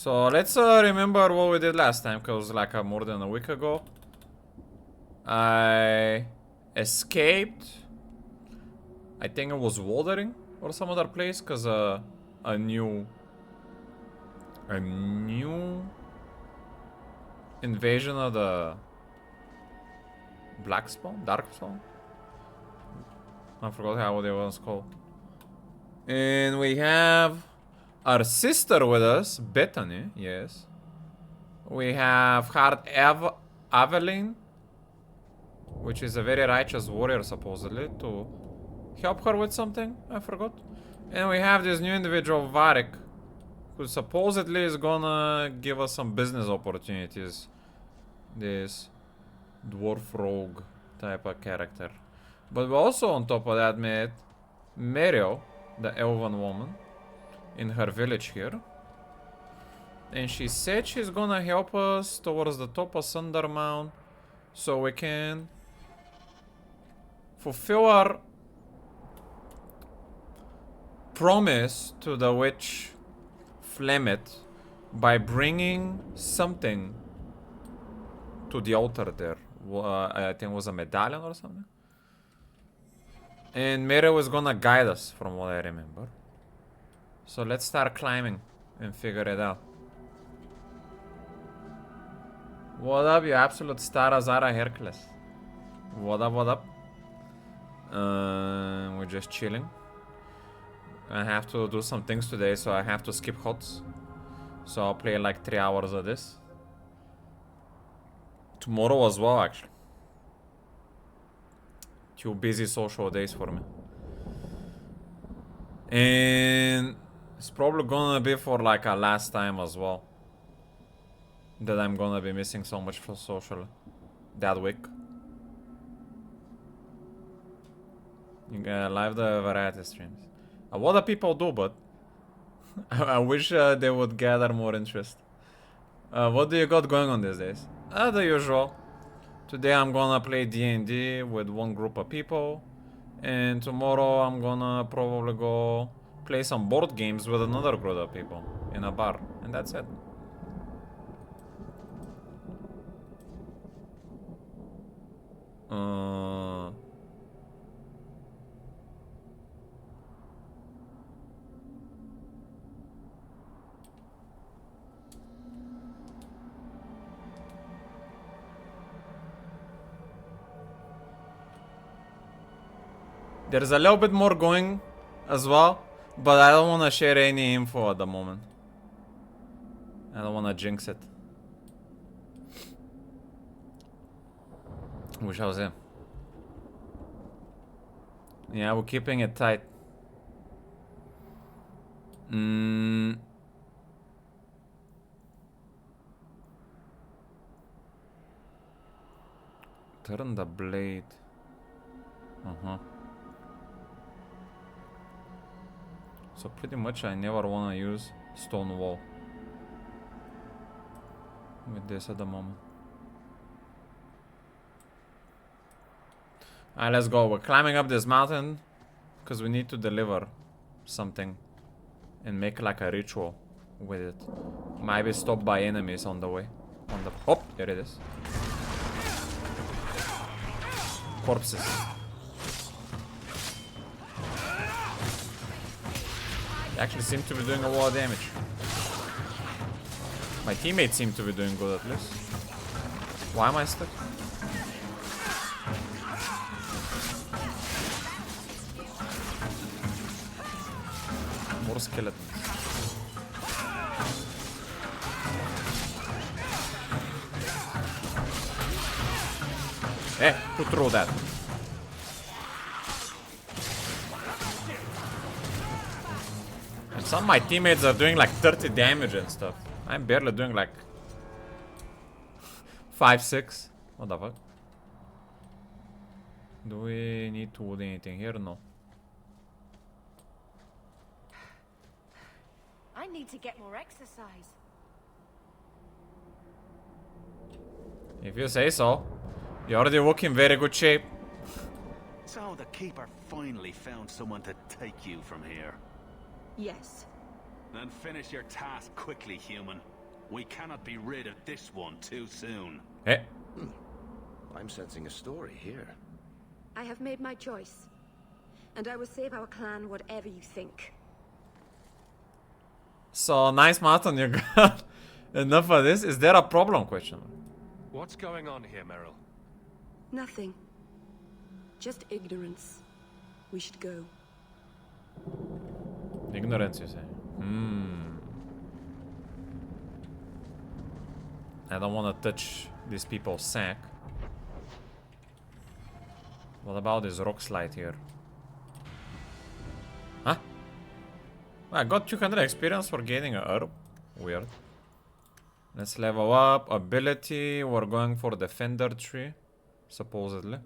So let's remember what we did last time, because like more than a week ago. I escaped. I think it was Waldering or some other place, because a new invasion of the Black Spawn? Dark Spawn? I forgot how it was called. And we have our sister with us, Bethany, yes. We have Hard Aveline, which is a very righteous warrior, supposedly, to help her with something. I forgot. And we have this new individual, Varric, who supposedly is gonna give us some business opportunities. This dwarf rogue type of character. But we also, on top of that, met Merio, the elven woman, in her village here. And she said she's gonna help us towards the top of Sundermount so we can fulfill our promise to the witch Flemeth by bringing something to the altar there. I think it was a medallion or something. And Mary was gonna guide us from what I remember. So let's start climbing and figure it out. What up, you absolute star Azara Hercules? What up, what up? We're just chilling. I have to do some things today, so I have to skip HOTS. So I'll play like 3 hours of this. Tomorrow as well, actually. 2 busy social days for me. And it's probably gonna be for like a last time as well. That I'm gonna be missing so much for social that week. You gotta live the variety streams. A lot of people do, but I wish they would gather more interest. What do you got going on these days? The usual. Today I'm gonna play D&D with one group of people. And tomorrow I'm gonna probably go play some board games with another group of people in a bar. And that's it. There's a little bit more going as well, but I don't want to share any info at the moment. I don't want to jinx it. We shall see. Yeah, we're keeping it tight. Turn the blade. So pretty much I never want to use stone wall with this at the moment. Alright, let's go. We're climbing up this mountain because we need to deliver something and make like a ritual with it. Might be stopped by enemies on the way. Oh, there it is. Corpses. They actually seem to be doing a lot of damage. My teammates seem to be doing good at least. Why am I stuck? More skeletons. Eh, who threw that? And some of my teammates are doing like 30 damage and stuff. I'm barely doing like 5, 6. What the fuck? Do we need to do anything here? No. I need to get more exercise. If you say so. You already look in very good shape. So the Keeper finally found someone to take you from here. Yes. Then finish your task quickly, human. We cannot be rid of this one too soon. Hey. I'm sensing a story here. I have made my choice. And I will save our clan whatever you think. So, nice marathon you got. Enough of this. Is there a problem, question? What's going on here, Meryl? Nothing. Just ignorance. We should go. Ignorance, you say? I don't want to touch these people's sack. What about this rock slide here? Huh? I got 200 experience for gaining a herb. Weird. Let's level up. Ability. We're going for Defender tree. Supposedly.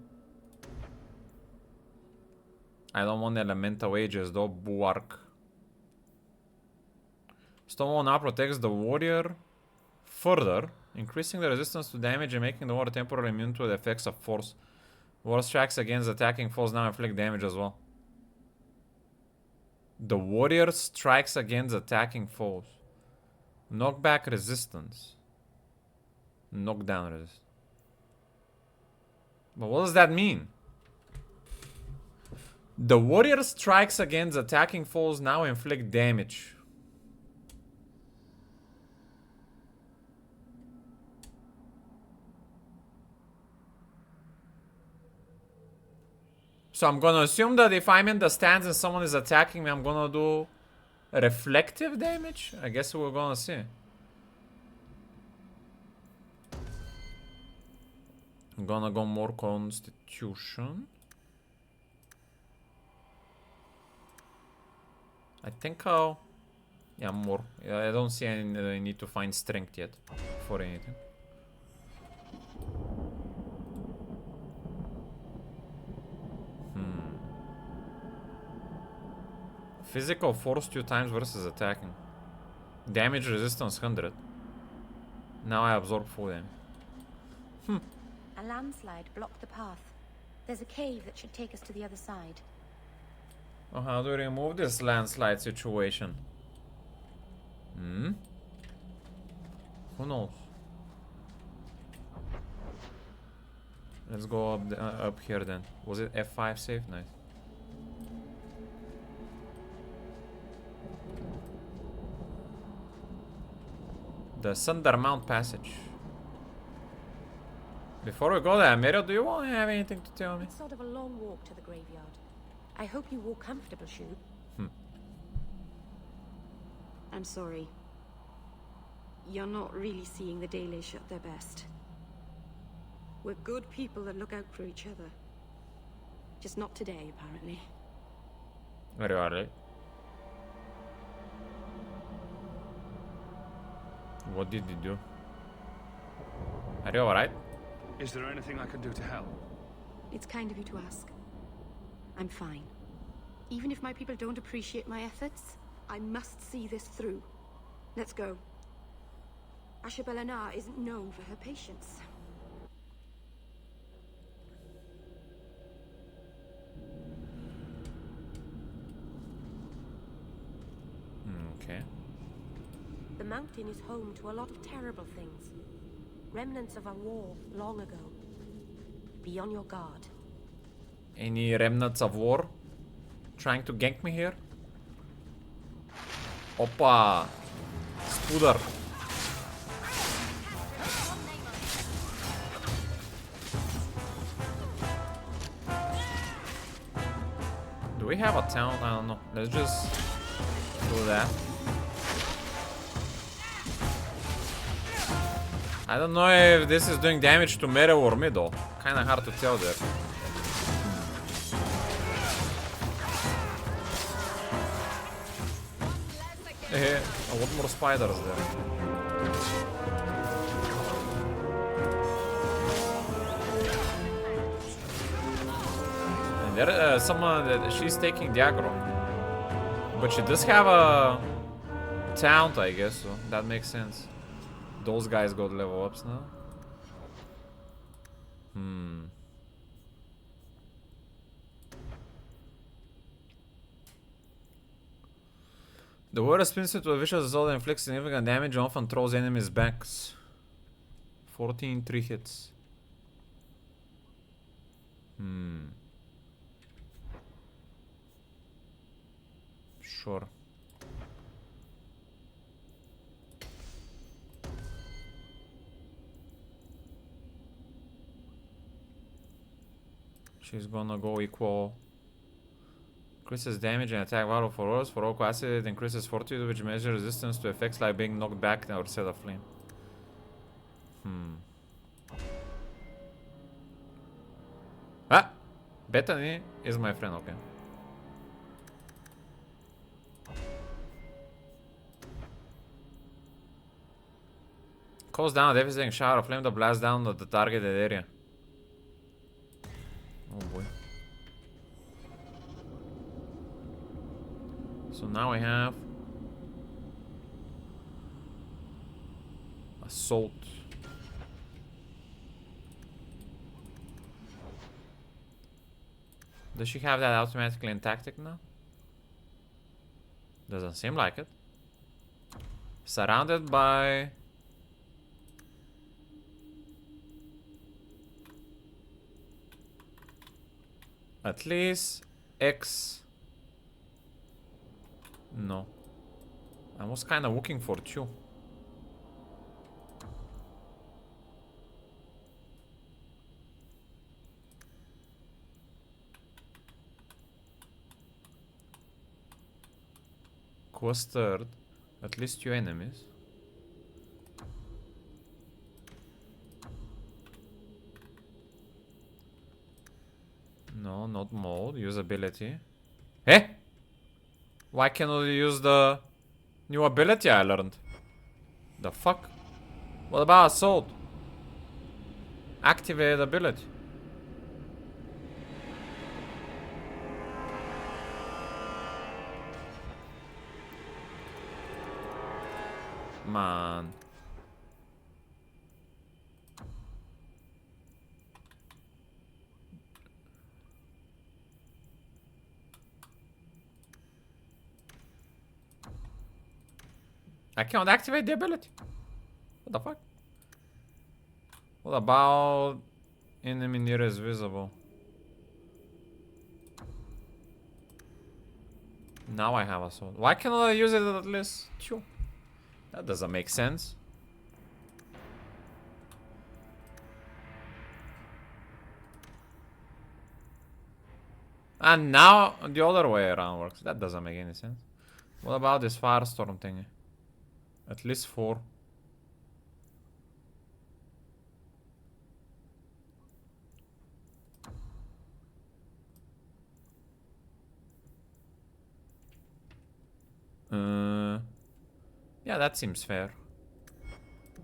I don't want elemental wages though. Buark. Stone now protects the warrior further, increasing the resistance to damage and making the warrior temporarily immune to the effects of force. War strikes against attacking foes now inflict damage as well. The warrior strikes against attacking foes. Knockback resistance. Knockdown resistance. But what does that mean? The warrior strikes against attacking foes now inflict damage. So I'm gonna assume that if I'm in the stands and someone is attacking me, I'm gonna do reflective damage? I guess we're gonna see. I'm gonna go more constitution. I think I'll... Yeah, more. Yeah, I don't see any need to find strength yet for anything. Physical force 2 times versus attacking. Damage resistance 100. Now I absorb full damage. A landslide blocked the path. There's a cave that should take us to the other side. Oh, how do we remove this landslide situation? Who knows? Let's go up here then. Was it F5 safe? Nice. The Sundermount passage. Before we go there, Meryl, do you want to have anything to tell me? It's sort of a long walk to the graveyard. I hope you walk comfortable, Shu. I'm sorry. You're not really seeing the Dalish at their best. We're good people that look out for each other. Just not today, apparently. Very early. What did you do? Are you alright? Is there anything I can do to help? It's kind of you to ask. I'm fine. Even if my people don't appreciate my efforts, I must see this through. Let's go. Ashabel Anar isn't known for her patience. Okay. The mountain is home to a lot of terrible things. Remnants of a war long ago. Be on your guard. Any remnants of war trying to gank me here? Oppa! Scooter! Do we have a town? I don't know. Let's just do that. I don't know if this is doing damage to Meryl or me though. Kinda hard to tell there. A lot more spiders there. And there, someone that she's taking the aggro, but she does have a taunt, I guess. So that makes sense. Those guys got level ups now. The water spins into a vicious assault and inflicts significant damage and often throws enemies' backs. 14, 3 hits. Sure. She's gonna go equal. Increases damage and attack value for rolls. For all classes, it increases fortitude, which measures resistance to effects like being knocked back or set aflame. Ah! Bethany is my friend, okay. Calls down a devastating shower of flame that blasts down the targeted area. Oh boy. So now we have assault. Does she have that automatically in tactic now? Doesn't seem like it. Surrounded by at least X. No. I was kind of looking for 2. Quest third. At least 2 enemies. No, not mode. Use ability. Eh? Why cannot you use the new ability I learned? The fuck? What about assault? Activate ability. Man. I can't activate the ability. What the fuck? What about enemy nearest visible? Now I have assault. Why cannot I use it at least 2? That doesn't make sense. And now the other way around works. That doesn't make any sense. What about this firestorm thingy? At least 4. Yeah, that seems fair.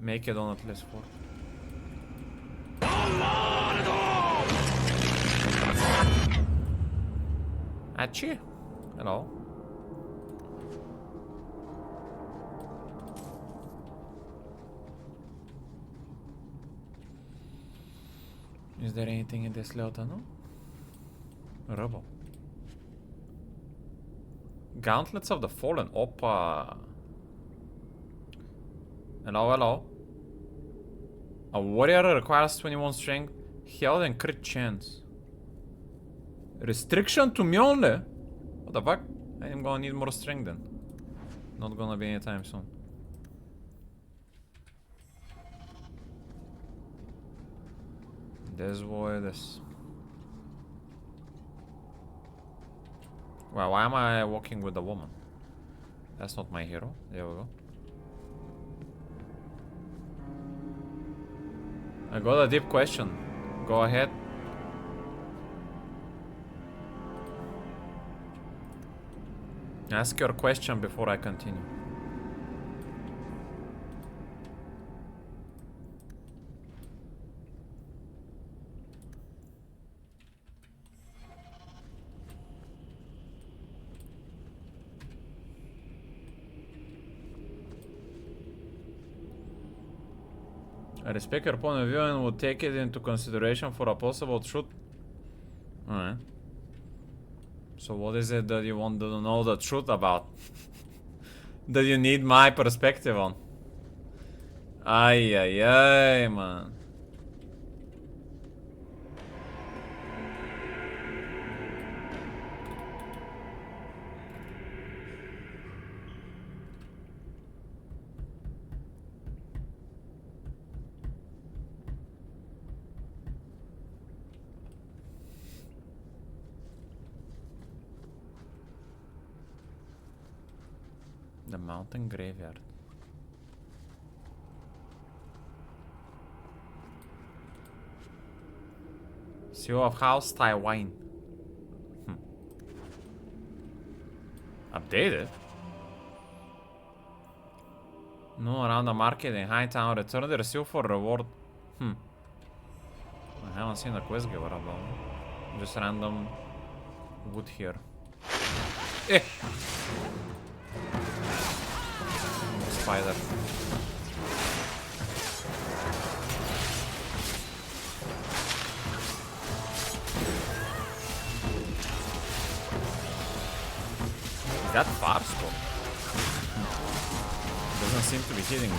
Make it on at least 4. Achi. Hello. Is there anything in this Leota, no? Rubble. Gauntlets of the Fallen. Oppa. Hello, hello. A warrior requires 21 strength, health, and crit chance. Restriction to me only? What the fuck? I am gonna need more strength then. Not gonna be anytime soon. This boy, this. Well, why am I walking with the woman? That's not my hero. There we go. I got a deep question. Go ahead. Ask your question before I continue. I respect your point of view and will take it into consideration for a possible truth. Alright. So what is it that you want to know the truth about? that you need my perspective on. Ay, ay, ay, man. The mountain graveyard. CEO of House Taiwan. Updated? No, around the market in Hightown. Return the receive for reward. I haven't seen a quest giver about it. Just random wood here. Eh! Spider. Is that far scope? Doesn't seem to be hitting me.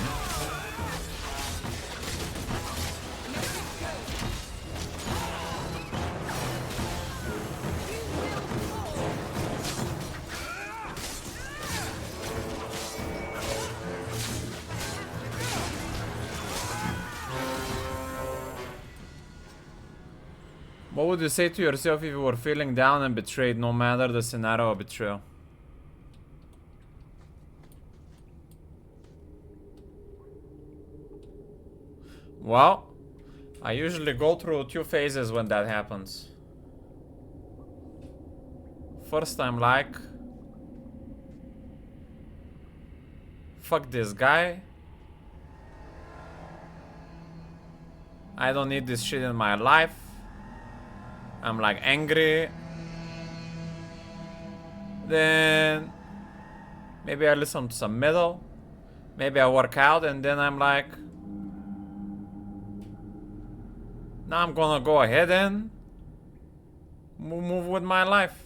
What would you say to yourself if you were feeling down and betrayed, no matter the scenario of betrayal? Well, I usually go through 2 phases when that happens. First, I'm like, fuck this guy. I don't need this shit in my life. I'm like angry. Then maybe I listen to some metal. Maybe I work out, and then I'm like, now I'm gonna go ahead and move with my life.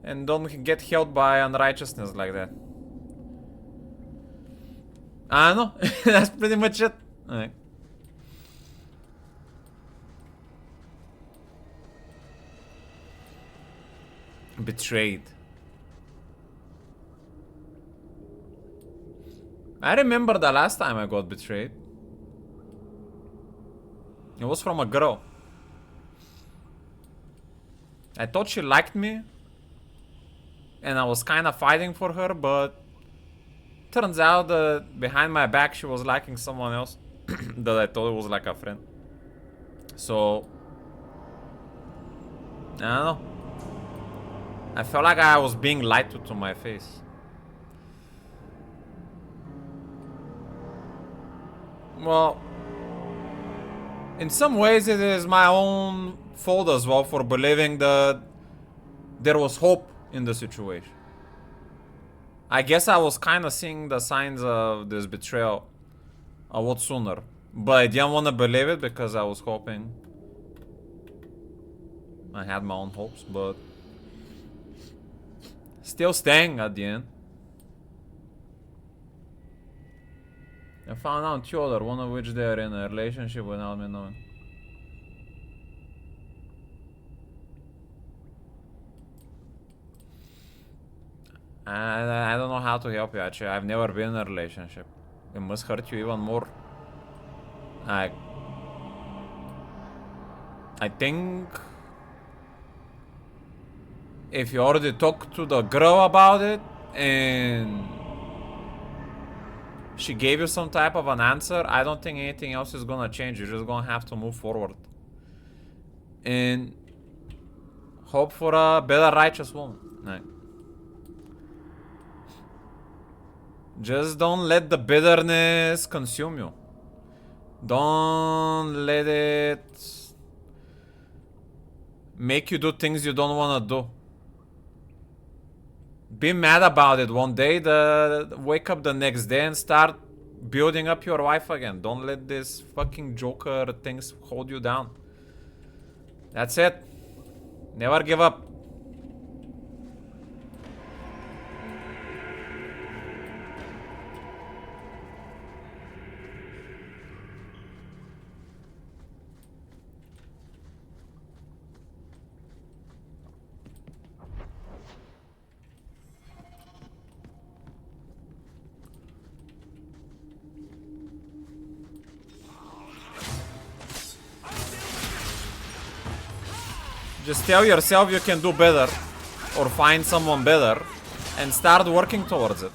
And don't get held by unrighteousness like that. I don't know. That's pretty much it. Alright. Betrayed. I remember the last time I got betrayed. It was from a girl. I thought she liked me, and I was kind of fighting for her, but turns out that behind my back she was liking someone else that I thought was like a friend. So I don't know. I felt like I was being lied to my face. Well, in some ways it is my own fault as well for believing that there was hope in the situation. I guess I was kind of seeing the signs of this betrayal a lot sooner, but I didn't want to believe it because I was hoping. I had my own hopes, but still staying at the end. I found out 2 others, one of which they are in a relationship without me knowing. I don't know how to help you actually. I've never been in a relationship. It must hurt you even more. I think if you already talked to the girl about it and she gave you some type of an answer, I don't think anything else is gonna change. You're just gonna have to move forward and hope for a better righteous woman. Like, just don't let the bitterness consume you. Don't let it make you do things you don't want to do. Be mad about it one day, wake up the next day and start building up your life again. Don't let this fucking Joker things hold you down. That's it. Never give up. Just tell yourself you can do better, or find someone better, and start working towards it.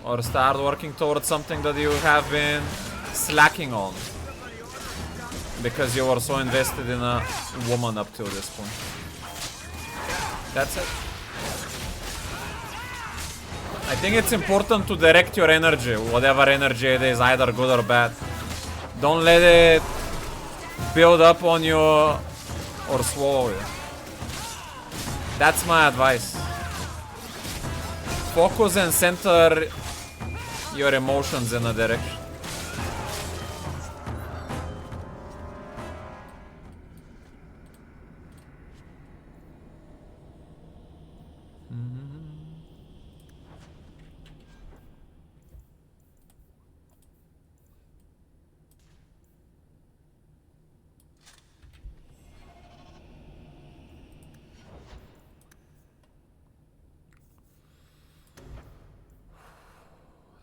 Or start working towards something that you have been slacking on. Because you were so invested in a woman up till this point. That's it. I think it's important to direct your energy, whatever energy it is, either good or bad. Don't let it build up on you or swallow you. That's my advice. Focus and center your emotions in a direction.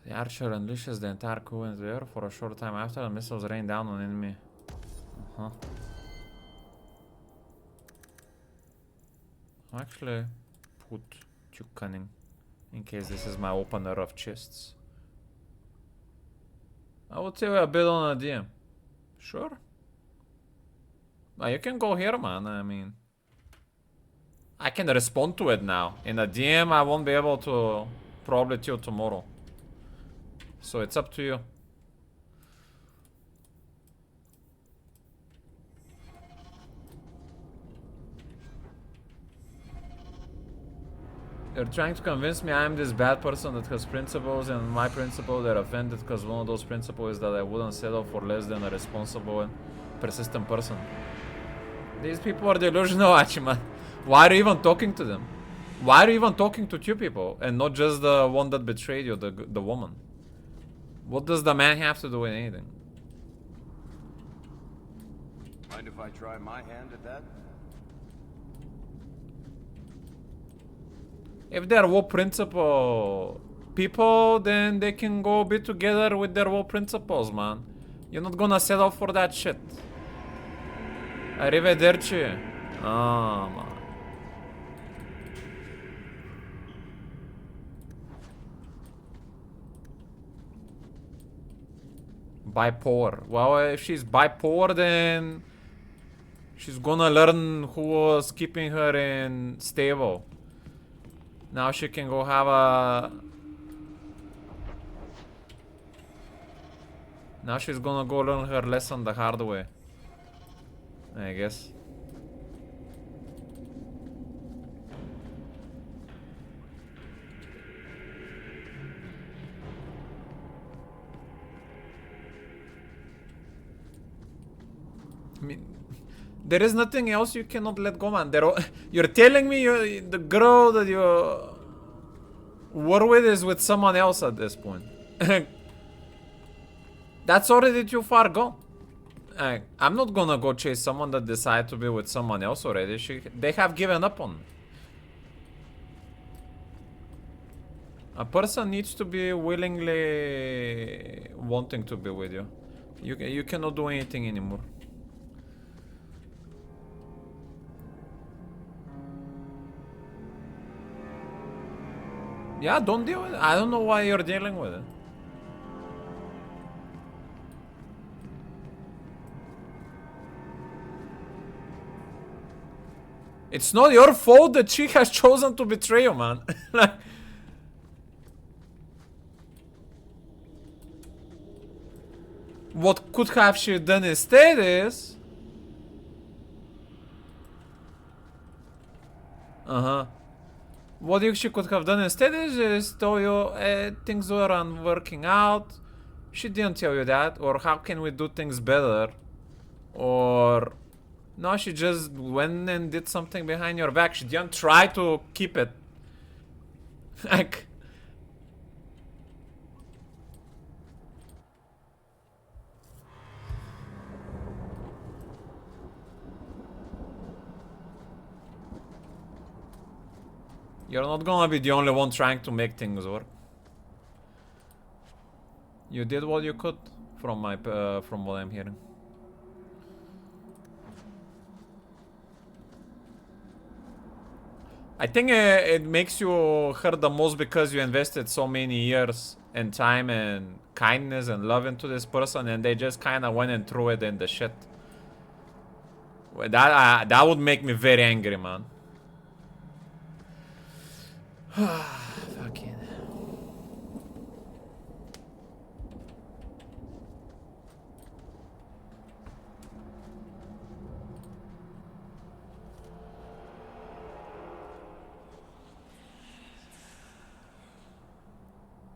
The archer unleashes the entire crew into the air for a short time after the missiles rain down on enemy. I'll actually put Duke Cunning in case this is my opener of chests. I would say a bit on a DM. Sure. You can go here, man. I mean, I can respond to it now. In a DM, I won't be able to, probably till tomorrow. So it's up to you. You're trying to convince me I'm this bad person that has principles, and my principle they're offended because one of those principles is that I wouldn't settle for less than a responsible and persistent person. These people are delusional, Achima. Why are you even talking to them? Why are you even talking to two people and not just the one that betrayed you, the woman? What does the man have to do with anything? Mind if I try my hand at that? If they're war principle people, then they can go be together with their war principles, man. You're not gonna settle for that shit. Arrivederci. Ah, man. Bipolar. Well, if she's bipolar, then she's gonna learn who was keeping her in stable. Now she can go have a... Now she's gonna go learn her lesson the hard way, I guess. I mean, there is nothing else you cannot let go, man. You're telling me the girl that you were with is with someone else at this point. That's already too far gone. I'm not gonna go chase someone that decided to be with someone else already. They have given up on me. A person needs to be willingly wanting to be with you. You cannot do anything anymore. Yeah, don't deal with it. I don't know why you're dealing with it. It's not your fault that she has chosen to betray you, man. Like, what could have she done instead is... What she could have done instead is just tell you things weren't working out. She didn't tell you that. Or how can we do things better? Or... No, she just went and did something behind your back. She didn't try to keep it. Like... You're not gonna be the only one trying to make things work. You did what you could, from what I'm hearing. I think it makes you hurt the most because you invested so many years and time and kindness and love into this person, and they just kind of went and threw it in the shit. Well, that would make me very angry, man. Fucking.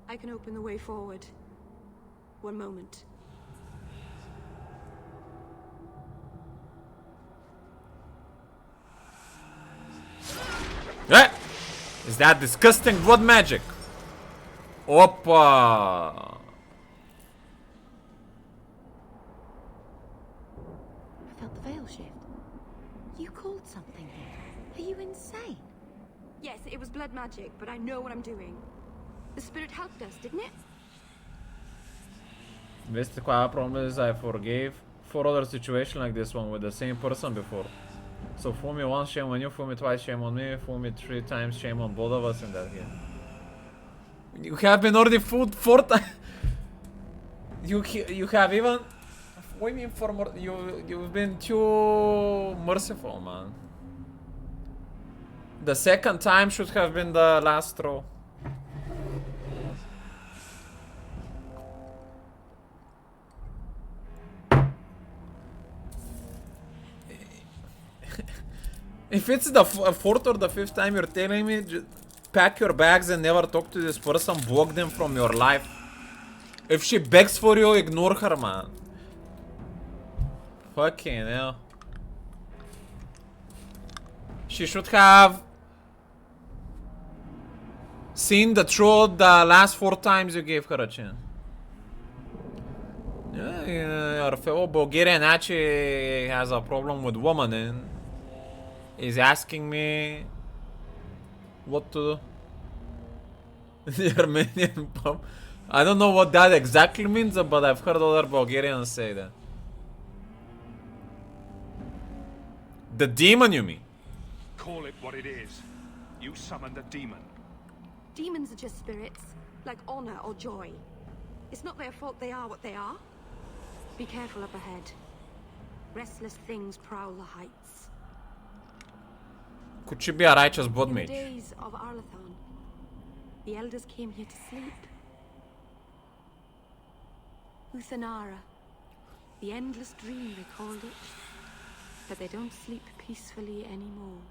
I can open the way forward. One moment. Eh? Is that disgusting blood magic? Oppa! I felt the veil shift. You called something here. Are you insane? Yes, it was blood magic, but I know what I'm doing. The spirit helped us, didn't it? Veste qual é a problem is I forgave 4 other situations like this one with the same person before. So fool me once, shame on you, fool me twice, shame on me, fool me 3 times, shame on both of us in that game. You have been already fooled 4 times. You have even. What do you mean for more? You've been too merciful, man. The second time should have been the last throw. If it's the 4th or the 5th time you're telling me, just pack your bags and never talk to this person, block them from your life. If she begs for you, ignore her, man. Fucking hell. She should have seen the truth the last 4 times you gave her a chance. Yeah, our fellow Bulgarian actually has a problem with women and is asking me what to do. The Armenian pub. I don't know what that exactly means, but I've heard other Bulgarians say that. The demon, you mean? Call it what it is. You summoned a demon. Demons are just spirits, like honor or joy. It's not their fault they are what they are. Be careful up ahead. Restless things prowl the heights. Could she be a righteous blood In the mage? days of Arlathon, the elders came here to sleep. Uthanara, the endless dream they called it, but they don't sleep peacefully anymore.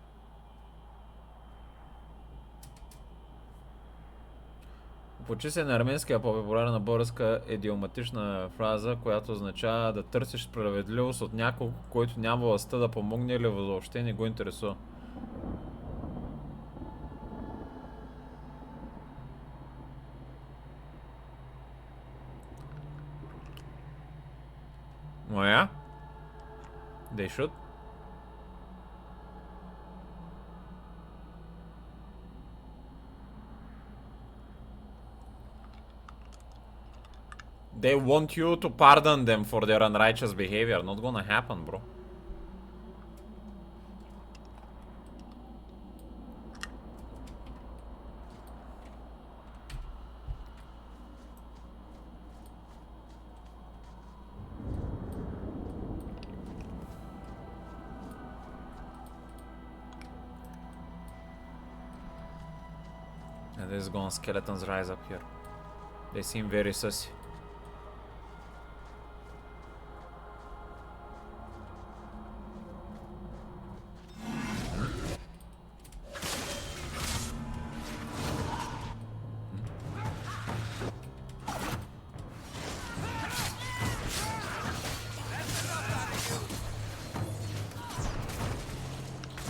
Почи се на арменски, а по-популярна българска идиоматична фраза, която означава да търсиш справедливост от някого, който няма властта да помогне или въобще не го интересува. Oh yeah? They should. They want you to pardon them for their unrighteous behavior. Not gonna happen, bro. And there's gonna skeletons rise up here. They seem very sussy.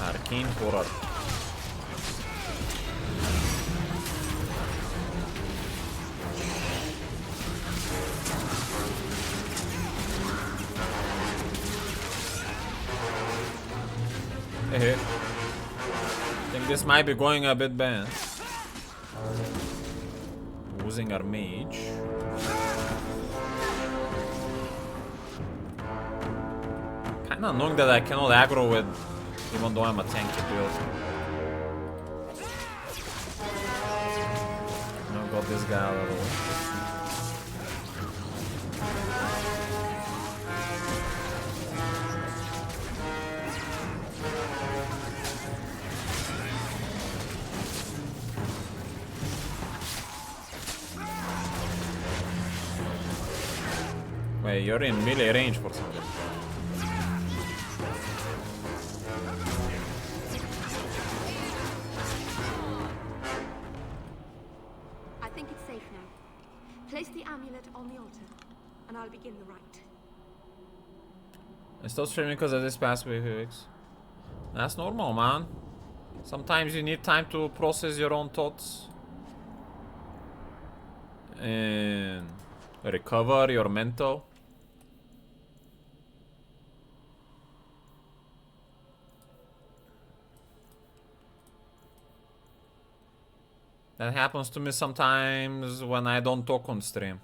Arcane horror. I think this might be going a bit bad. Losing our mage. Kinda annoying that I cannot aggro with, even though I'm a tanky build. this guy out of the way. Wait, you're in melee range for some reason. I think it's safe now. Place the amulet on the altar, and I'll begin the rite. I stopped streaming because of this past weeks. That's normal, man. Sometimes you need time to process your own thoughts. And recover your mental. That happens to me sometimes when I don't talk on stream.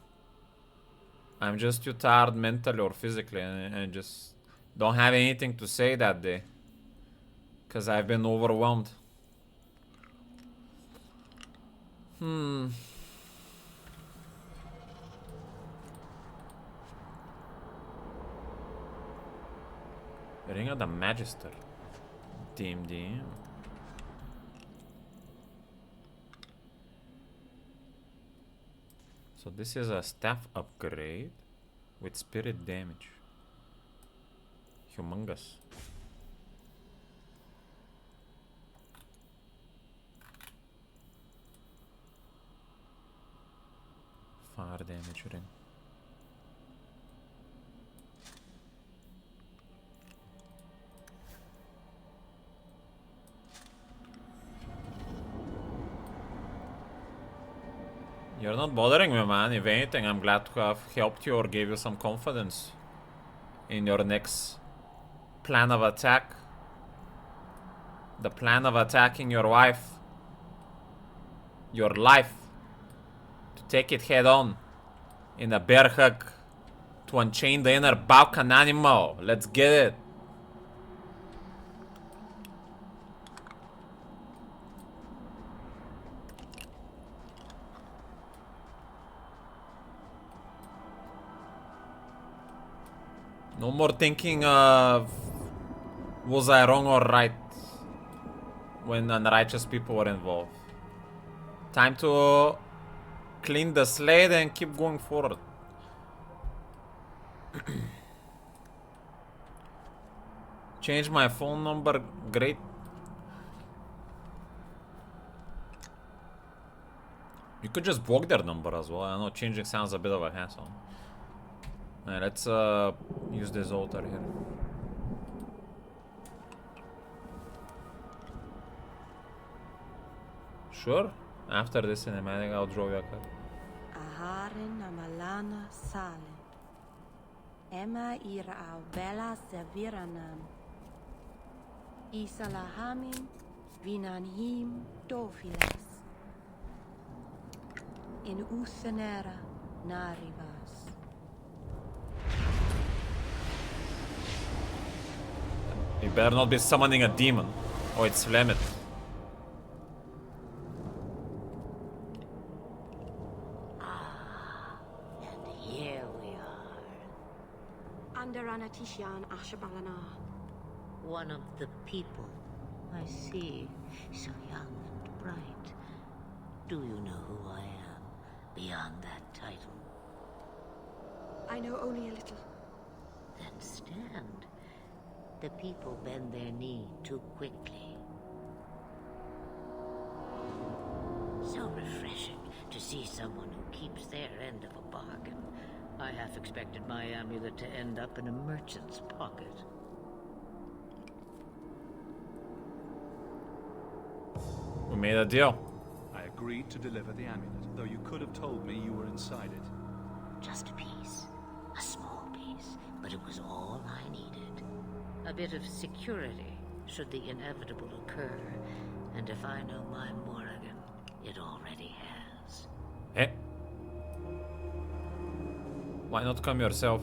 I'm just too tired mentally or physically and just don't have anything to say that day. Because I've been overwhelmed. Ring of the Magister. Damn. So this is a staff upgrade with spirit damage. Humongous. Fire damage ring. You're not bothering me, man. If anything, I'm glad to have helped you or gave you some confidence in your next plan of attack. The plan of attacking your wife. Your life. To take it head on. In a bear hug. To unchain the inner Balkan animal. Let's get it. No more thinking of was I wrong or right when unrighteous people were involved. Time to clean the slate and keep going forward. Change my phone number, great. You could just block their number as well. I know changing sounds a bit of a hassle. Alright, let's use this altar here. Sure. After this cinematic, I'll draw you a card. Aharen amalana salen. Emma ira au bella serviranam. Isalahamim vinanhim dofilas. In usenera narivas. You better not be summoning a demon. Oh, it's Flemeth. And here we are. Under Anatishan Ashabalana. One of the people. I see. So young and bright. Do you know who I am? Beyond that title. I know only a little. Then stand. The people bend their knee too quickly. So refreshing to see someone who keeps their end of a bargain. I half expected my amulet to end up in a merchant's pocket. We made a deal. I agreed to deliver the amulet, though you could have told me you were inside it. Just a piece. A small piece. But it was all I needed. A bit of security, should the inevitable occur. And if I know my Morrigan, it already has. Eh? Why not come yourself?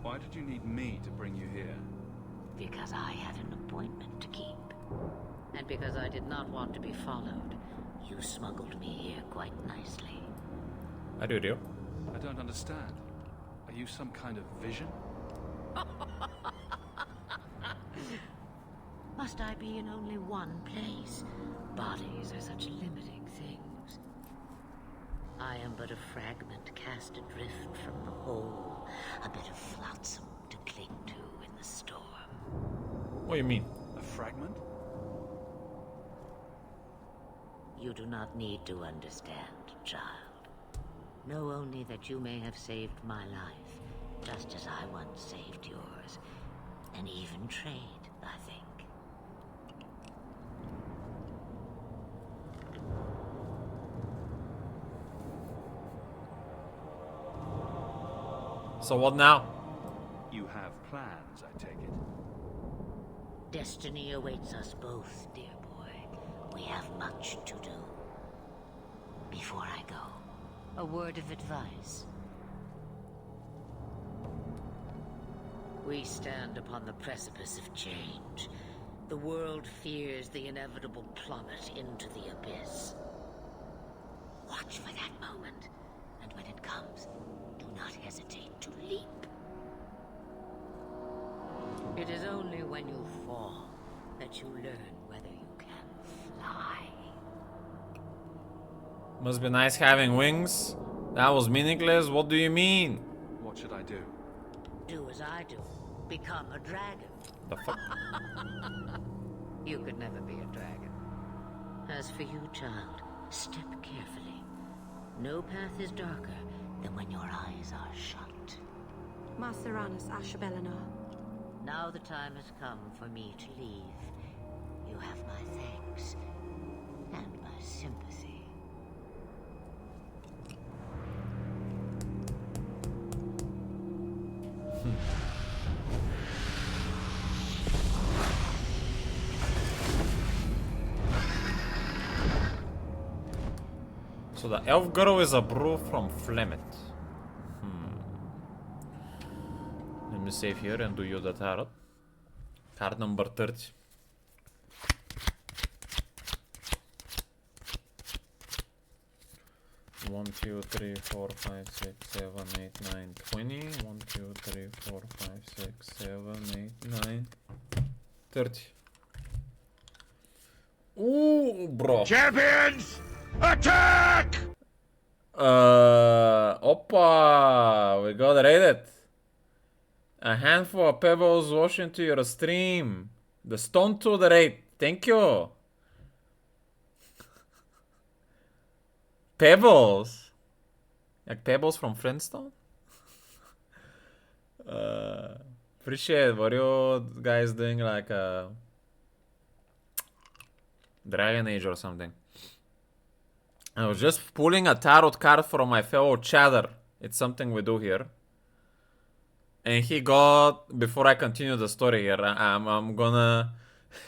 Why did you need me to bring you here? Because I had an appointment to keep. And because I did not want to be followed. You smuggled me here quite nicely. Are you real? I don't understand. Are you some kind of vision? Must I be in only one place? Bodies are such limiting things. I am but a fragment cast adrift from the whole, a bit of flotsam to cling to in the storm. What do you mean? A fragment? You do not need to understand, child. Know only that you may have saved my life, just as I once saved yours. An even trade, I think. So what now? You have plans, I take it. Destiny awaits us both, dear boy. We have much to do. Before I go, a word of advice. We stand upon the precipice of change. The world fears the inevitable plummet into the abyss. Watch for that moment, and when it comes, do not hesitate to leap. It is only when you fall that you learn whether you can fly. Must be nice having wings. That was meaningless. What do you mean? What should I do? Do as I do. Become a dragon. The fuck? You could never be a dragon. As for you, child, step carefully. No path is darker than when your eyes are shut. Mar Seranus Asher Bellinar. Now the time has come for me to leave. You have my thanks and my sympathy. So the elf girl is a brew from Flemeth. Let me save here and do you the tarot. Card number 30. One, 2, 3, 4, 5, 6, 7, 8, 9, 20. 1, 2, 3, 4, 5, 6, 7, 8, 9, 30. Ooh, bro. Champions, attack! Oppa, we got raided. A handful of pebbles wash into your stream. The stone to the raid. Thank you. Pebbles? Like pebbles from Flintstone? Appreciate. What are you guys doing, like a Dragon Age or something? I was just pulling a tarot card from my fellow chatter. It's something we do here. And he got, before I continue the story here, I'm gonna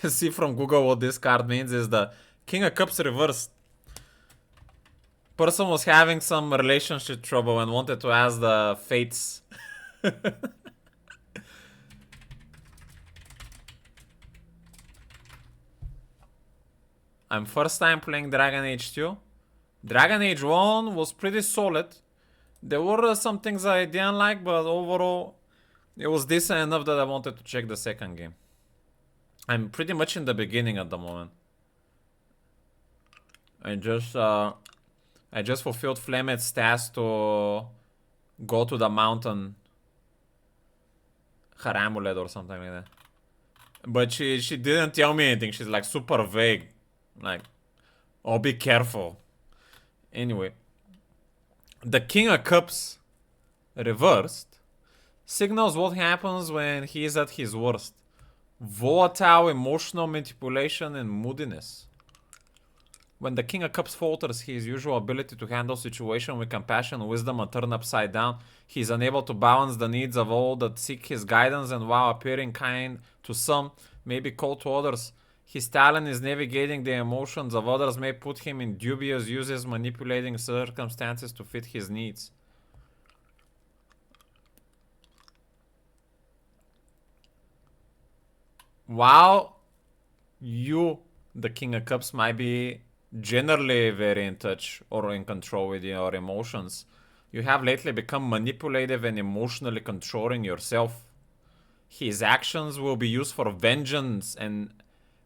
see from Google what this card means. Is the King of Cups reversed. Person was having some relationship trouble and wanted to ask the fates. I'm first time playing Dragon Age 2. Dragon Age 1 was pretty solid. There were some things I didn't like, but overall it was decent enough that I wanted to check the second game. I'm pretty much in the beginning at the moment. I just fulfilled Flemeth's task to go to the mountain, her amulet or something like that. But she didn't tell me anything. She's like super vague. Like, oh, be careful. Anyway, the King of Cups reversed signals what happens when he is at his worst. Volatile emotional manipulation and moodiness. When the King of Cups falters his usual ability to handle situations with compassion, wisdom, and turn upside down, he is unable to balance the needs of all that seek his guidance, and while appearing kind to some, may be cold to others. His talent is navigating the emotions of others may put him in dubious uses, manipulating circumstances to fit his needs. While you, the King of Cups, might be generally very in touch or in control with your emotions. You have lately become manipulative and emotionally controlling yourself. His actions will be used for vengeance and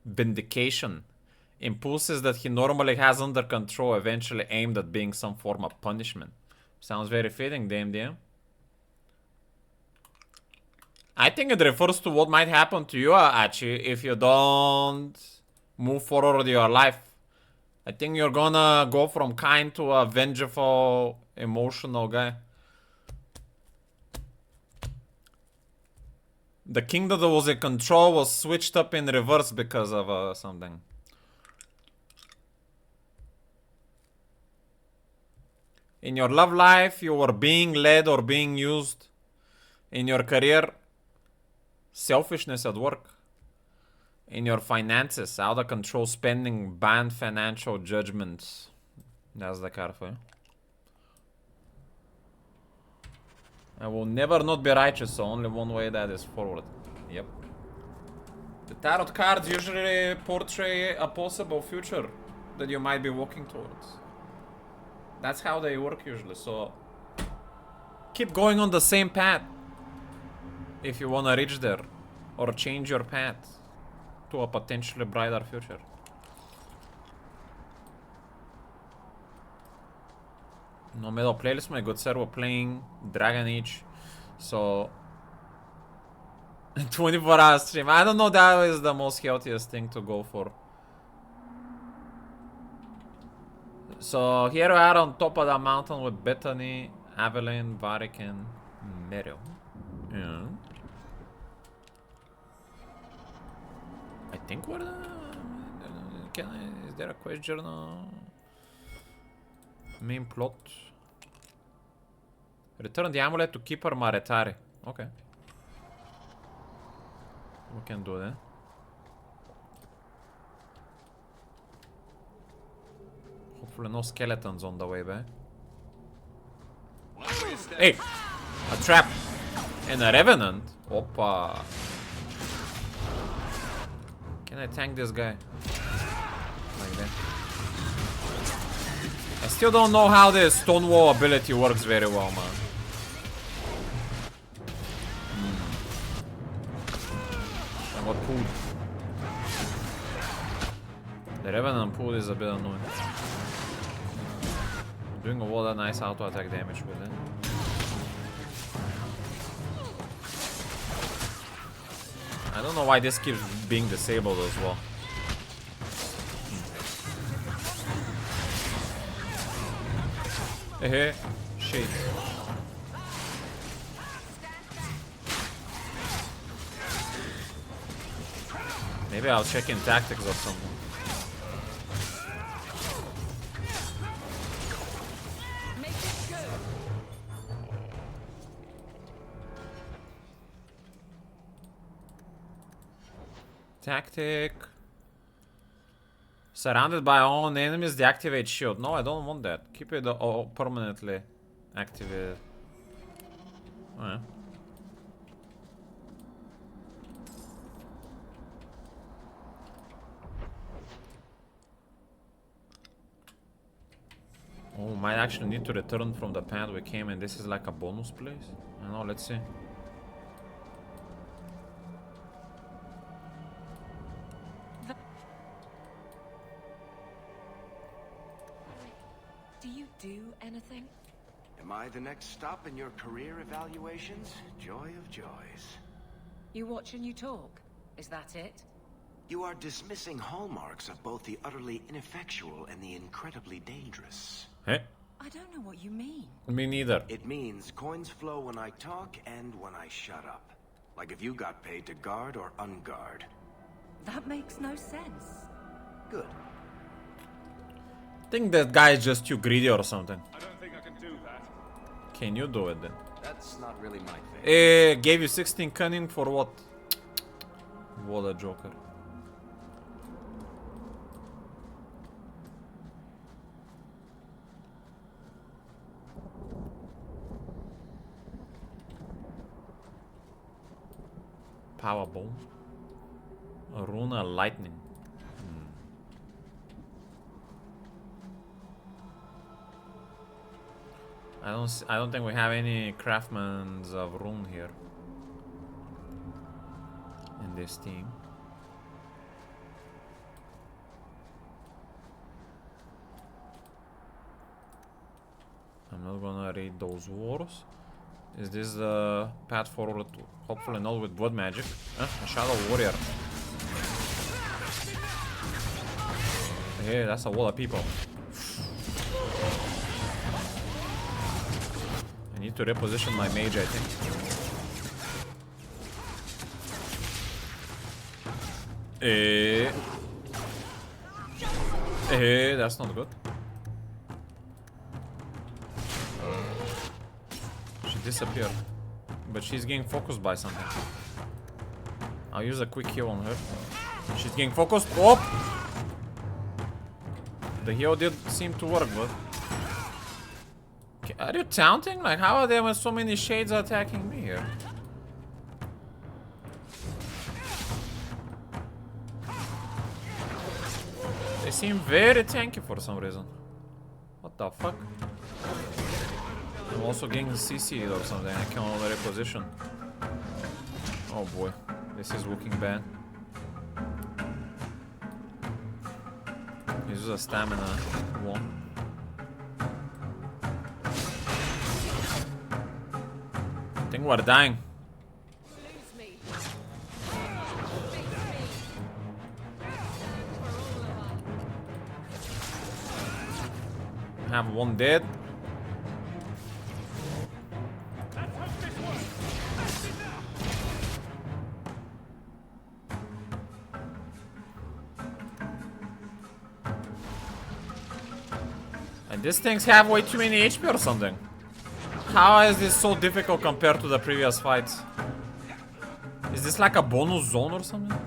vindication. Impulses that he normally has under control eventually aimed at being some form of punishment. Sounds very fitting, DMDM. I think it refers to what might happen to you, Achi, if you don't move forward with your life. I think you're gonna go from kind to a vengeful, emotional guy. The kingdom that was in control was switched up in reverse because of something. In your love life, you were being led or being used. In your career, selfishness at work. In your finances, out of control spending, bad financial judgments. That's the card for you. I will never not be righteous, so only one way that is forward. Yep. The tarot cards usually portray a possible future that you might be walking towards. That's how they work usually, so keep going on the same path if you want to reach there, or change your path to a potentially brighter future. No middle playlist, my good sir. We're playing Dragon Age, so 24-hour stream. I don't know, that is the most healthiest thing to go for. So here we are on top of the mountain with Bethany, Evelyn, Varric, and Meryl. Yeah. I think we're is there a quest journal? Main plot. Return the amulet to Keeper Maretari. Okay. We can do that. Hopefully no skeletons on the way back. Hey! A trap! And a revenant? Oppa! Can I tank this guy? Like that. I still don't know how the Stonewall ability works very well, man. I got pulled. The Revenant pull is a bit annoying. I'm doing a lot of nice auto attack damage with it. I don't know why this keeps being disabled as well. Hey, shit. Maybe I'll check in tactics or something. Tactic. Surrounded by all enemies, deactivate shield. No, I don't want that. Keep it permanently activated. Alright. Oh, might actually need to return from the path we came in. This is like a bonus place. I don't know, let's see. Do you do anything? Am I the next stop in your career evaluations? Joy of joys. You watch and you talk. Is that it? You are dismissing hallmarks of both the utterly ineffectual and the incredibly dangerous. Hey? I don't know what you mean. Me neither. It means coins flow when I talk and when I shut up. Like if you got paid to guard or unguard. That makes no sense. Good. I think that guy is just too greedy or something. I don't think I can do that. Can you do it then? That's not really my thing. Gave you 16 cunning for what? What a joker. Power bomb. Runa lightning. I don't think we have any craftsmen's of rune here in this team. I'm not gonna read those wars. Is this the path forward? Hopefully not with blood magic. A shadow warrior. Hey, that's a wall of people. I need to reposition my mage, I think. That's not good. She disappeared. But she's getting focused by something. I'll use a quick heal on her. She's getting focused. Oh! The heal did seem to work, but... Are you taunting? Like, how are there with so many shades attacking me here? They seem very tanky for some reason. What the fuck? I'm also getting CC'd or something. I can only reposition. Oh boy. This is looking bad. This is a stamina one. I think we're dying. Have one dead. And this thing's have way too many HP or something. How is this so difficult compared to the previous fights? Is this like a bonus zone or something?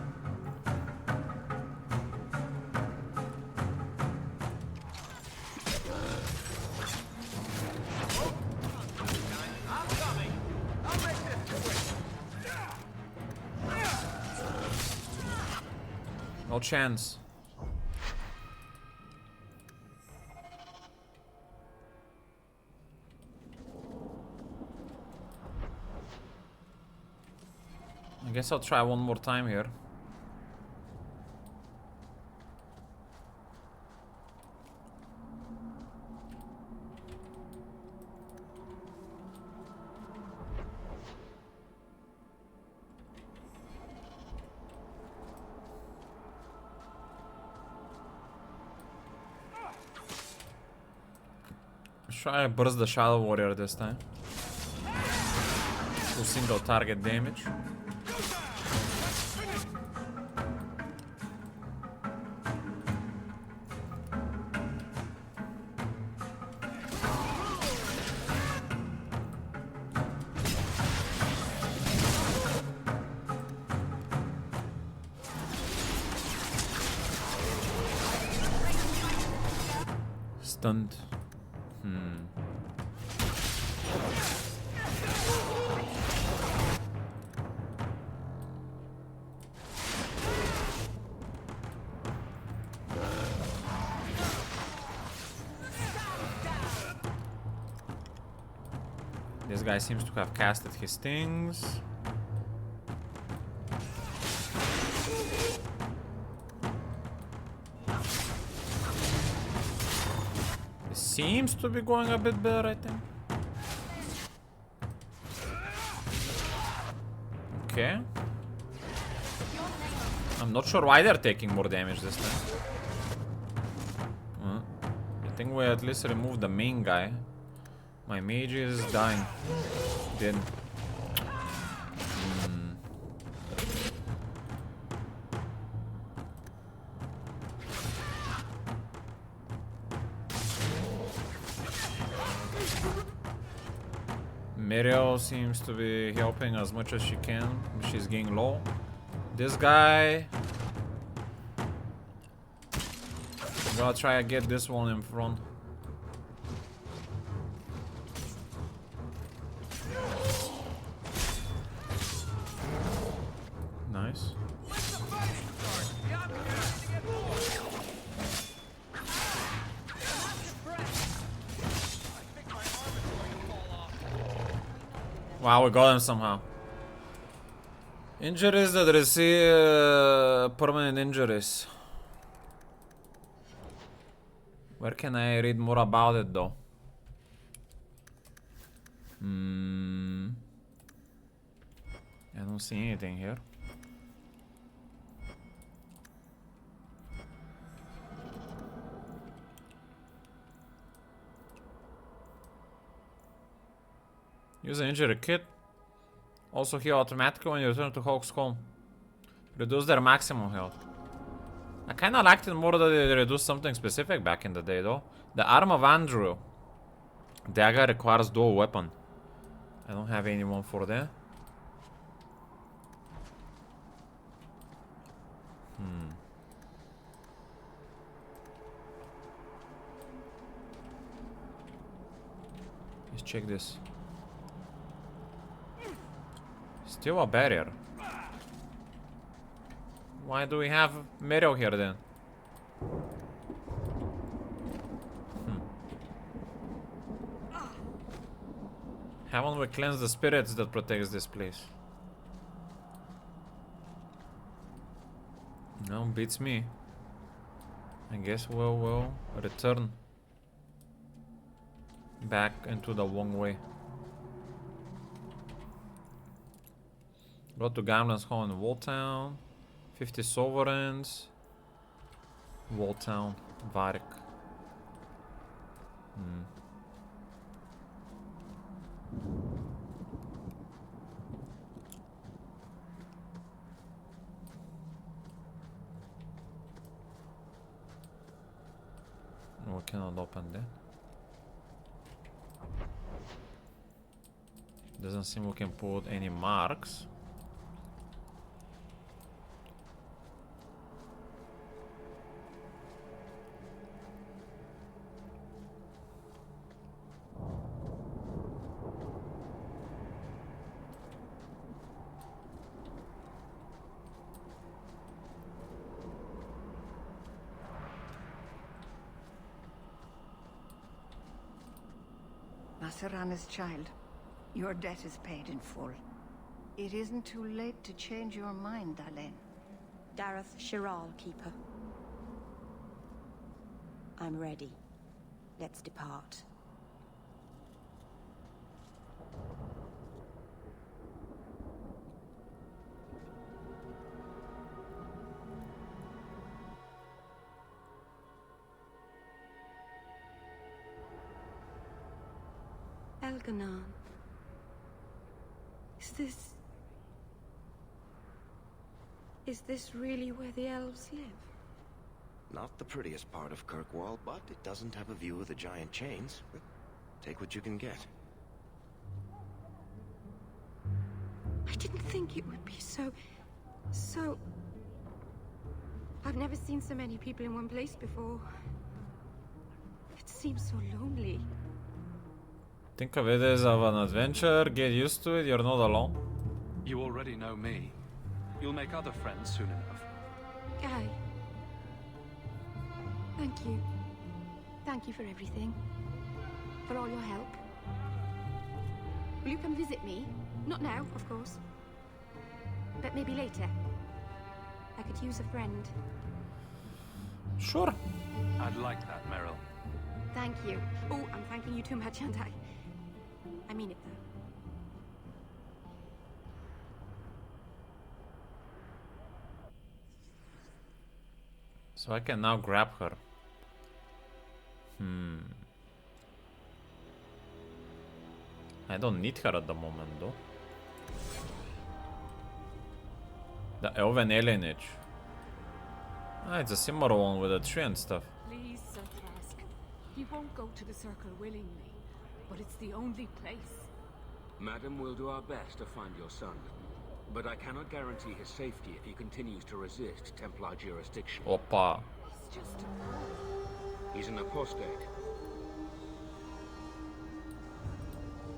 No chance. I guess I'll try one more time here. Let's try to burst the Shadow Warrior this time. To single target damage. Stunned. This guy seems to have casted his things. It seems to be going a bit better, I think. Okay. I'm not sure why they're taking more damage this time. I think we at least removed the main guy. My mage is dying. Dead. Miriel seems to be helping as much as she can. She's getting low. This guy... I'm gonna try to get this one in front. Nice. Wow, we got him somehow. Injuries that receive permanent injuries. Where can I read more about it though? I don't see anything here. Use an injury kit. Also heal automatically when you return to Hawk's Home. Reduce their maximum health. I kinda liked it more that they reduced something specific back in the day though. The Arm of Andrew. Dagger requires dual weapon. I don't have anyone for that. Let's check this. Still a barrier. Why do we have metal here then? Haven't we cleansed the spirits that protects this place? No, beats me. I guess we'll return back into the wrong way. Go to Gamlen's home in Walltown. 50 sovereigns. Walltown, Varric. We cannot open that. Doesn't seem we can put any marks. Serana's child, your debt is paid in full. It isn't too late to change your mind, Dalen. Dareth Shiral, Keeper. I'm ready. Let's depart. Elganon. Is this really where the elves live? Not the prettiest part of Kirkwall, but it doesn't have a view of the giant chains. But take what you can get. I didn't think it would be so... I've never seen so many people in one place before. It seems so lonely. Think of it as of an adventure, get used to it, you're not alone. You already know me. You'll make other friends soon enough. Aye. Thank you. Thank you for everything. For all your help. Will you come visit me? Not now, of course. But maybe later. I could use a friend. Sure. I'd like that, Meryl. Thank you. Oh, I'm thanking you too much, aren't I? I mean it, though. So I can now grab her. I don't need her at the moment, though. The Elven Alienage. Ah, it's a similar one with a tree and stuff. Please, Sir Trask. He won't go to the Circle willingly, but it's the only place. Madam, we'll do our best to find your son. But I cannot guarantee his safety if he continues to resist Templar jurisdiction. Opa. He's just a... He's an apostate.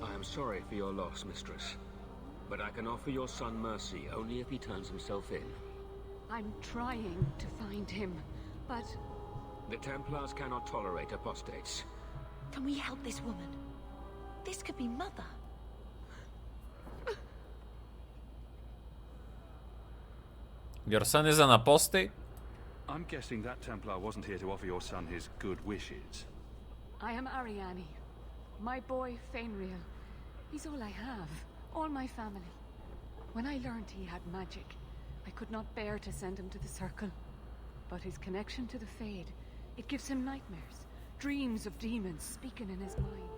I am sorry for your loss, mistress. But I can offer your son mercy only if he turns himself in. I'm trying to find him, but... The Templars cannot tolerate apostates. Can we help this woman? This could be Mother. Your son is an apostate? I'm guessing that Templar wasn't here to offer your son his good wishes. I am Ariane. My boy, Fainriel. He's all I have. All my family. When I learned he had magic, I could not bear to send him to the Circle. But his connection to the Fade, it gives him nightmares. Dreams of demons speaking in his mind.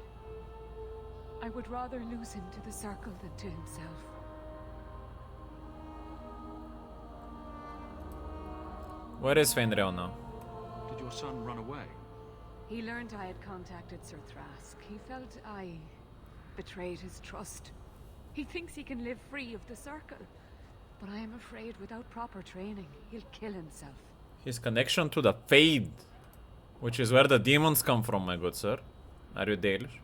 I would rather lose him to the Circle than to himself. Where is Fainriel now? Did your son run away? He learned I had contacted Sir Thrask. He felt I betrayed his trust. He thinks he can live free of the Circle. But I am afraid without proper training, he'll kill himself. His connection to the Fade, which is where the demons come from, my good sir. Are you Dalish?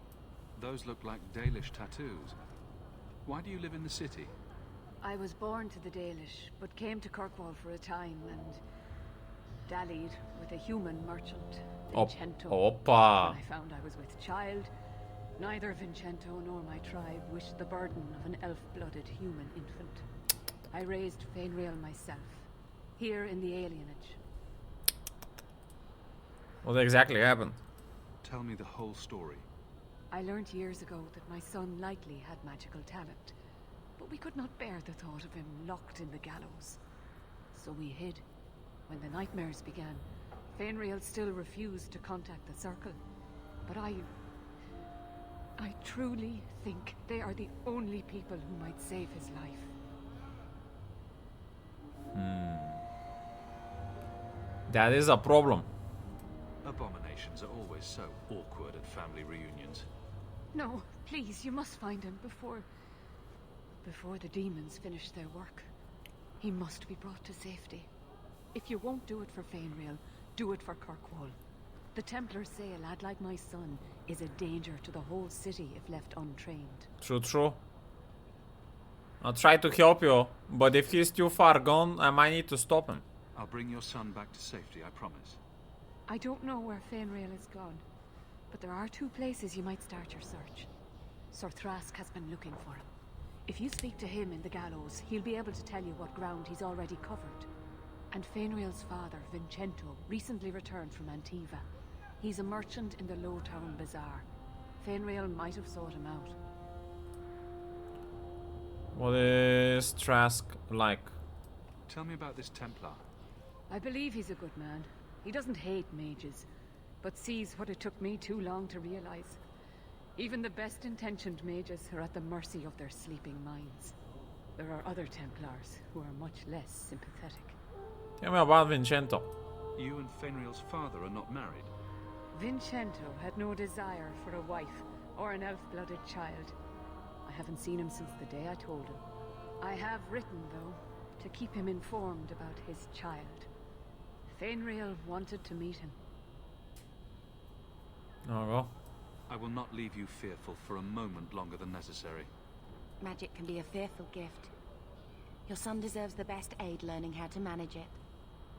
Those look like Dalish tattoos. Why do you live in the city? I was born to the Dalish, but came to Kirkwall for a time and dallied with a human merchant, Vincento. Opa! When I found I was with child, neither Vincento nor my tribe wished the burden of an elf-blooded human infant. I raised Fainriel myself, here in the alienage. What exactly happened? Tell me the whole story. I learned years ago that my son likely had magical talent, but we could not bear the thought of him locked in the gallows. So we hid. When the nightmares began, Fainriel still refused to contact the Circle. But I truly think they are the only people who might save his life. That is a problem. Abominations are always so awkward at family reunions. No, please, you must find him before the demons finish their work. He must be brought to safety. If you won't do it for Fainriel, do it for Kirkwall. The Templars say a lad like my son is a danger to the whole city if left untrained. True. I'll try to help you, but if he's too far gone, I might need to stop him. I'll bring your son back to safety, I promise. I don't know where Fainriel is gone, but there are two places you might start your search. Sir Thrask has been looking for him. If you speak to him in the gallows, he'll be able to tell you what ground he's already covered. And Fainriel's father, Vincento, recently returned from Antiva. He's a merchant in the Lowtown Bazaar. Fainriel might have sought him out. What is Trask like? Tell me about this Templar. I believe he's a good man. He doesn't hate mages, but sees what it took me too long to realize. Even the best-intentioned mages are at the mercy of their sleeping minds. There are other Templars who are much less sympathetic. Tell me about Vincento. You and Fainriel's father are not married. Vincento had no desire for a wife or an elf-blooded child. I haven't seen him since the day I told him. I have written, though, to keep him informed about his child. Fainriel wanted to meet him. Oh, I will not leave you fearful for a moment longer than necessary. Magic can be a fearful gift. Your son deserves the best aid learning how to manage it.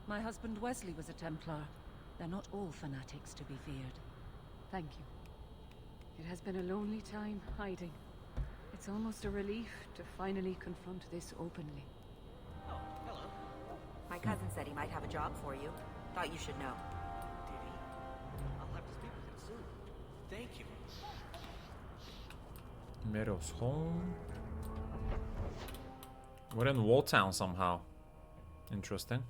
My husband Wesley was a Templar. They're not all fanatics to be feared. Thank you. It has been a lonely time hiding. It's almost a relief to finally confront this openly. Oh, hello. My cousin said he might have a job for you. Thought you should know. Did he? I'll have to speak with him soon. Thank you. Meadow's home. We're in Walltown somehow. Interesting.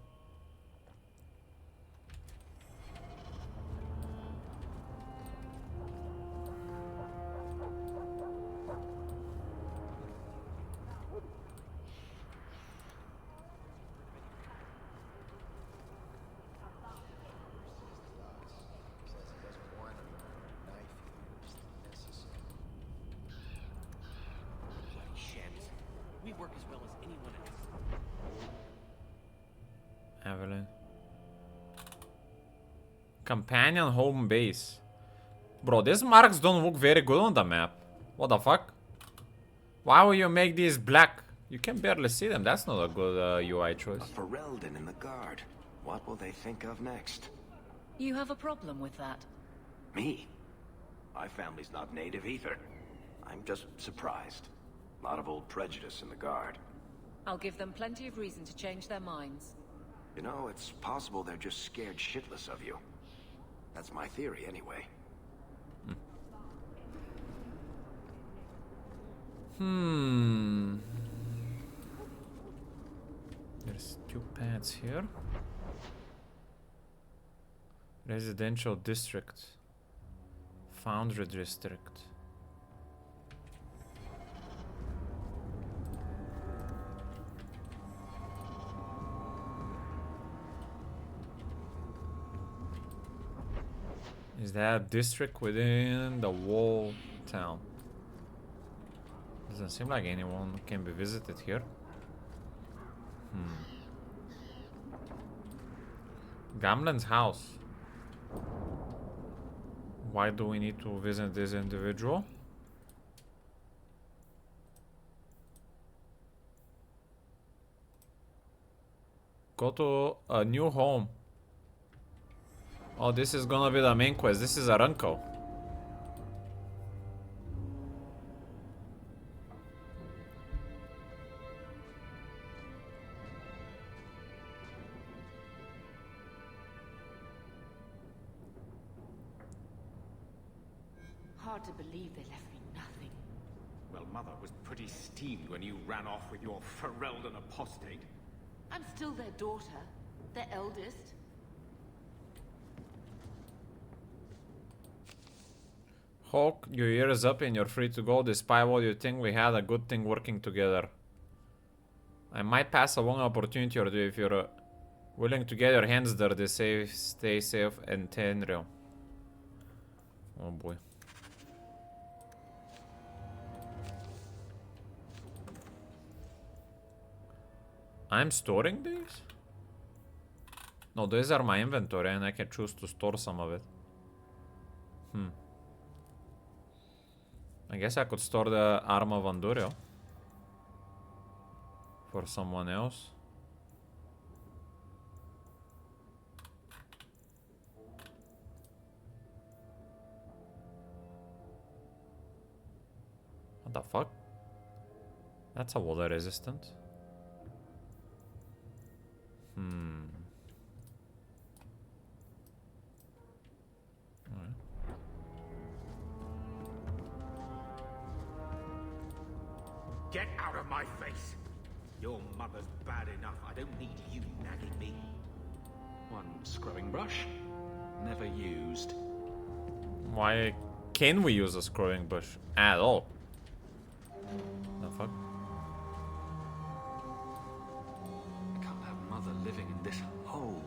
We work as well as anyone else. Evelyn. Companion home base. Bro, these marks don't look very good on the map. What the fuck? Why would you make these black? You can barely see them. That's not a good UI choice. A Ferelden in the guard. What will they think of next? You have a problem with that? Me? My family's not native either. I'm just surprised. A lot of old prejudice in the guard. I'll give them plenty of reason to change their minds. You know, it's possible they're just scared shitless of you. That's my theory, anyway. There's 2 pads here. Residential district. Foundry district. Is that a district within the wall town? Doesn't seem like anyone can be visited here. Gamlen's house. Why do we need to visit this individual? Go to a new home. Oh, this is gonna be the main quest. This is Aranko. Hard to believe they left me nothing. Well, Mother was pretty steamed when you ran off with your Ferelden apostate. I'm still their daughter, their eldest. Hawk, your year is up and you're free to go. Despite what you think, we had a good thing working together. I might pass along an opportunity or two if you're willing to get your hands dirty. Stay safe and Tenrio. Oh boy. I'm storing these? No, these are my inventory and I can choose to store some of it. I guess I could store the Arma Vandurio for someone else. What the fuck? That's a water resistant. Get out of my face! Your mother's bad enough. I don't need you nagging me. One scrubbing brush, never used. Why can we use a scrolling bush at all? The fuck? I can't have Mother living in this hole.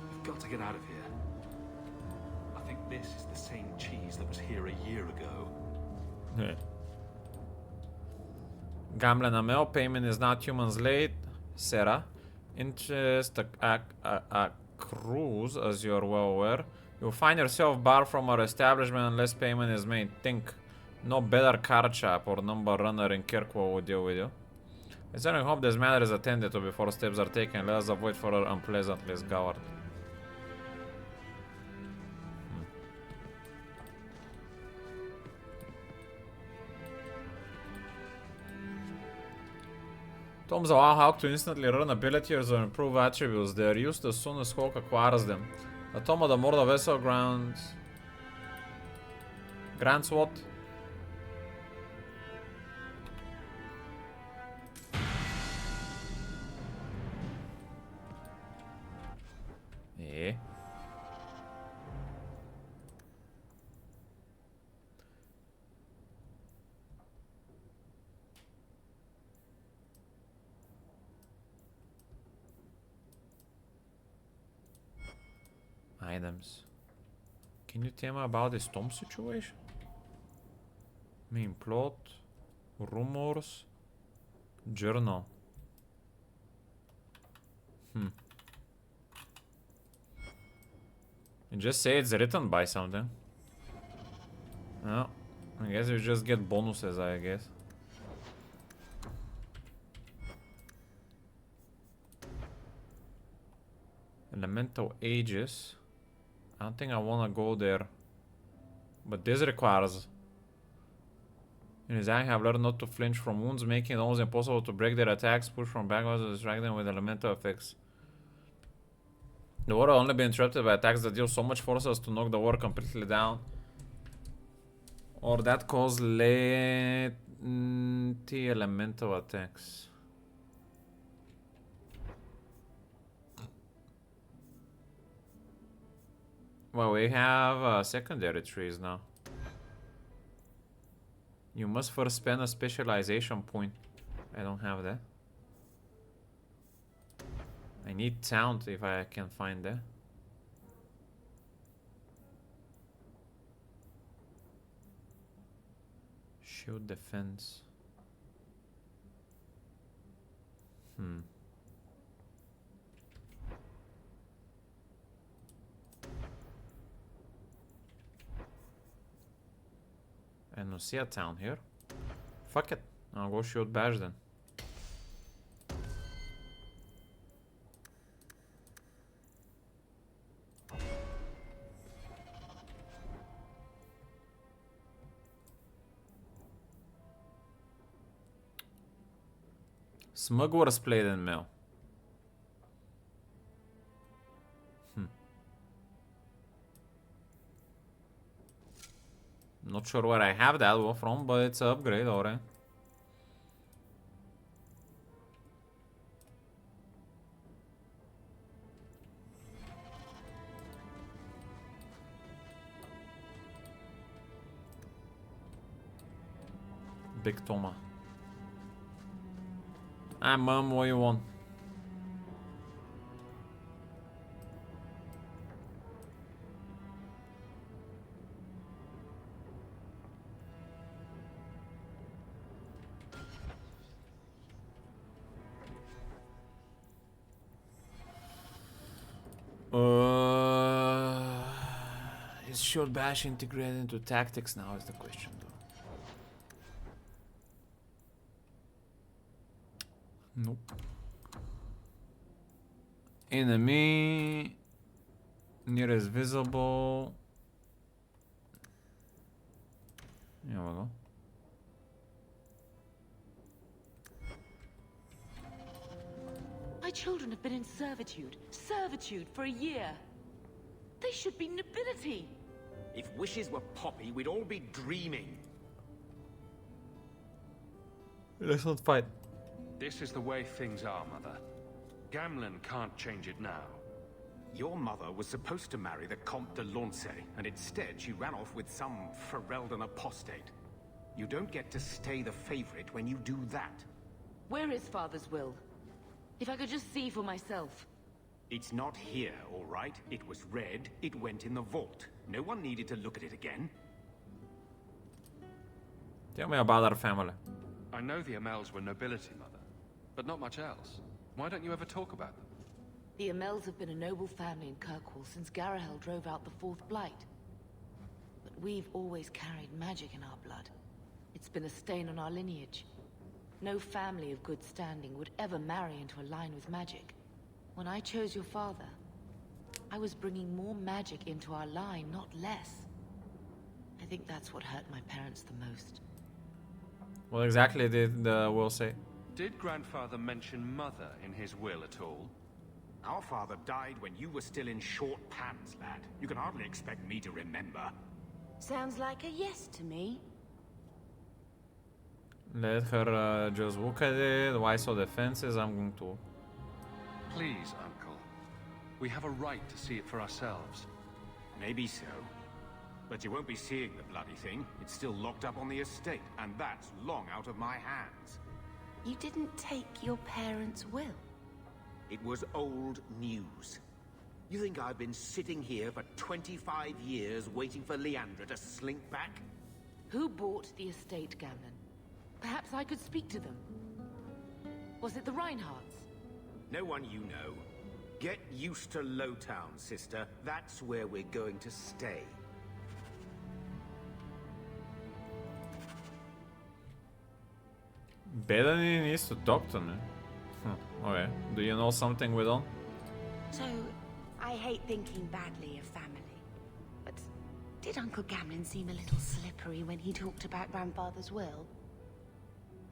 We've got to get out of here. I think this is the same cheese that was here a year ago. Yeah. Gamlen Amel, payment is not humans late. Sarah. Interest accrues, as you're well aware. You'll find yourself barred from our establishment unless payment is made. Think. No better card shop or number runner in Kirkwall will deal with you. I certainly hope this matter is attended to before steps are taken. Let us avoid further unpleasantness, Goward. Tomes allow Hulk to instantly run abilities or improve attributes. They are used as soon as Hulk acquires them. The Tome of the Mortal Vessel grants what? Yeah. Items. Can you tell me about this Tom situation? Main plot, rumors, journal. You just say it's written by something. No, I guess you just get bonuses, I guess. Elemental Ages. I don't think I wanna go there. But this requires In his act, have learned not to flinch from wounds, making it almost impossible to break their attacks, push from backwards, or distract them with elemental effects. The war will only be interrupted by attacks that deal so much force as to knock the war completely down, or that cause late elemental attacks. Well, we have secondary trees now. You must first spend a specialization point. I don't have that. I need taunt if I can find that. Shield defense. I don't see a town here. Fuck it. I'll go shoot Bash then. Smugglers played in Mill. Not sure where I have that one from, but it's an upgrade, alright. Big Toma. Ah, Mom, what you want? Is Shield Bash integrated into tactics now is the question though. Nope. Enemy nearest visible. Here we go. My children have been in servitude for a year. They should be nobility. If wishes were poppy, we'd all be dreaming. Let's not fight. This is the way things are, Mother. Gamlen can't change it now. Your mother was supposed to marry the Comte de Launcey, and instead she ran off with some Ferelden apostate. You don't get to stay the favorite when you do that. Where is Father's will? If I could just see for myself. It's not here, all right? It was read, it went in the vault. No one needed to look at it again. Tell me about our family. I know the Amels were nobility, Mother, but not much else. Why don't you ever talk about them? The Amels have been a noble family in Kirkwall since Garahel drove out the Fourth Blight. But we've always carried magic in our blood. It's been a stain on our lineage. No family of good standing would ever marry into a line with magic. When I chose your father, I was bringing more magic into our line, not less. I think that's what hurt my parents the most. What exactly did the will say? Did Grandfather mention Mother in his will at all? Our father died when you were still in short pants, lad. You can hardly expect me to remember. Sounds like a yes to me. Let her just look at it. Why so defenses? I'm going to. Please, Uncle. We have a right to see it for ourselves. Maybe so. But you won't be seeing the bloody thing. It's still locked up on the estate, and that's long out of my hands. You didn't take your parents' will? It was old news. You think I've been sitting here for 25 years waiting for Leandra to slink back? Who bought the estate, Gamlen? Perhaps I could speak to them. Was it the Reinhardts? No one you know. Get used to Lowtown, sister. That's where we're going to stay. Bethany needs to talk to me. Okay. Do you know something we don't? So, I hate thinking badly of family. But did Uncle Gamlen seem a little slippery when he talked about Grandfather's will?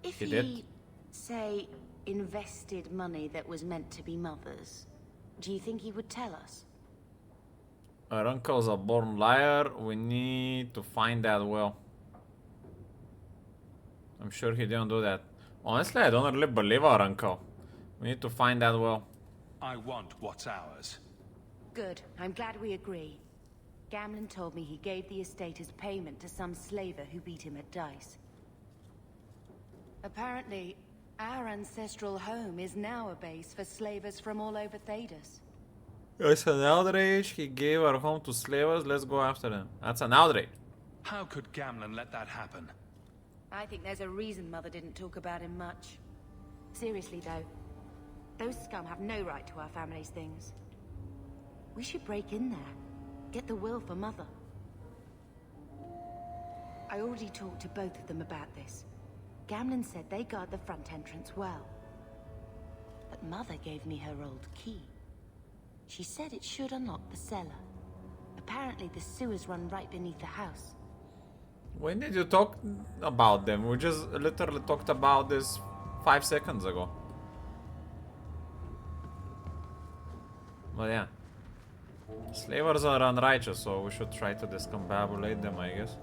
If He did. he, say, invested money that was meant to be Mother's, do you think he would tell us? Our uncle's a born liar. We need to find that well. I'm sure he didn't do that. Honestly, I don't really believe our uncle. We need to find that well. I want what's ours. Good. I'm glad we agree. Gamlen told me he gave the estate as payment to some slaver who beat him at dice. Apparently, our ancestral home is now a base for slavers from all over Thedas. It's an outrage. He gave our home to slavers. Let's go after them. That's an outrage. How could Gamlen let that happen? I think there's a reason Mother didn't talk about him much. Seriously, though, those scum have no right to our family's things. We should break in there. Get the will for Mother. I already talked to both of them about this. Gamlen said they guard the front entrance well. But Mother gave me her old key. She said it should unlock the cellar. Apparently the sewers run right beneath the house. When did you talk about them? We just literally talked about this 5 seconds ago. But yeah. Slavers are unrighteous, so we should try to discombobulate them, I guess.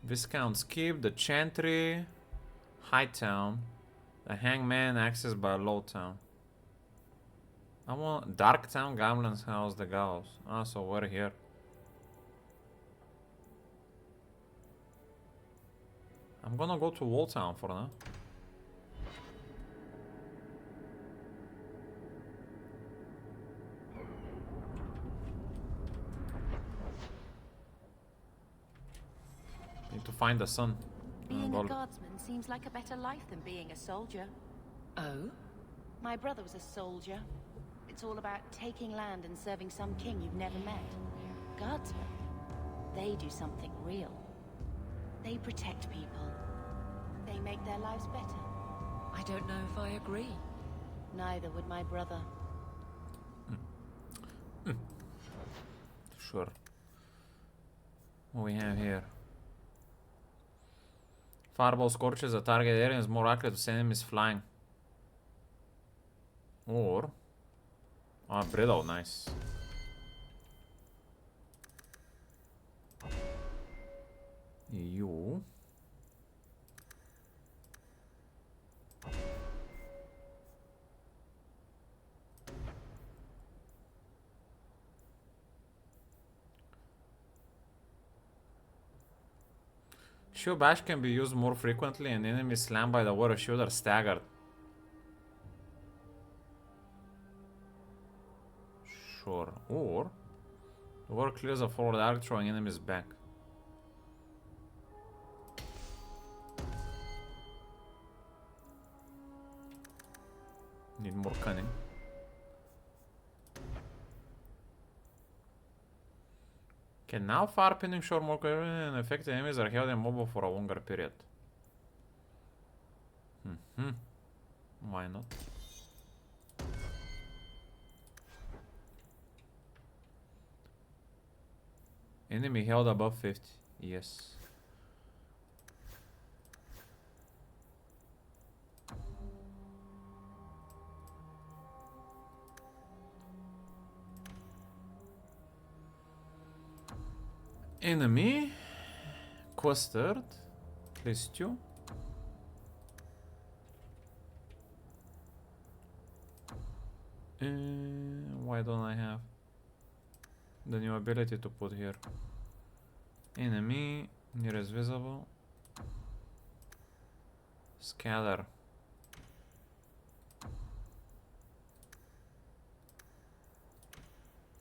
Viscount's Keep, the Chantry, Hightown, the Hangman accessed by Lowtown. I want Darktown, Gamlen's House, the Gallows. Ah, so we're here. I'm gonna go to Walltown for now. Need to find the sun. Being a guardsman seems like a better life than being a soldier. Oh? My brother was a soldier. It's all about taking land and serving some king you've never met. Guardsmen, they do something real. They protect people. They make their lives better. I don't know if I agree. Neither would my brother. Sure. What we have here? Fireball scorches the target area and is more likely to send enemies flying. Or... Ah, brittle, nice. You... Shield Bash can be used more frequently and enemies slammed by the water shield are staggered. Sure. Or the water clears a forward arc, throwing enemies back. Need more cunning. Can now fire pinning shore more clearly and effective enemies are held immobile for a longer period. Why not? Enemy held above 50. Yes. Enemy Questard, place 2. Why don't I have the new ability to put here? Enemy nearest visible. Scatter.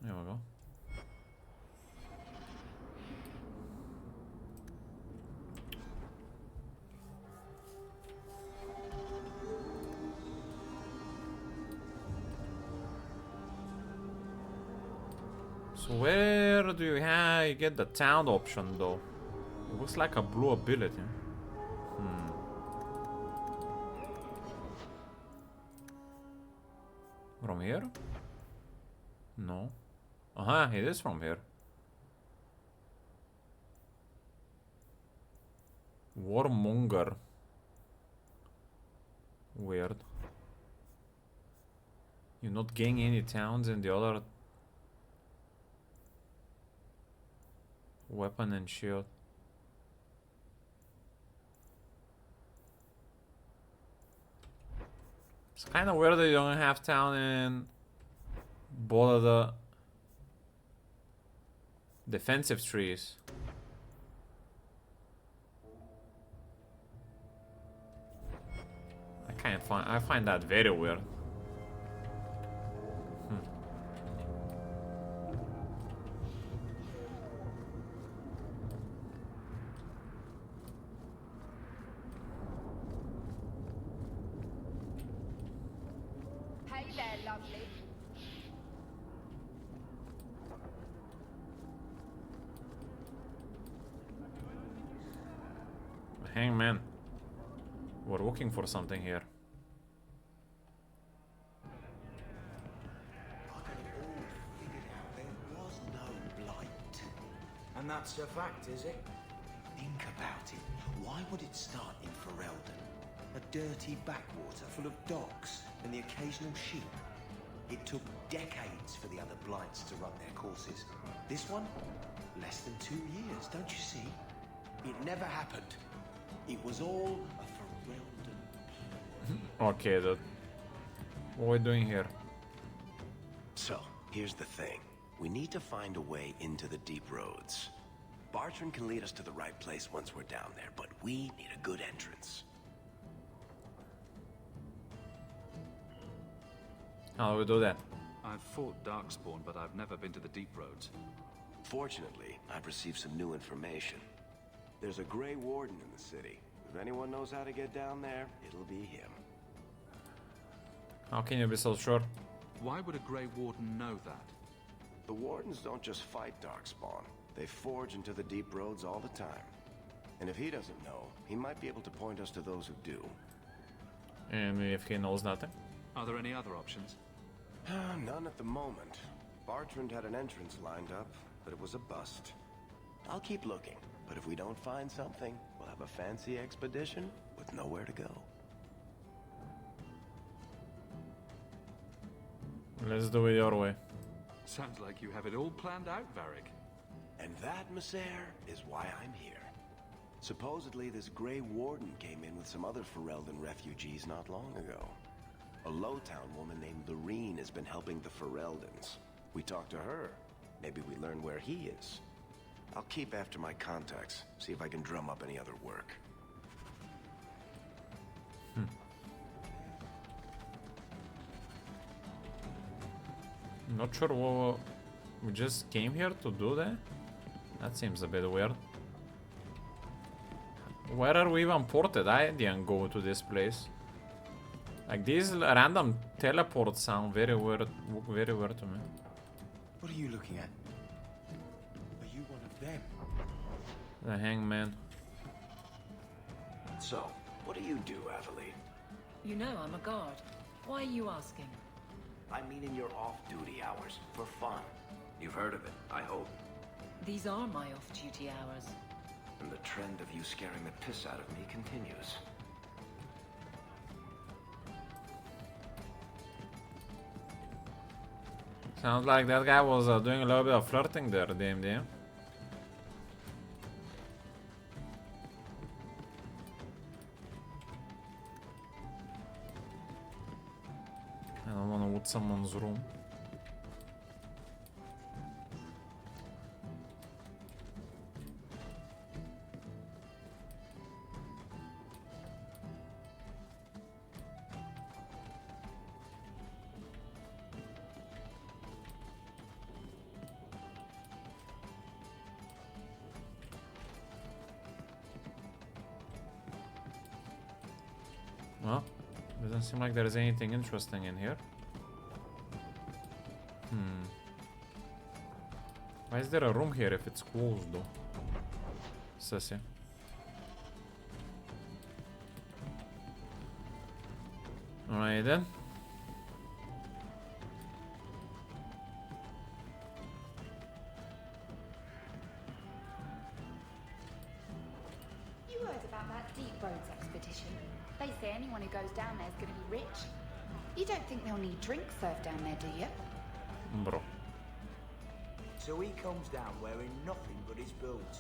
There we go. So where do you get the town option though? It looks like a blue ability. From here? No. Uh-huh, it is from here. Warmonger. Weird. You not gain any towns in the other weapon and shield. It's kind of weird that you don't have town in both of the defensive trees. I find that very weird. Hey there, lovely. Hangman. We're looking for something here. And that's a fact, is it? Think about it. Why would it start in Ferelden? A dirty backwater full of docks and the occasional sheep. It took decades for the other blights to run their courses. This one? Less than 2 years, don't you see? It never happened. It was all a Ferelden. Okay, dude. What are we doing here? So, here's the thing. We need to find a way into the deep roads. Bartrand can lead us to the right place once we're down there, but we need a good entrance. How do we do that? I've fought Darkspawn, but I've never been to the deep roads. Fortunately, I've received some new information. There's a Grey Warden in the city. If anyone knows how to get down there, it'll be him. How can you be so sure? Why would a Grey Warden know that? The Wardens don't just fight Darkspawn. They forge into the deep roads all the time. And if he doesn't know, he might be able to point us to those who do. And if he knows nothing? Are there any other options? None at the moment. Bartrand had an entrance lined up, but it was a bust. I'll keep looking, but if we don't find something, we'll have a fancy expedition with nowhere to go. Let's do it your way. Sounds like you have it all planned out, Varric. And that, Messere, is why I'm here. Supposedly, this Grey Warden came in with some other Ferelden refugees not long ago. A Lowtown woman named Lorene has been helping the Fereldans. We talked to her. Maybe we learn where he is. I'll keep after my contacts, see if I can drum up any other work. Not sure what we just came here to do that. That seems a bit weird. Where are we even ported? I didn't go to this place. Like these random teleports sound very weird to me. What are you looking at? Are you one of them? The Hangman. So, what do you do, Aveline? You know I'm a guard. Why are you asking? I mean in your off-duty hours, for fun. You've heard of it, I hope. These are my off-duty hours. And the trend of you scaring the piss out of me continues. Sounds like that guy was doing a little bit of flirting there, DMD. I don't want to loot someone's room. Well, doesn't seem like there's anything interesting in here. Why is there a room here if it's closed though? Sissy. Alright then. who goes down there is going to be rich. You don't think they'll need drinks served down there, do you? Bro. So he comes down wearing nothing but his boots.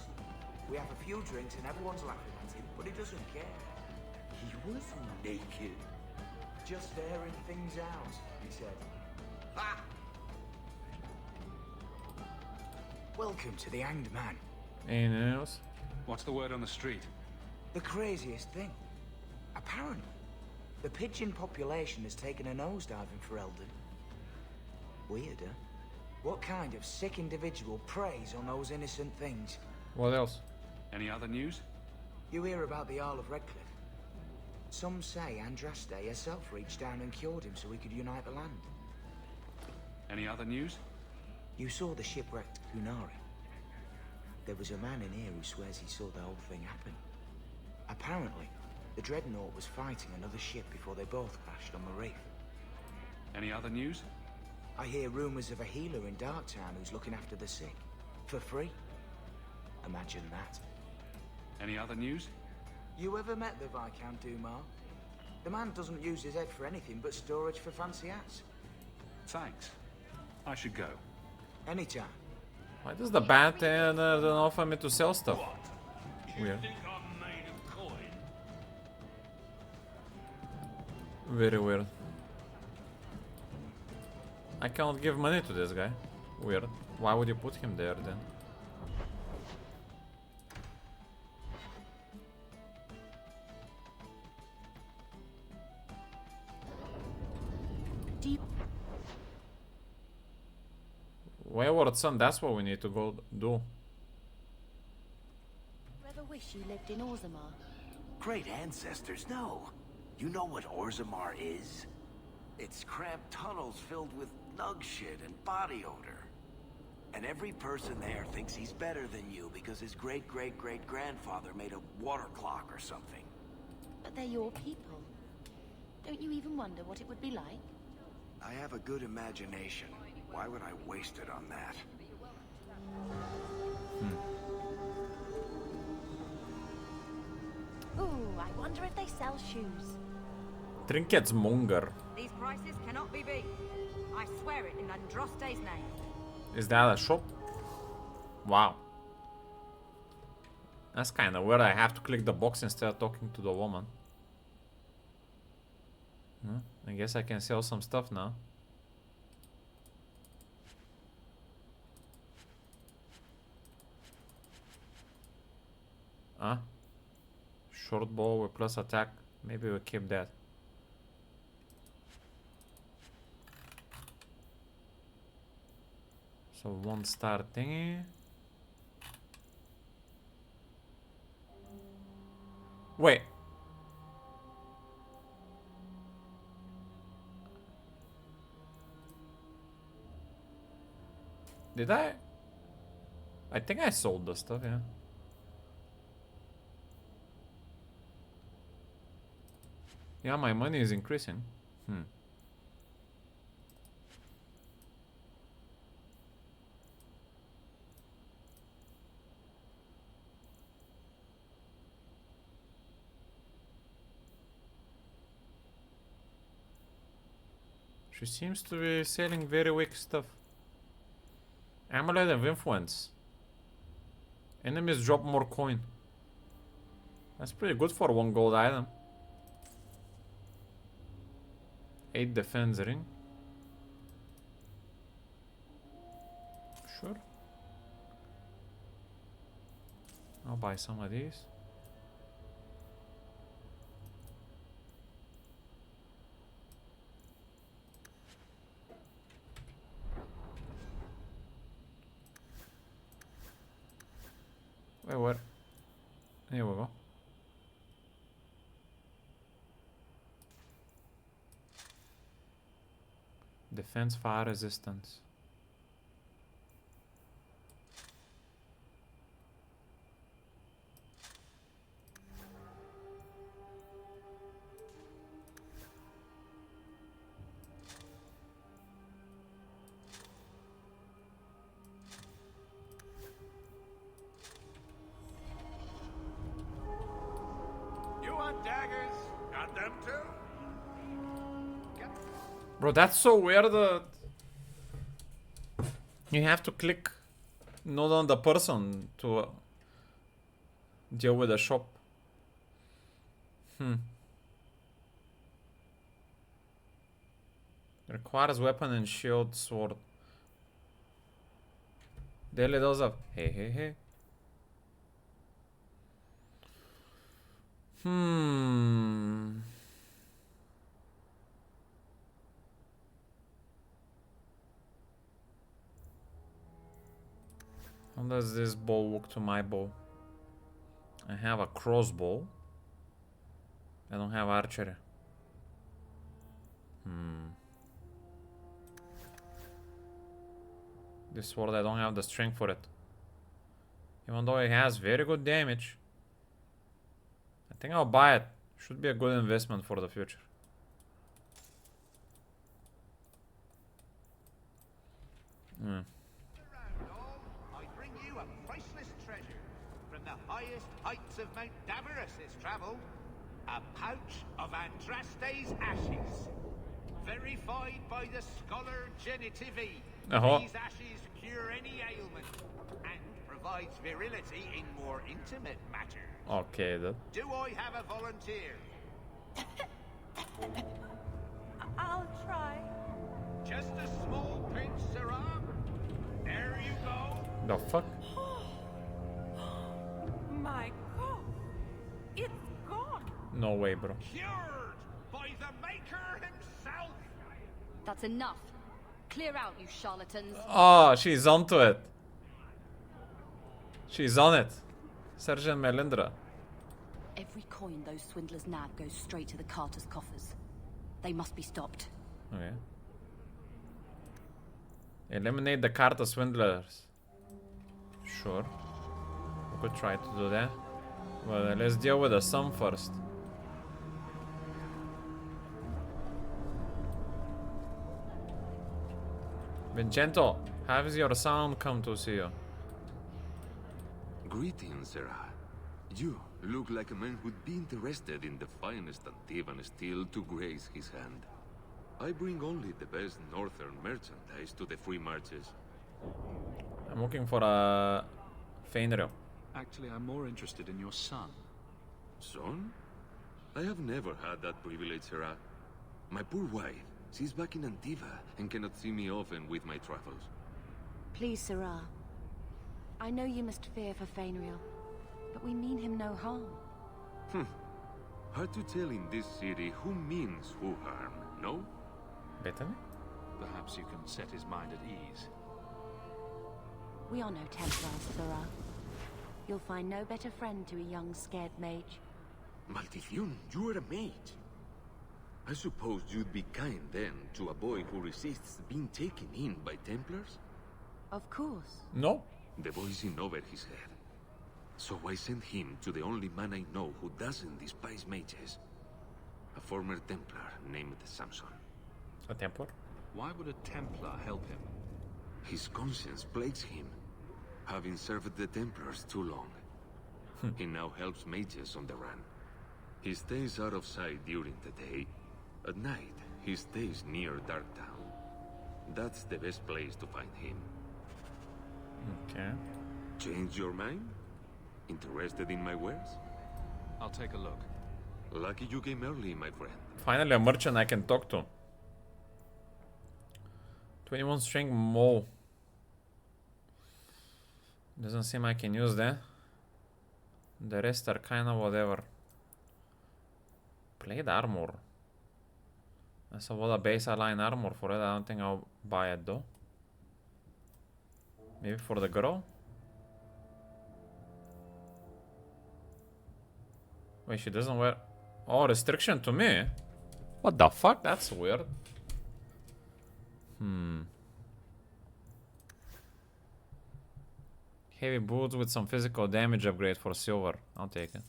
We have a few drinks and everyone's laughing at him, but he doesn't care. He was naked. Just airing things out, he said. Ha! Welcome to the Hanged Man. Anything else? What's the word on the street? The craziest thing. Apparently, the pigeon population has taken a nosedive in Ferelden. Weird, huh? What kind of sick individual preys on those innocent things? What else? Any other news? You hear about the Earl of Redcliffe? Some say Andraste herself reached down and cured him so he could unite the land. Any other news? You saw the shipwrecked Kunari. There was a man in here who swears he saw the whole thing happen. Apparently, the Dreadnought was fighting another ship before they both crashed on the reef. Any other news? I hear rumors of a healer in Darktown who's looking after the sick. For free. Imagine that. Any other news? You ever met the Viscount Dumas? The man doesn't use his head for anything but storage for fancy hats. Thanks. I should go. Anytime. Why does the bat don't offer me to sell stuff? Weird. Very weird. I can't give money to this guy. Weird. Why would you put him there then? Deep. Wayward Son, that's what we need to go do. Ever wish you lived in Orzammar? Great ancestors, no. You know what Orzammar is? It's cramped tunnels filled with nug shit and body odor. And every person there thinks he's better than you because his great-great-great-grandfather made a water clock or something. But they're your people. Don't you even wonder what it would be like? I have a good imagination. Why would I waste it on that? Ooh, I wonder if they sell shoes. Trinkets monger. These prices cannot be beat. I swear it in Andraste's name. Is that a shop? Wow. That's kind of weird. I have to click the box instead of talking to the woman. I guess I can sell some stuff now. Short bow with plus attack. Maybe we'll keep that. So 1-star thingy. Wait. Did I? I think I sold the stuff, yeah. Yeah, my money is increasing. She seems to be selling very weak stuff. Amulet of Influence. Enemies drop more coin. That's pretty good for 1 gold item. 8 defense ring. Sure. I'll buy some of these. Wait, what? Here we go. Defense, fire resistance. You want daggers? Got them too. Bro, that's so weird that you have to click not on the person to deal with the shop. Requires weapon and shield sword. Daily dose of hey. How does this bow look to my bow? I have a crossbow. I don't have archery. This sword, I don't have the strength for it. Even though it has very good damage. I think I'll buy it. Should be a good investment for the future. I bring you a priceless treasure from the highest heights of Mount Davros has travelled. A pouch of Andraste's ashes. Verified by the scholar Genitivi. These ashes cure any ailment and provides virility in more intimate matters. Okay, then. Do I have a volunteer? I'll try. Just a small pinch, Sarah. There you go. The fuck? My God, it's gone. No way, bro. Cured by the Maker himself. That's enough. Clear out, you charlatans. Oh, she's onto it. She's on it. Sergeant Melindra. Every coin those swindlers nab goes straight to the Carter's coffers. They must be stopped. Okay. Eliminate the Carter swindlers. Sure. We could try to do that. Well, let's deal with the sum first. Vincento, has your son come to see you? Greetings, Sarah. You look like a man who'd be interested in the finest Antivan steel to grace his hand. I bring only the best northern merchandise to the free marches. I'm looking for a Fenrir. Actually, I'm more interested in your son. Son? I have never had that privilege, Sarah. My poor wife, she's back in Antiva and cannot see me often with my travels. Please, Sarah. I know you must fear for Fainriel, but we mean him no harm. Hard to tell in this city who means who harm, no? Bethany? Perhaps you can set his mind at ease. We are no Templars, Sarah. You'll find no better friend to a young, scared mage. Maldición, you are a mage. I suppose you'd be kind then to a boy who resists being taken in by Templars? Of course. No. The boy's in over his head. So I sent him to the only man I know who doesn't despise mages. A former Templar named Samson. A Templar? Why would a Templar help him? His conscience plagues him, having served the Templars too long. He now helps mages on the run. He stays out of sight during the day. At night, he stays near Darktown. That's the best place to find him. Okay. Change your mind? Interested in my wares? I'll take a look. Lucky you came early, my friend. Finally a merchant I can talk to. 21 string Mo. Doesn't seem I can use that. The rest are kinda whatever. Plate armor. I saw what a base line armor for it. I don't think I'll buy it though. Maybe for the girl? Wait, she doesn't wear... Oh, restriction to me? What the fuck? That's weird. Heavy boots with some physical damage upgrade for silver. I'll take it.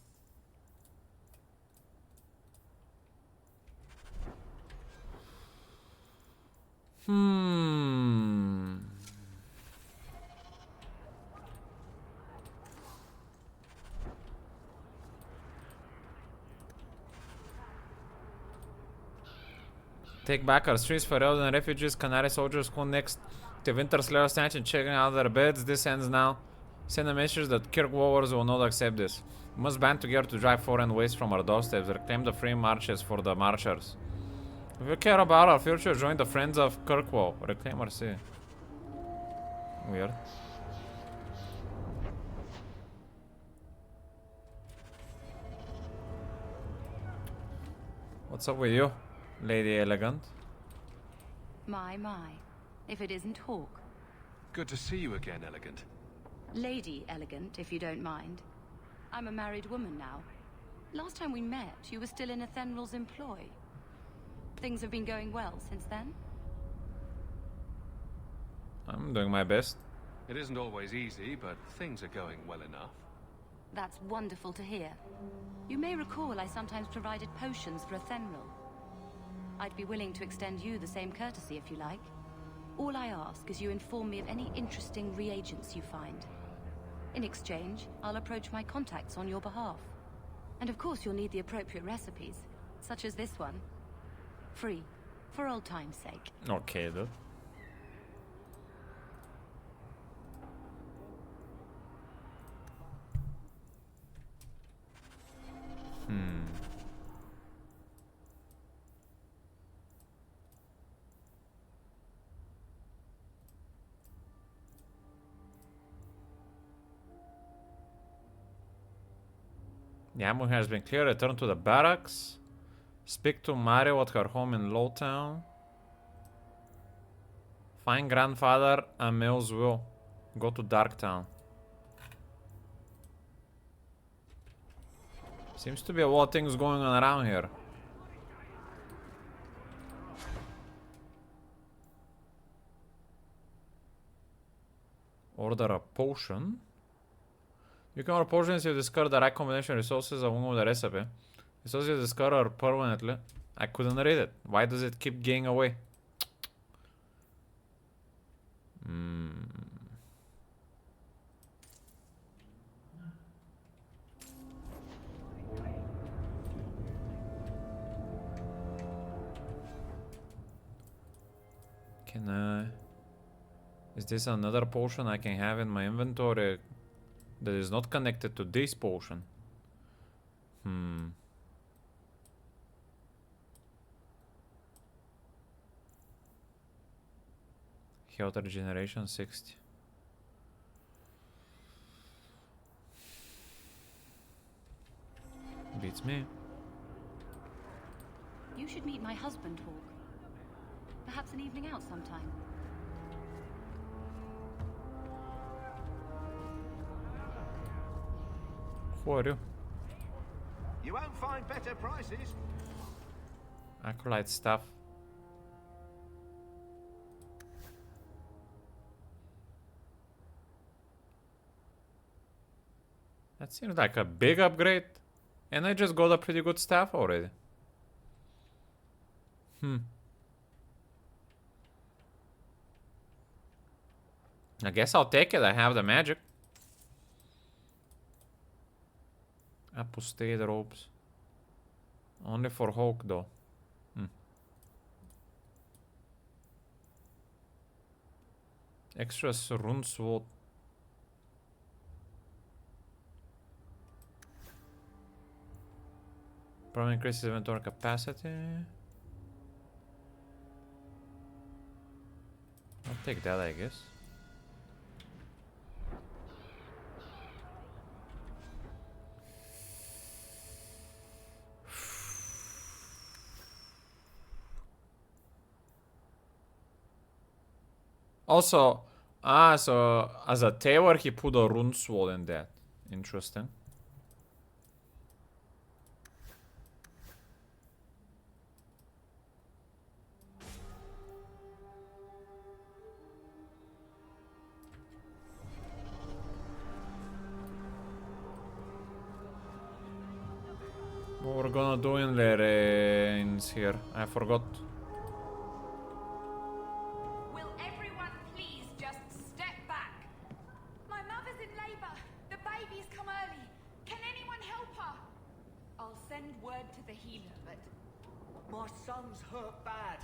Take back our streets for Elden refugees, Canary soldiers who next to Winter Slayer snatch and checking out their beds. This ends now. Send a message that Kirkwallers will not accept this. We must band together to drive foreign waste from our doorsteps. Reclaim the free marches for the marchers. If you care about our future, join the Friends of Kirkwall. Reclaim our city. Weird. What's up with you, Lady Elegant? My. If it isn't Hawk. Good to see you again, Elegant. Lady Elegant, if you don't mind. I'm a married woman now. Last time we met, you were still in Athenral's employ. Things have been going well since then? I'm doing my best. It isn't always easy, but things are going well enough. That's wonderful to hear. You may recall I sometimes provided potions for Athenral. I'd be willing to extend you the same courtesy if you like. All I ask is you inform me of any interesting reagents you find. In exchange, I'll approach my contacts on your behalf. And of course you'll need the appropriate recipes, such as this one. Free, for old time's sake. Okay, dude. The ammo has been cleared. Return to the barracks. Speak to Mario at her home in Lowtown. Find grandfather Amel's will. Go to Darktown. Seems to be a lot of things going on around here. Order a potion. You can order potions if you discover the right combination of resources along with the recipe. Resources you discover are permanently. I couldn't read it. Why does it keep getting away? Can I... Is this another potion I can have in my inventory that is not connected to this potion? Health regeneration 60. Beats me. You should meet my husband, Hawk. Perhaps an evening out sometime. Who are you? You won't find better prices. Acolyte stuff. That seems like a big upgrade. And I just got a pretty good staff already. I guess I'll take it. I have the magic. Apostate robes. Only for Hawk though. Extra rune sword. Probably increases inventory capacity. I'll take that, I guess. Also, so as a tailor he put a rune sword in that. Interesting. What we're gonna do in the rains here? I forgot. Will everyone please just step back? My mother's in labor. The baby's come early. Can anyone help her? I'll send word to the healer, but My son's hurt bad.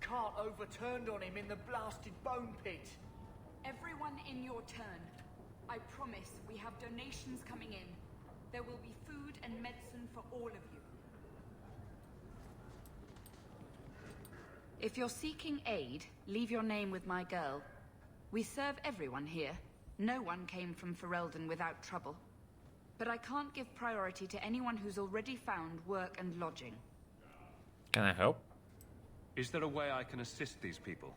cart overturned on him in the blasted bone pit. Everyone in your turn. I promise we have donations coming in. There will be food and medicine for all of you. If you're seeking aid, leave your name with my girl. We serve everyone here. No one came from Ferelden without trouble. But I can't give priority to anyone who's already found work and lodging. Can I help? Is there a way I can assist these people?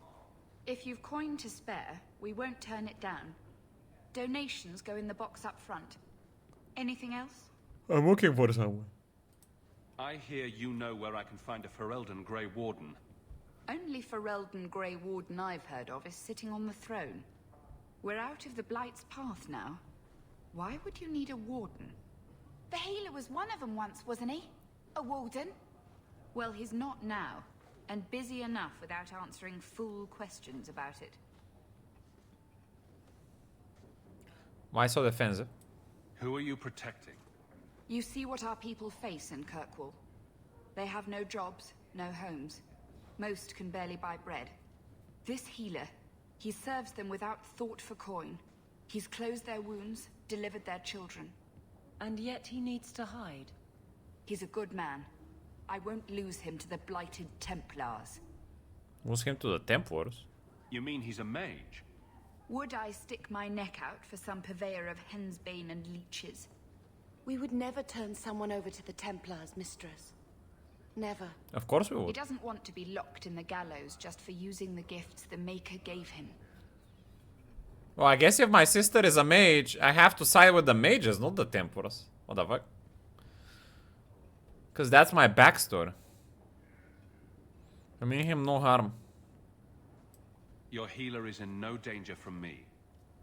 If you've coin to spare, we won't turn it down. Donations go in the box up front. Anything else? I'm looking for someone. I hear you know where I can find a Ferelden Grey Warden. Only Ferelden Grey Warden I've heard of is sitting on the throne. We're out of the Blight's path now. Why would you need a warden? The healer was one of them once, wasn't he? A warden? Well, he's not now, and busy enough without answering fool questions about it. Why so defensive? Who are you protecting? You see what our people face in Kirkwall. They have no jobs, no homes. Most can barely buy bread. This healer, he serves them without thought for coin. He's closed their wounds, delivered their children. And yet he needs to hide. He's a good man. I won't lose him to the blighted Templars. Lose him to the Templars? You mean he's a mage? Would I stick my neck out for some purveyor of hensbane and leeches? We would never turn someone over to the Templars, mistress. Never. Of course we He would. doesn't want to be locked in the gallows just for using the gifts the Maker gave him. Well, I guess if my sister is a mage, I have to side with the mages, not the Templars. What the fuck? Because that's my backstory. I mean him no harm. Your healer is in no danger from me.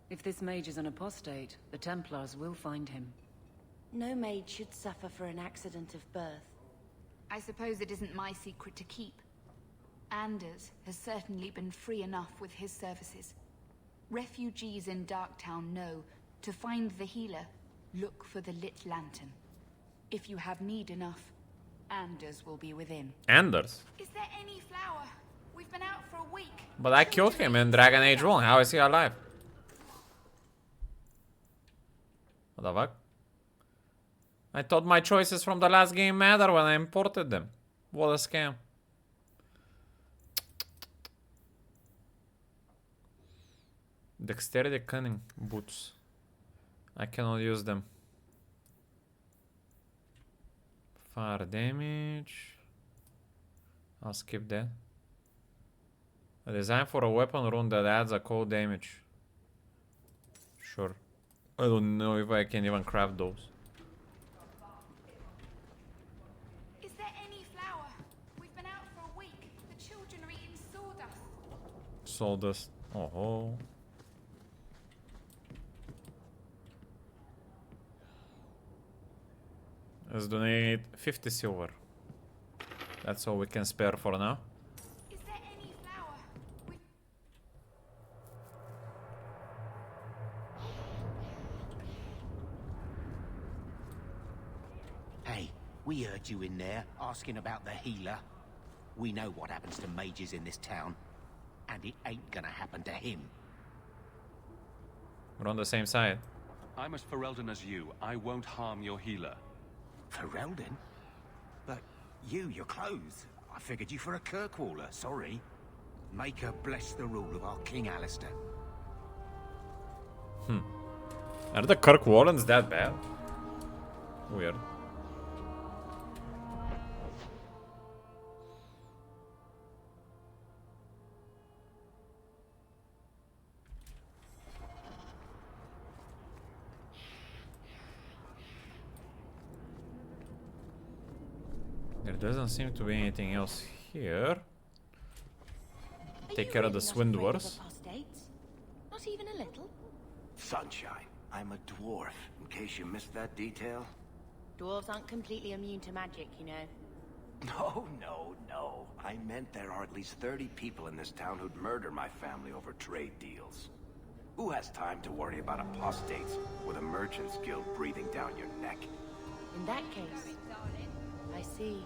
If this mage is an apostate, the Templars will find him. No maid should suffer for an accident of birth. I suppose it isn't my secret to keep. Anders has certainly been free enough with his services. Refugees in Darktown know, to find the healer, look for the lit lantern. If you have need enough, Anders will be within. Anders? Is there any flour? We've been out for a week. But I killed him in Dragon Age 1. How is he alive? What the fuck? I thought my choices from the last game matter when I imported them. What a scam. Dexterity cunning boots. I cannot use them. Fire damage. I'll skip that. A design for a weapon rune that adds a cold damage. Sure. I don't know if I can even craft those. Is there any flour? We've been out for a week. The children are eating sawdust. Sawdust. Oh. Let's donate 50 silver. That's all we can spare for now. Is there any flour? Hey, we heard you in there asking about the healer. We know what happens to mages in this town, and it ain't gonna happen to him. We're on the same side. I'm as Ferelden as you. I won't harm your healer. Ferelden? But your clothes. I figured you for a Kirkwaller, sorry. Maker bless the rule of our King Alistair. Are the Kirkwallens that bad? Weird. There doesn't seem to be anything else here. Take care of the swindlers. Not even a little. Sunshine, I'm a dwarf, in case you missed that detail. Dwarves aren't completely immune to magic, you know. No. I meant there are at least 30 people in this town who'd murder my family over trade deals. Who has time to worry about apostates with a merchant's guild breathing down your neck? In that case, I see.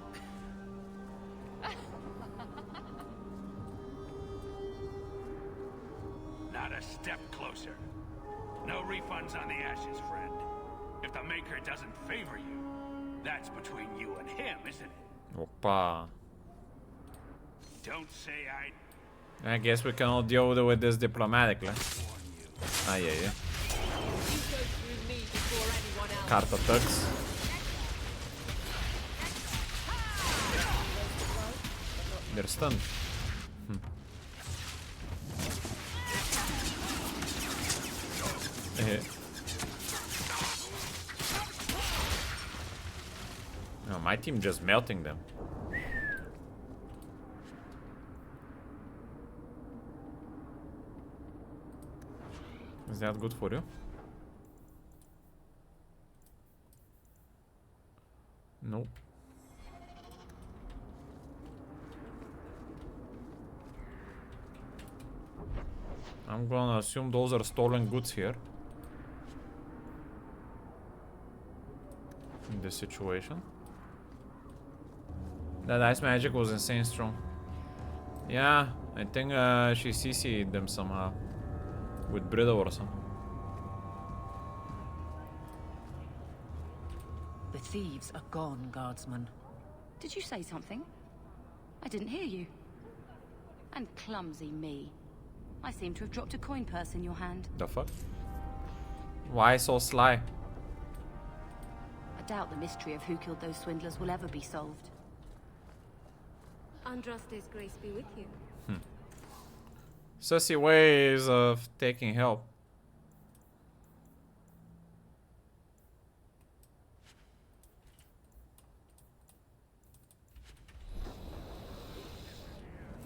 a step closer. No refunds on the ashes, friend. If the Maker doesn't favor you, that's between you and him, isn't it? Opa. Don't say I guess we can all deal with this diplomatically. Ah, yeah. Carta thugs. They're stunned. No, my team just melting them. Is that good for you? No. I'm gonna assume those are stolen goods here. In this situation. That ice magic was insane strong. Yeah, I think she CC'd them somehow. With Brido or something. The thieves are gone, guardsman. Did you say something? I didn't hear you. And clumsy me. I seem to have dropped a coin purse in your hand. The fuck? Why so sly? I doubt the mystery of who killed those swindlers will ever be solved. Andraste's grace be with you. Sussy ways of taking help.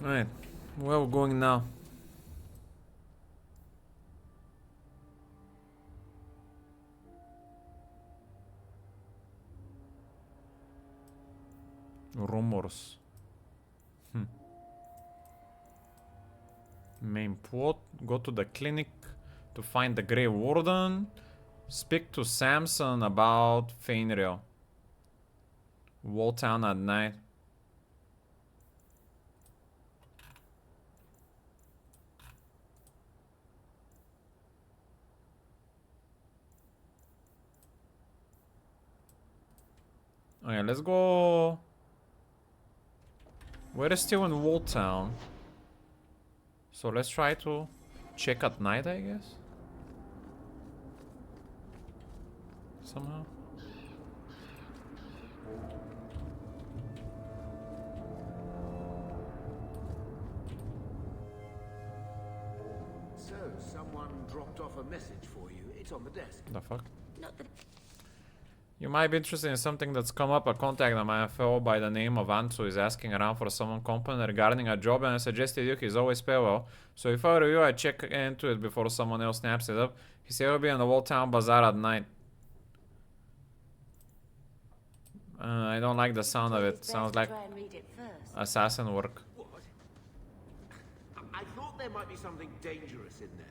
Alright, where are we going now? Rumors. Main plot. Go to the clinic to find the Grey Warden. Speak to Samson about Fainriel. Wall Town at night. Okay, let's go. We're still in Wall Town. So let's try to check at night, I guess. Somehow. So, someone dropped off a message for you. It's on the desk. The fuck? Not that... You might be interested in something that's come up. A contact on my FO by the name of Ansu is asking around for someone competent regarding a job, and I suggested you. He's always pay well. So if I were you, I'd check into it before someone else snaps it up. He said he'll be on the Wall Town Bazaar at night. I don't like the sound of it. Sounds like assassin work. What? I thought there might be something dangerous in there.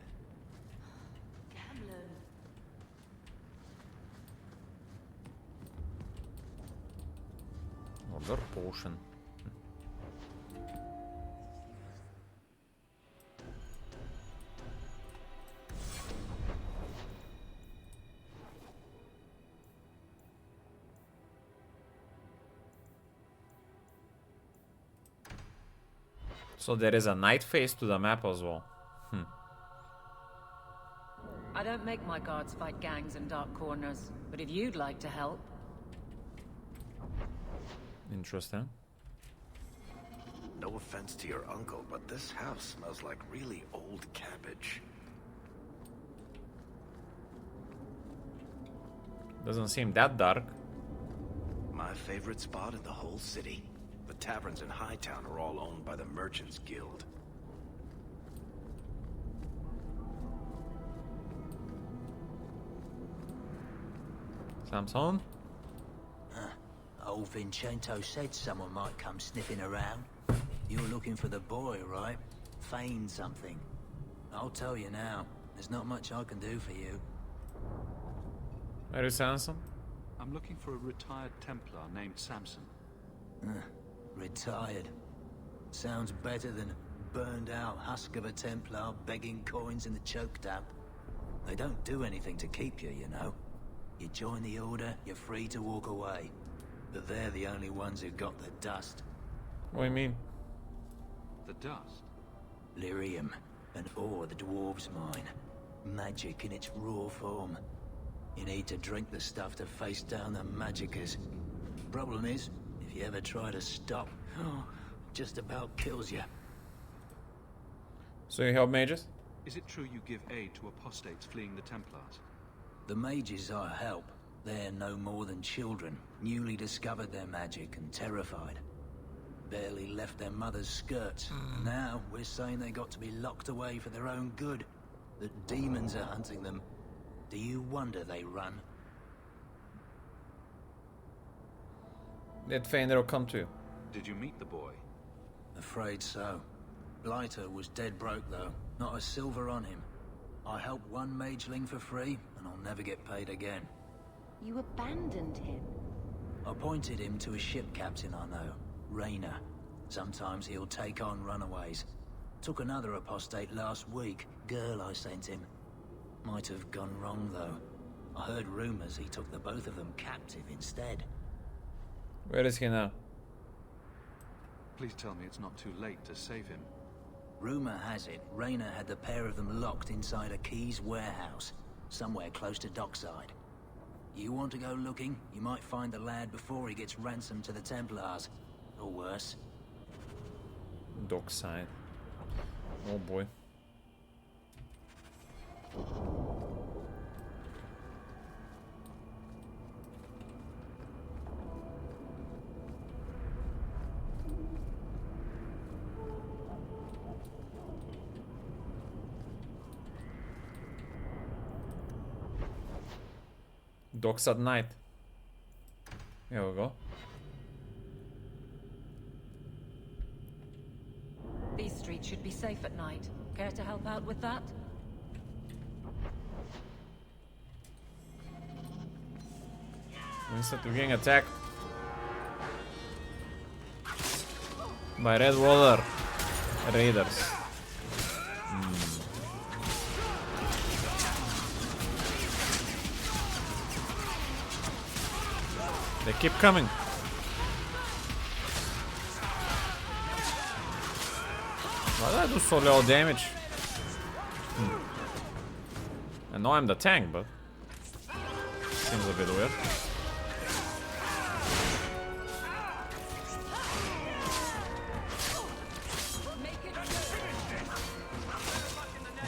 Another potion. So there is a night face to the map as well. I don't make my guards fight gangs in dark corners, but if you'd like to help... Interesting. No offense to your uncle, but this house smells like really old cabbage. Doesn't seem that dark. My favorite spot in the whole city. The taverns in Hightown are all owned by the Merchants Guild. Samson? Old Vincento said someone might come sniffing around. You're looking for the boy, right? Feign something. I'll tell you now, there's not much I can do for you. Where is Samson? I'm looking for a retired Templar named Samson. Retired. Sounds better than burned out husk of a Templar begging coins in the choke damp. They don't do anything to keep you, you know. You join the Order, you're free to walk away. But they're the only ones who got the dust. What do you mean? The dust? Lyrium, an ore the dwarves mine. Magic in its raw form. You need to drink the stuff to face down the magicers. Problem is, if you ever try to stop, just about kills you. So you help mages? Is it true you give aid to apostates fleeing the Templars? The mages I help, they're no more than children, newly discovered their magic and terrified. Barely left their mother's skirts. Now we're saying they got to be locked away for their own good. That demons are hunting them. Do you wonder they run? Did Feanor come to you? Did you meet the boy? Afraid so. Blighter was dead broke though. Not a silver on him. I helped one mageling for free, and I'll never get paid again. You abandoned him? Appointed him to a ship captain I know, Rayner. Sometimes he'll take on runaways. Took another apostate last week, girl I sent him. Might have gone wrong though. I heard rumors he took the both of them captive instead. Where is he now? Please tell me it's not too late to save him. Rumor has it, Rayner had the pair of them locked inside a Keys warehouse, somewhere close to dockside. You want to go looking? You might find the lad before he gets ransomed to the Templars. Or worse. Dockside. Oh boy. Docks at night. Here we go. These streets should be safe at night. Care to help out with that? Instead of getting attacked by Red Waller Raiders. They keep coming. Why did I do so little damage? I know I'm the tank, but seems a bit weird.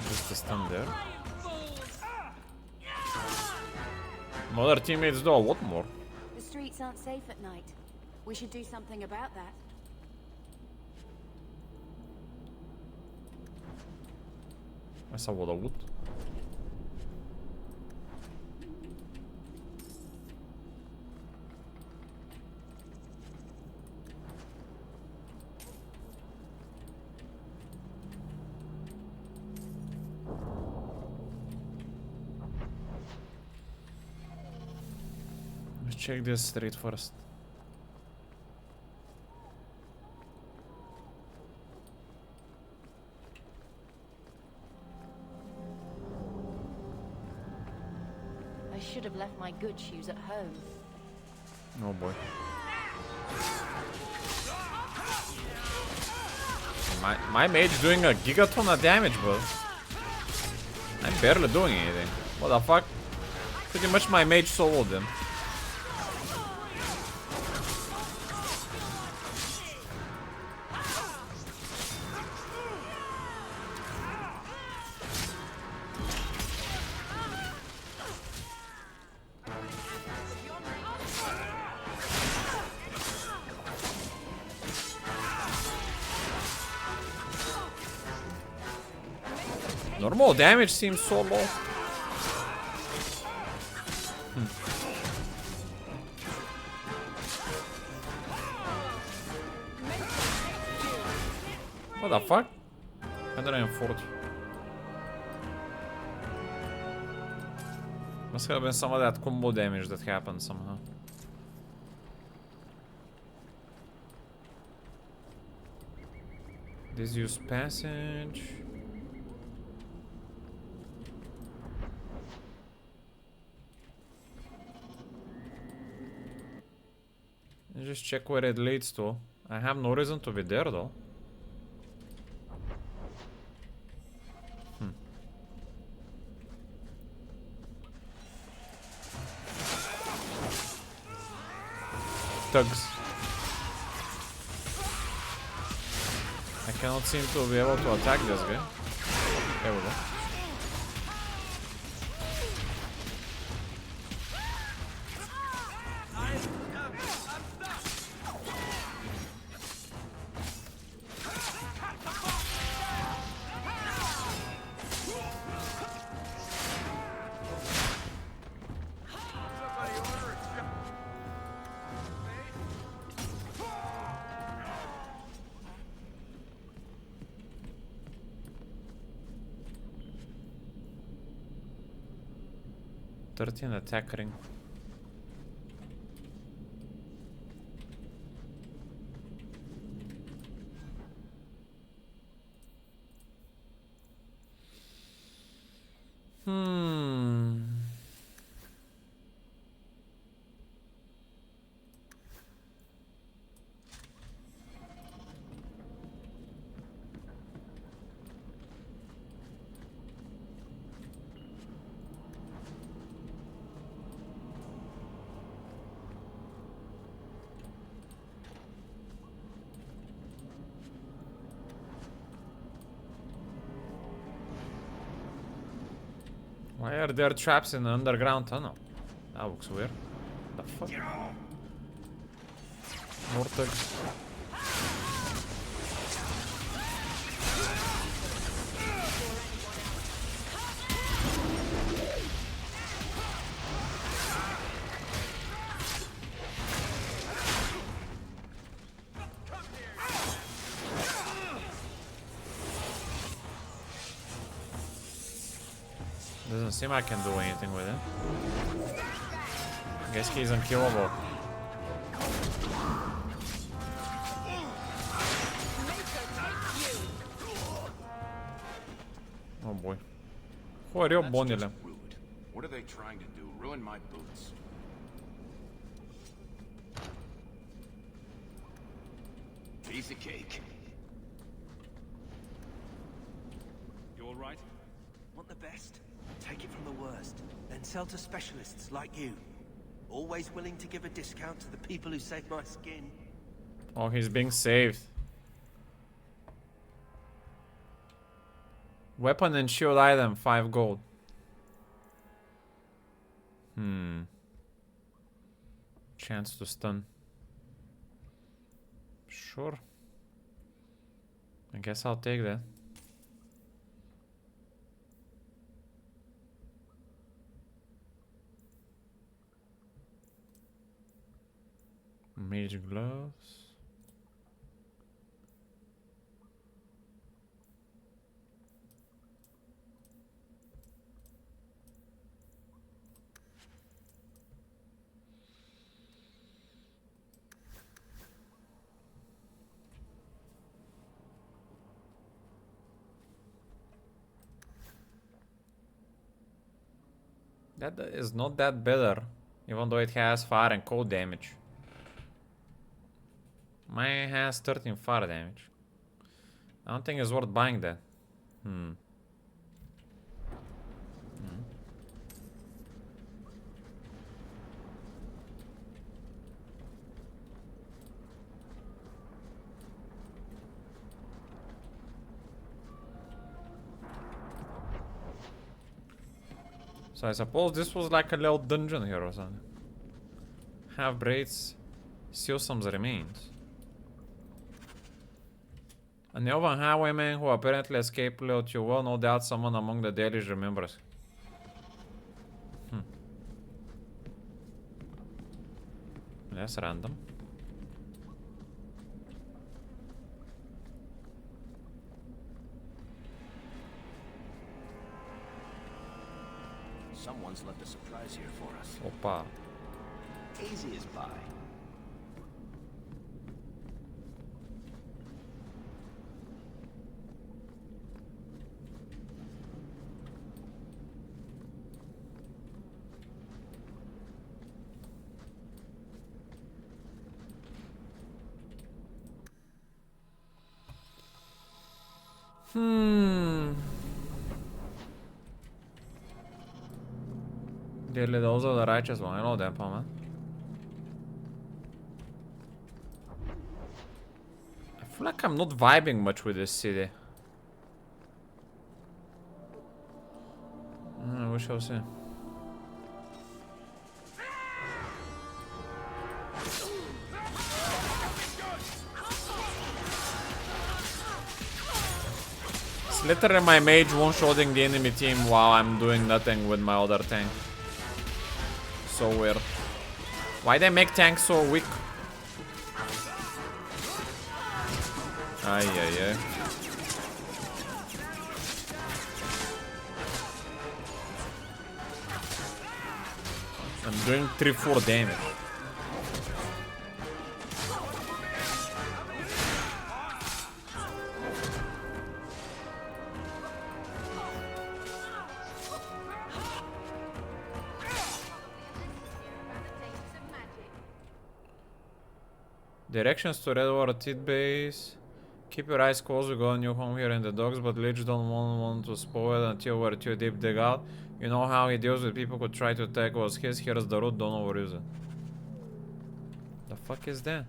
Just the stun there. Other teammates do a lot more. The streets aren't safe at night. We should do something about that. I saw what I would. Let's check this street first. I should have left my good shoes at home. Oh boy. My mage doing a gigaton of damage, bro. I'm barely doing anything. What the fuck? Pretty much my mage soloed them. Normal damage seems so low. What the fuck? 140. Must have been some of that combo damage that happened somehow. Disused passage. Let's just check where it leads to. I have no reason to be there though. Thugs. I cannot seem to be able to attack this guy. There we go. Attack ring. Why are there traps in the underground tunnel? That looks weird. The fuck? More thugs. Doesn't seem I can do anything with it. I guess he's unkillable. Oh boy. Хуарё бонили. What are they trying to do? Ruin my boots? Piece of cake. You all right? Want the best? Take it from the worst, then sell to specialists like you. Always willing to give a discount to the people who saved my skin. Oh, he's being saved. Weapon and shield item, 5 gold. Chance to stun. Sure. I guess I'll take that. Mage gloves. That is not that better, even though it has fire and cold damage. Mine has 13 fire damage. I don't think it's worth buying that. So I suppose this was like a little dungeon here or something. Have braids, seal some remains. A Neovan highwayman who apparently escaped let you well, no doubt someone among the dailies remembers. That's random. Someone's left a surprise here for us. Opa. Easy as pie. Dearly, those are the righteous one. I know that, man. I feel like I'm not vibing much with this city. We shall see. It's literally my mage one-shotting the enemy team while I'm doing nothing with my other tank. So weird. Why they make tanks so weak? Ay, ay, ay. I'm doing 3-4 damage. Directions to Redwater Tit Base. Keep your eyes closed. We got a new home here in the docks, but Lich don't want to spoil it until we're too deep dig out. You know how he deals with people who try to attack what's his. Here's the route, don't overuse it. The fuck is that?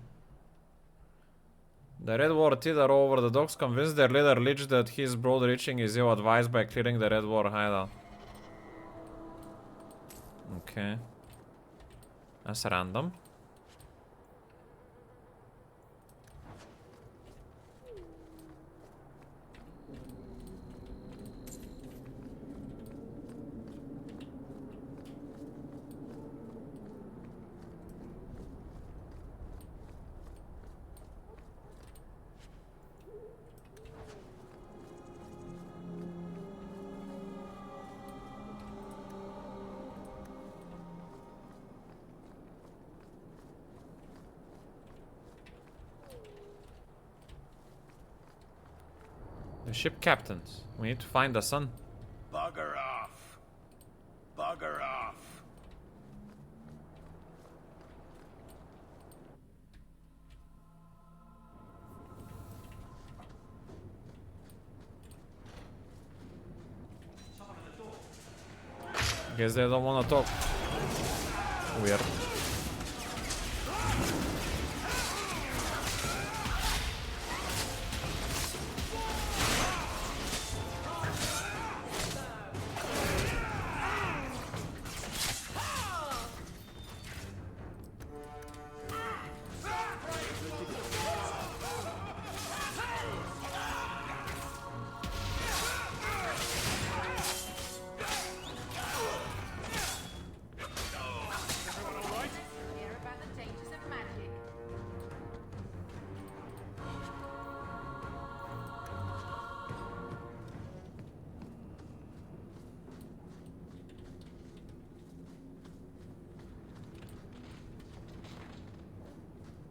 The Redwater Tit are over the docks, convinced their leader Lich that his broad reaching is ill-advised by clearing the Redwater hideout. Okay. That's random. Ship captains. We need to find the sun. Bugger off. Bugger off. Guess they don't want to talk. Weird.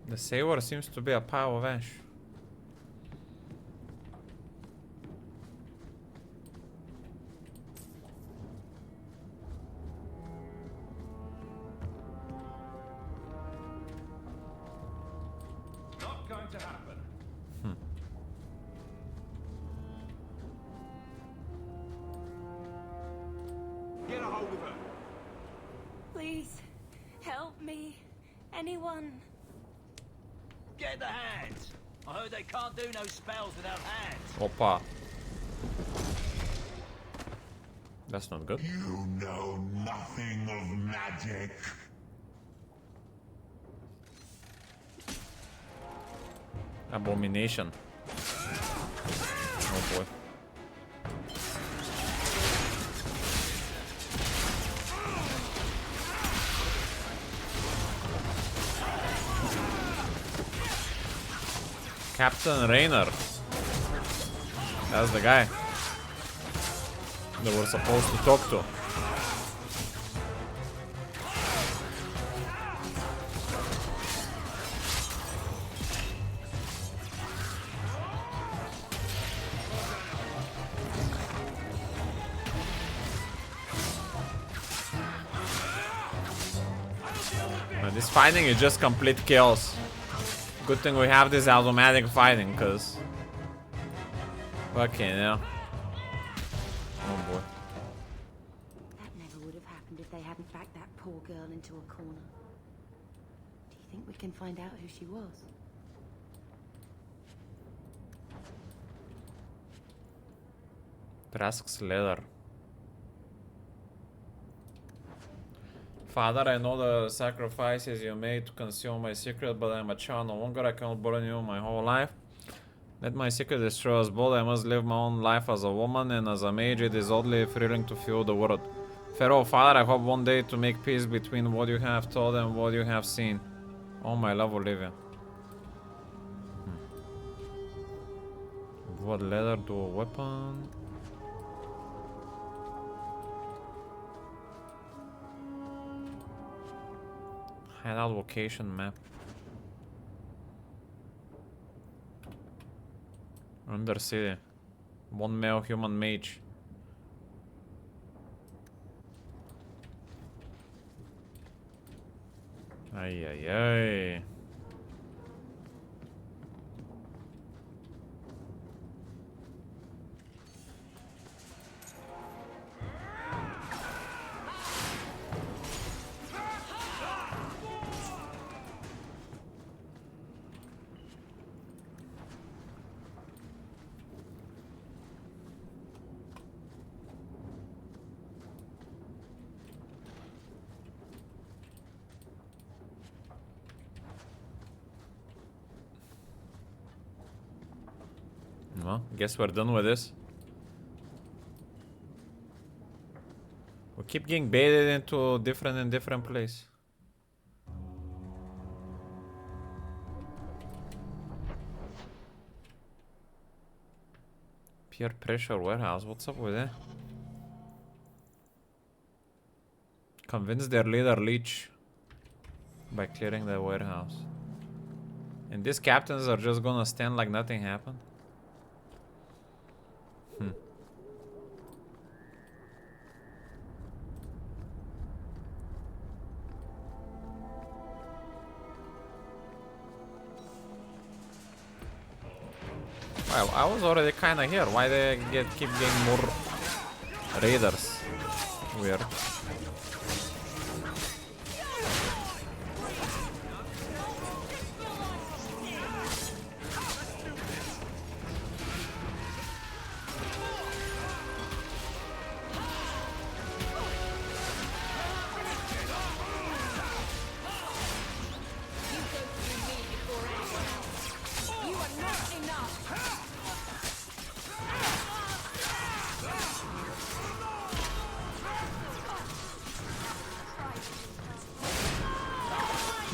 The sailor seems to be a pile of ash. Not going to happen. Get a hold of her. Please, help me. Anyone. Get the hands! I heard they can't do no spells without hands. Opa. That's not good. You know nothing of magic. Abomination. Oh boy. Captain Raynor. That's the guy that we're supposed to talk to. Man, this fighting is just complete chaos. Good thing we have this automatic fighting, cause Fucking hell. Oh boy. That never would have happened if they hadn't backed that poor girl into a corner. Do you think we can find out who she was? Trask's leather. Father, I know the sacrifices you made to conceal my secret, but I'm a child no longer. I cannot burden you my whole life. Let my secret destroy us both. I must live my own life as a woman, and as a mage it is oddly thrilling to feel the world. Farewell, Father, I hope one day to make peace between what you have told and what you have seen. Oh, my love, Olivia. What leather to a weapon? Hideout location map. Undercity. One male human mage. Ay, ay, ay. Well, guess we're done with this. We keep getting baited into different place. Peer pressure warehouse, what's up with that? Convince their leader Leech by clearing the warehouse. And these captains are just gonna stand like nothing happened. Well, I was already kinda here. Why they keep getting more raiders? Weird.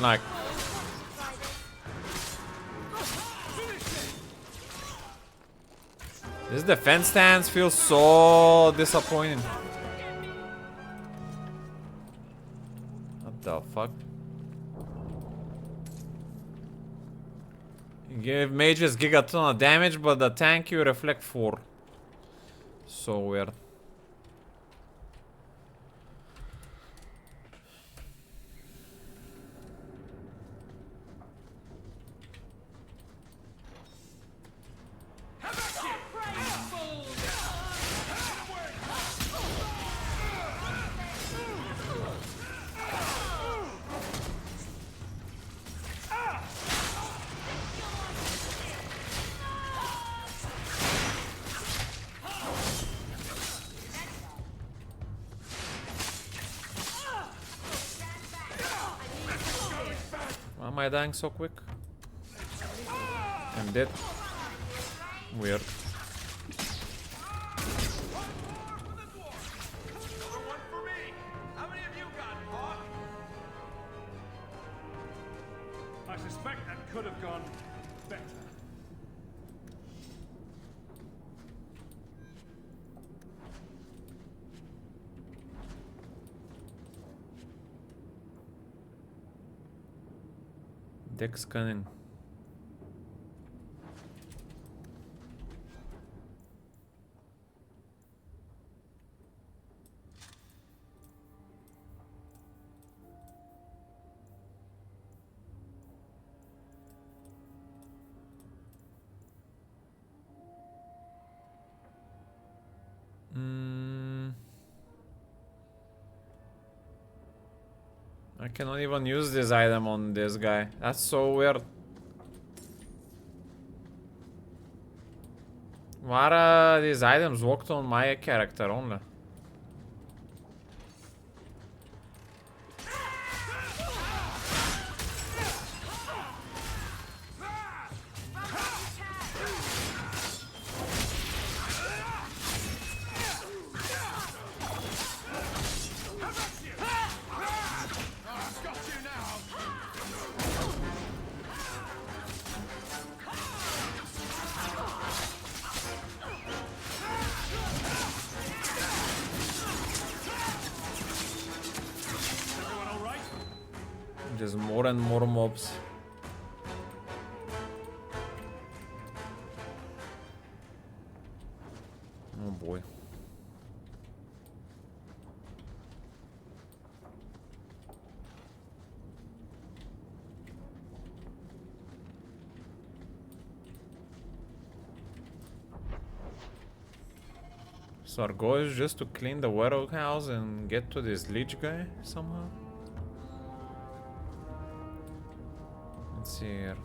Like, this defense stance feels so disappointing. What the fuck? You give mages gigaton of damage, but the tank you reflect 4. So weird. Why am I dying so quick? I'm dead. Weird. I suspect that could have gone better. Deck scanning. I cannot even use this item on this guy. That's so weird. Why are these items locked on my character only? Just more and more mobs. Oh boy. So our goal is just to clean the warehouse and get to this Lich guy somehow? Let's see here.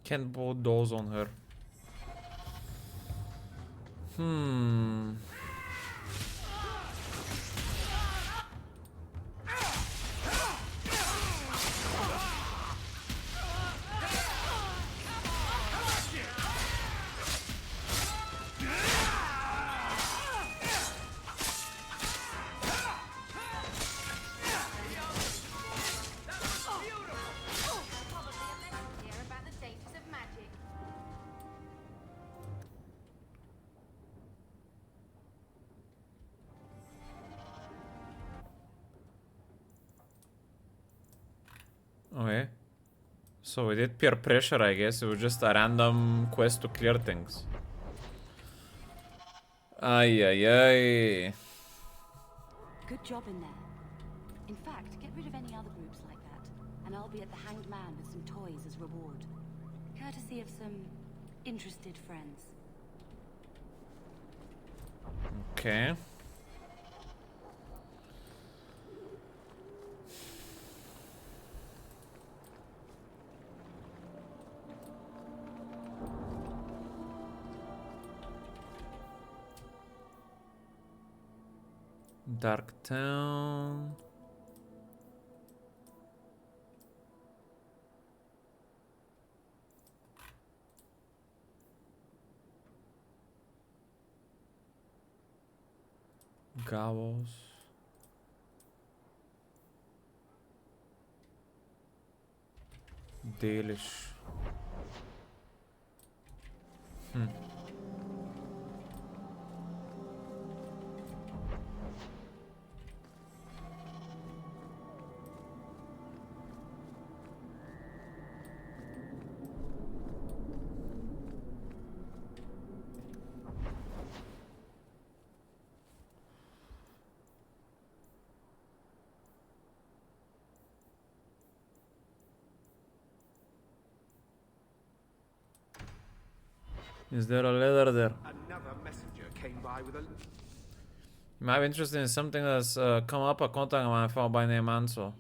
Can't bolt those on her. Okay. So we did peer pressure, I guess. It was just a random quest to clear things. Ay, ay, ay. Good job in there. In fact, get rid of any other groups like that, and I'll be at the Hanged Man with some toys as reward. Courtesy of some interested friends. Okay. Dark Town. Gavos. Delish. Is there a letter there? Another messenger came by with a... You might be interested in something that's come up a contact of mine found by name Anso.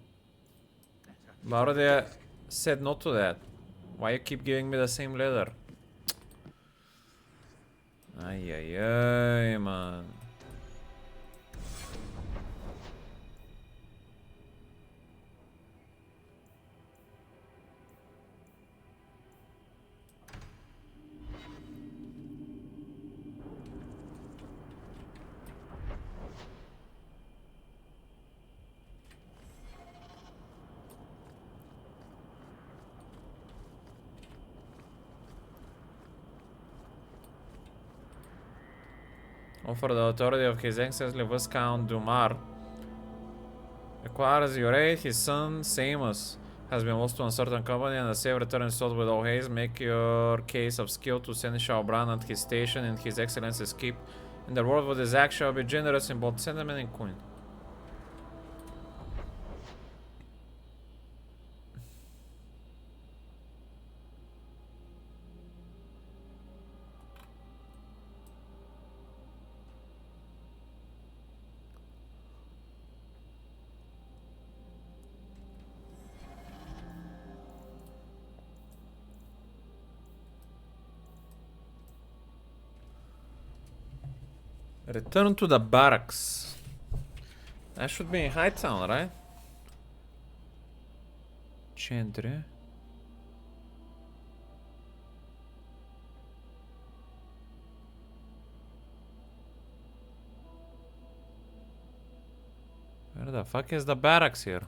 But I already said no to that. Why you keep giving me the same letter? Ay, ay, ay, man. Offer the authority of His Excellency Viscount Dumar requires your aid. His son, Seamus, has been lost to uncertain company and a safe return is sought with all haste. Make your case of skill to Seneschal Bran at his station in His Excellency's keep. In the world with his act shall be generous in both sentiment and coin. Return to the barracks. That should be in Hightown, right? Centre. Where the fuck is the barracks here?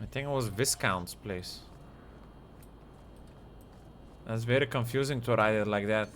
I think it was Viscount's place. That's very confusing to write it like that.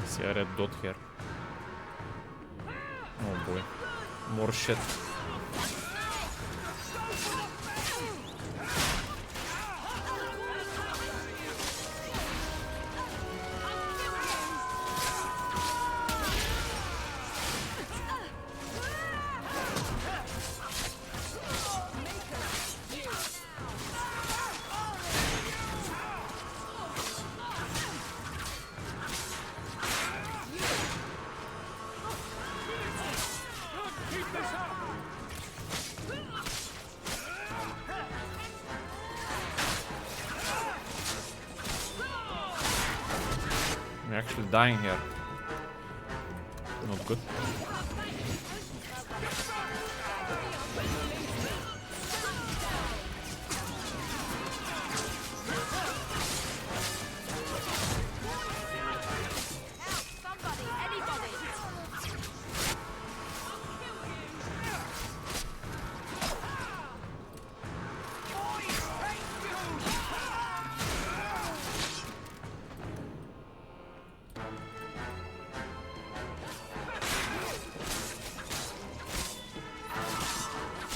See a red dot here. Oh boy. More shit. We're actually dying here. Not good.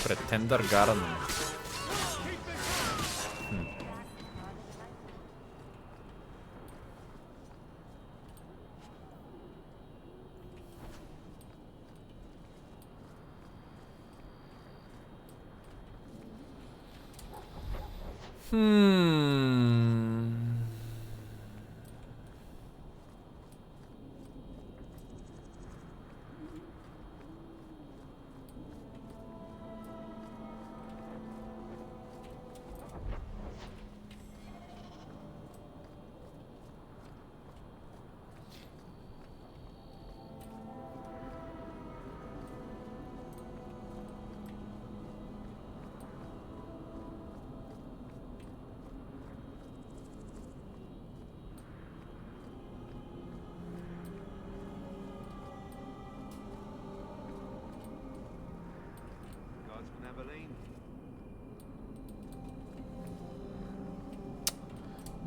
Pretender Garden.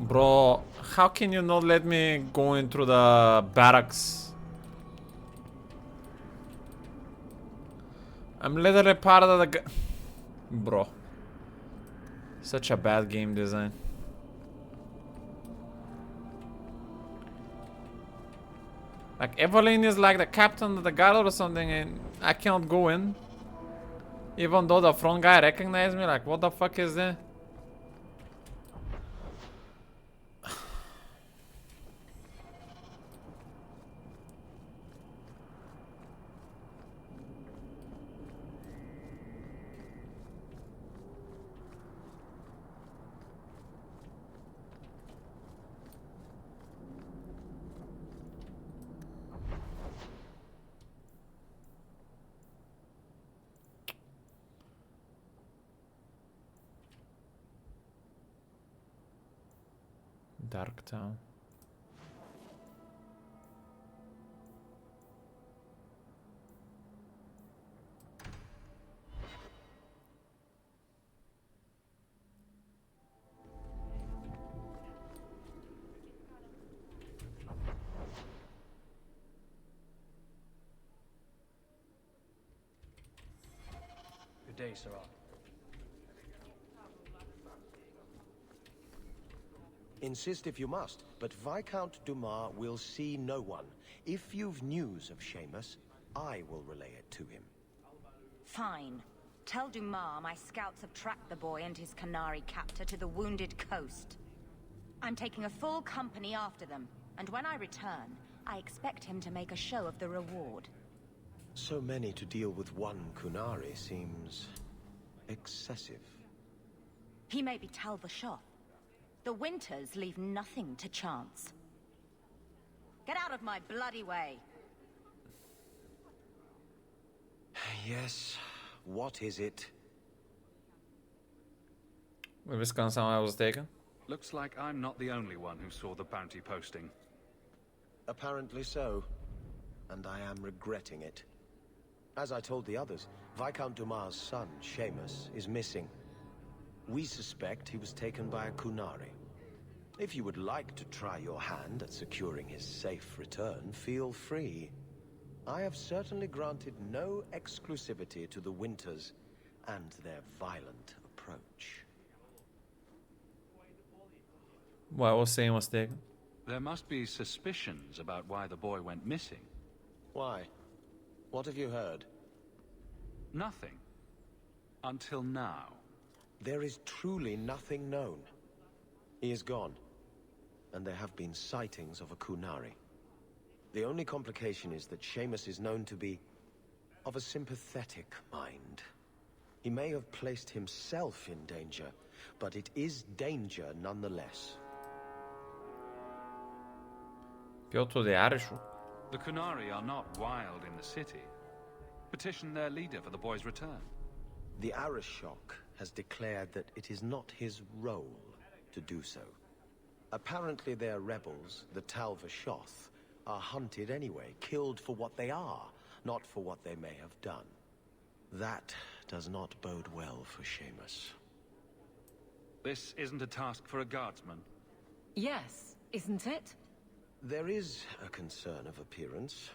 Bro, how can you not let me go into the barracks? I'm literally part of the Bro. Such a bad game design. Like Evelyn is like the captain of the guard or something and I cannot go in. Even though the front guy recognized me, like what the fuck is that? Dark Town. Good day, Sarah. Insist if you must, but Viscount Dumas will see no one. If you've news of Seamus, I will relay it to him. Fine. Tell Dumas my scouts have tracked the boy and his Qunari captor to the Wounded Coast. I'm taking a full company after them, and when I return, I expect him to make a show of the reward. So many to deal with one Qunari seems excessive. He may be Tal Vashoth. The Winters leave nothing to chance. Get out of my bloody way! Yes, what is it? With Wisconsin I was taken. Looks like I'm not the only one who saw the bounty posting. Apparently so, and I am regretting it. As I told the others, Viscount Dumas' son, Seamus, is missing. We suspect he was taken by a Qunari. If you would like to try your hand at securing his safe return, feel free. I have certainly granted no exclusivity to the Winters and their violent approach. Why was Seamus taken? There must be suspicions about why the boy went missing. Why? What have you heard? Nothing. Until now. There is truly nothing known. He is gone, and there have been sightings of a Qunari. The only complication is that Seamus is known to be of a sympathetic mind. He may have placed himself in danger, but it is danger nonetheless. Piotr the Arishu. The Qunari are not wild in the city. Petition their leader for the boy's return. The Arishok has declared that it is not his role to do so. Apparently their rebels, the Tal Vashoth, are hunted anyway, killed for what they are, not for what they may have done. That does not bode well for Seamus. This isn't a task for a guardsman. Yes, isn't it? There is a concern of appearance.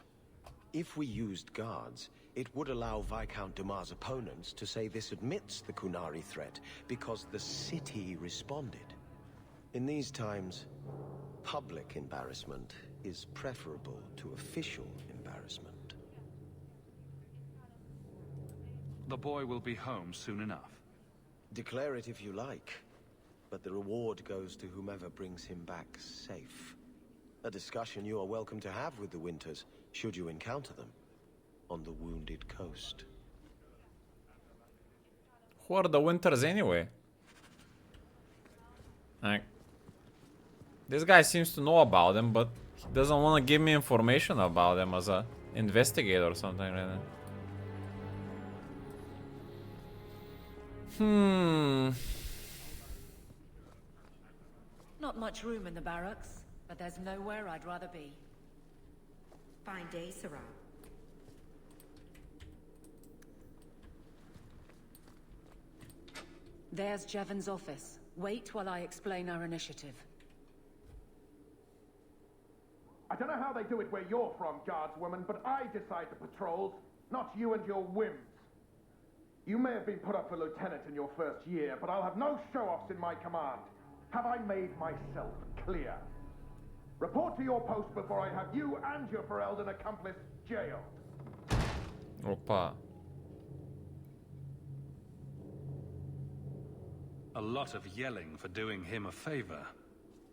If we used guards, it would allow Viscount Dumas' opponents to say this admits the Qunari threat, because the city responded. In these times, public embarrassment is preferable to official embarrassment. The boy will be home soon enough. Declare it if you like, but the reward goes to whomever brings him back safe. A discussion you are welcome to have with the Winters, should you encounter them, on the Wounded Coast. Who are the Winters anyway? Like, this guy seems to know about them, but he doesn't want to give me information about them as a investigator or something right now. Not much room in the barracks, but there's nowhere I'd rather be. Fine day, Sarah. There's Jevon's office. Wait while I explain our initiative. I don't know how they do it where you're from, guardswoman, but I decide the patrols, not you and your whims. You may have been put up for lieutenant in your first year, but I'll have no show-offs in my command. Have I made myself clear? Report to your post before I have you and your Ferelden accomplice jailed. Opa. A lot of yelling for doing him a favor.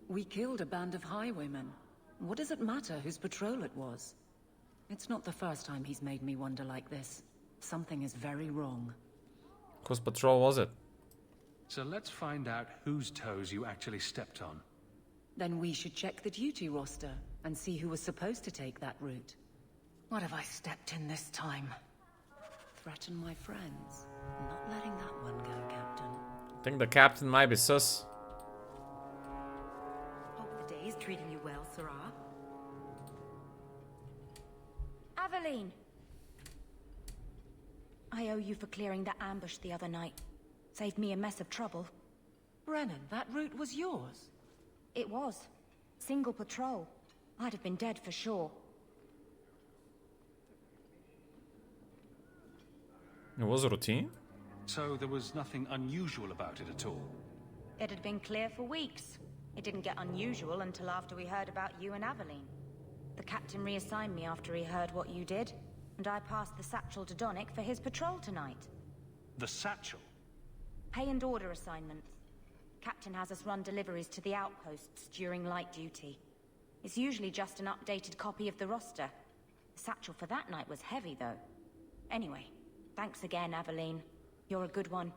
We killed a band of highwaymen. What does it matter whose patrol it was? It's not the first time he's made me wonder like this. Something is very wrong. Whose patrol was it? So let's find out whose toes you actually stepped on. Then we should check the duty roster and see who was supposed to take that route. What have I stepped in this time? Threaten my friends. I'm not letting that one go, Captain. I think the captain might be sus. Hope the day is treating you well, Sarah. Aveline! I owe you for clearing that ambush the other night. Saved me a mess of trouble. Brennan, that route was yours? It was. Single patrol. I'd have been dead for sure. It was a routine? So there was nothing unusual about it at all? It had been clear for weeks. It didn't get unusual until after we heard about you and Aveline. The captain reassigned me after he heard what you did, and I passed the satchel to Donick for his patrol tonight. The satchel? Pay and order assignments. Captain has us run deliveries to the outposts during light duty. It's usually just an updated copy of the roster. The satchel for that night was heavy, though. Anyway, thanks again, Aveline. You're a good one.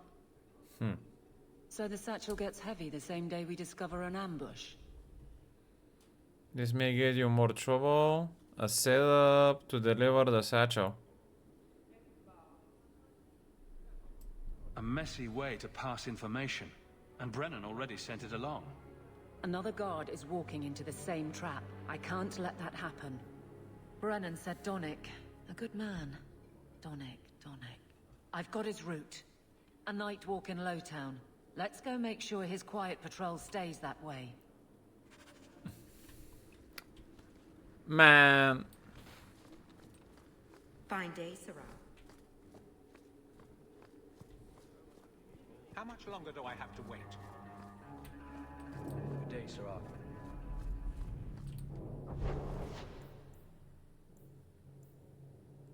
So the satchel gets heavy the same day we discover an ambush? This may get you more trouble. A setup to deliver the satchel. A messy way to pass information. And Brennan already sent it along. Another guard is walking into the same trap. I can't let that happen. Brennan said Donick. A good man. Donick. I've got his route. A night walk in Lowtown. Let's go make sure his quiet patrol stays that way. Man. Fine day, Sarah. How much longer do I have to wait? Good day, Sarah.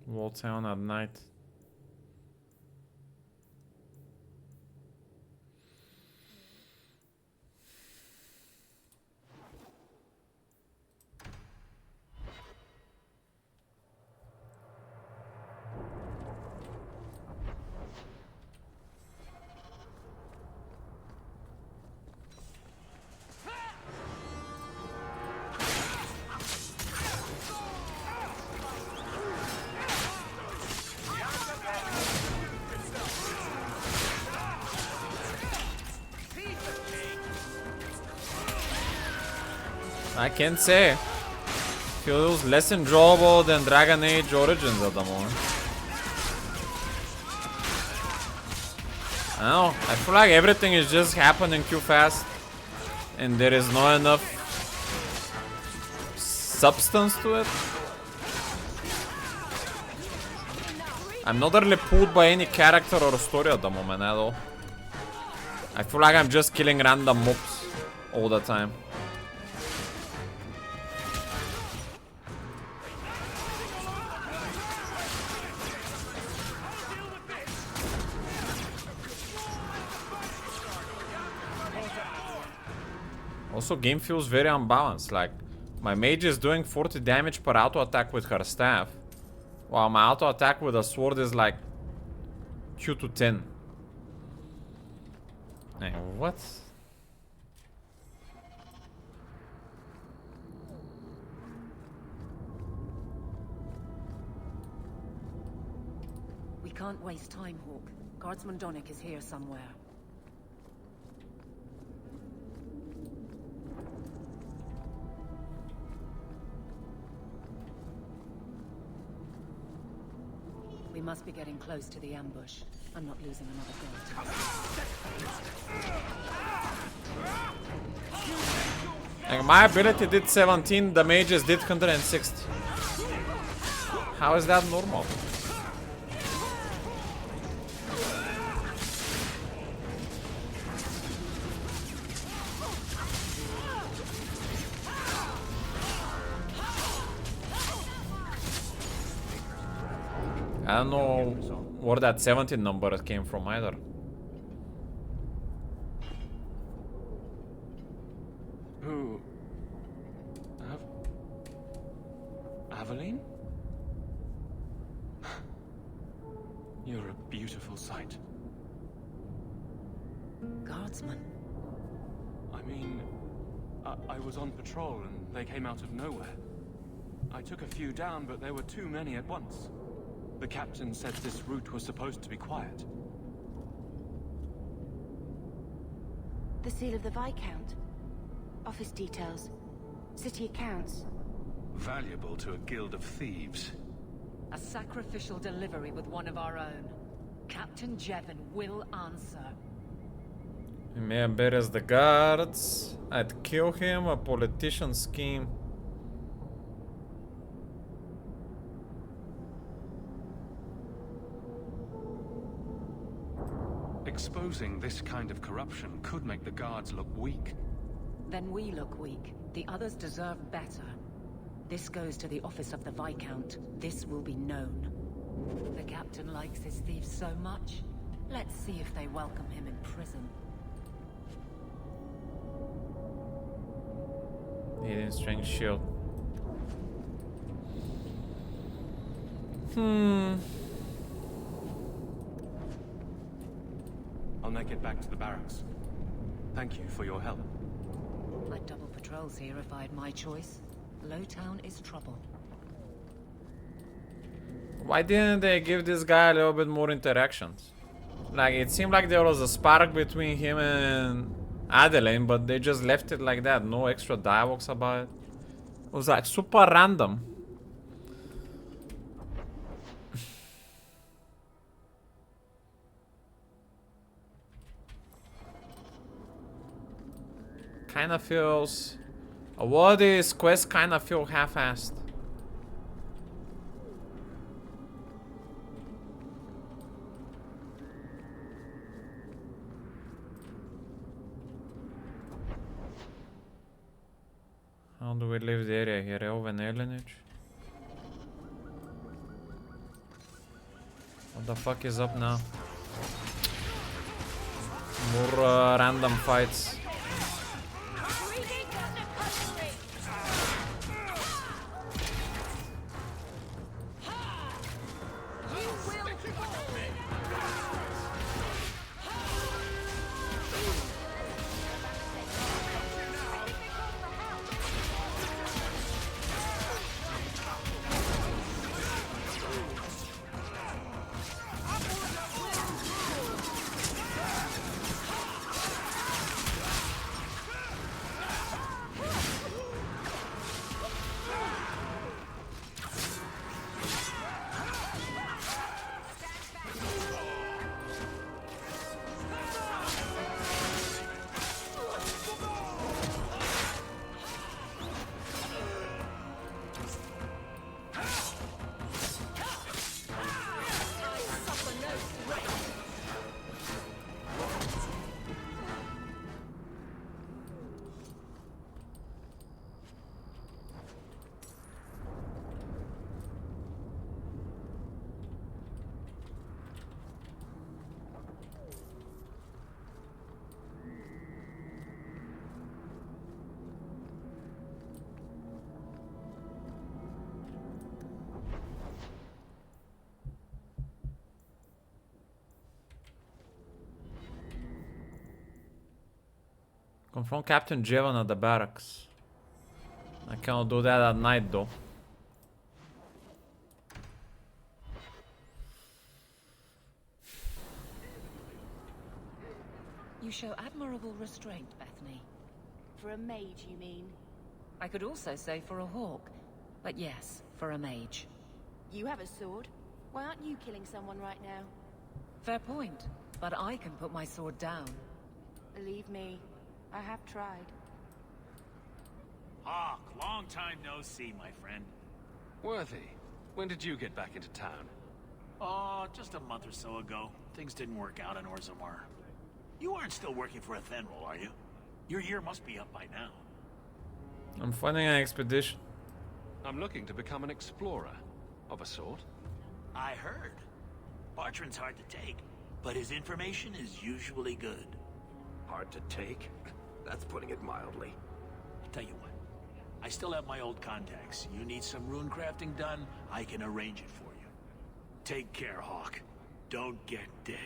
Lowtown at night. I can't say. Feels less enjoyable than Dragon Age Origins at the moment. I don't know. I feel like everything is just happening too fast, and there is not enough substance to it. I'm not really pulled by any character or story at the moment at all. I feel like I'm just killing random mobs all the time. Also, game feels very unbalanced. Like, my mage is doing 40 damage per auto attack with her staff, while my auto attack with a sword is like 2 to 10. Hey, what? We can't waste time, Hawk. Guardsman Donick is here somewhere. We must be getting close to the ambush. I'm not losing another guard. Like, my ability did 17, the mages did 160. How is that normal? I don't know where that 17 number came from either. Who? Aveline? You're a beautiful sight. Guardsman. I mean, I was on patrol and they came out of nowhere. I took a few down, but there were too many at once. The captain said this route was supposed to be quiet. The seal of the Viscount. Office details. City accounts. Valuable to a guild of thieves. A sacrificial delivery with one of our own. Captain Jevon will answer. He may embarrass the guards. I'd kill him. A politician scheme. Exposing this kind of corruption could make the guards look weak. Then we look weak. The others deserve better. This goes to the office of the Viscount. This will be known. The captain likes his thieves so much. Let's see if they welcome him in prison. Hidden strength shield. I'll make it back to the barracks. Thank you for your help. I'd double patrols here if I had my choice. Lowtown is trouble. Why didn't they give this guy a little bit more interactions? Like, it seemed like there was a spark between him and Adeline, but they just left it like that. No extra dialogues about it. It was like super random. Kinda feels... A lot of these quests kinda feel half-assed. How do we leave the area here? Elven alienage? What the fuck is up now? More random fights. Confront Captain Jevon at the barracks. I cannot do that at night though. You show admirable restraint, Bethany. For a mage, you mean? I could also say for a hawk. But yes, for a mage. You have a sword. Why aren't you killing someone right now? Fair point. But I can put my sword down. Believe me, I have tried. Hawk, long time no see, my friend. Worthy, when did you get back into town? Oh, just a month or so ago. Things didn't work out in Orzammar. You aren't still working for Athenril, are you? Your year must be up by now. I'm funding an expedition. I'm looking to become an explorer, of a sort. I heard. Bartrand's hard to take, but his information is usually good. Hard to take? That's putting it mildly. Tell you what, I still have my old contacts. You need some rune crafting done, I can arrange it for you. Take care, Hawk. Don't get dead.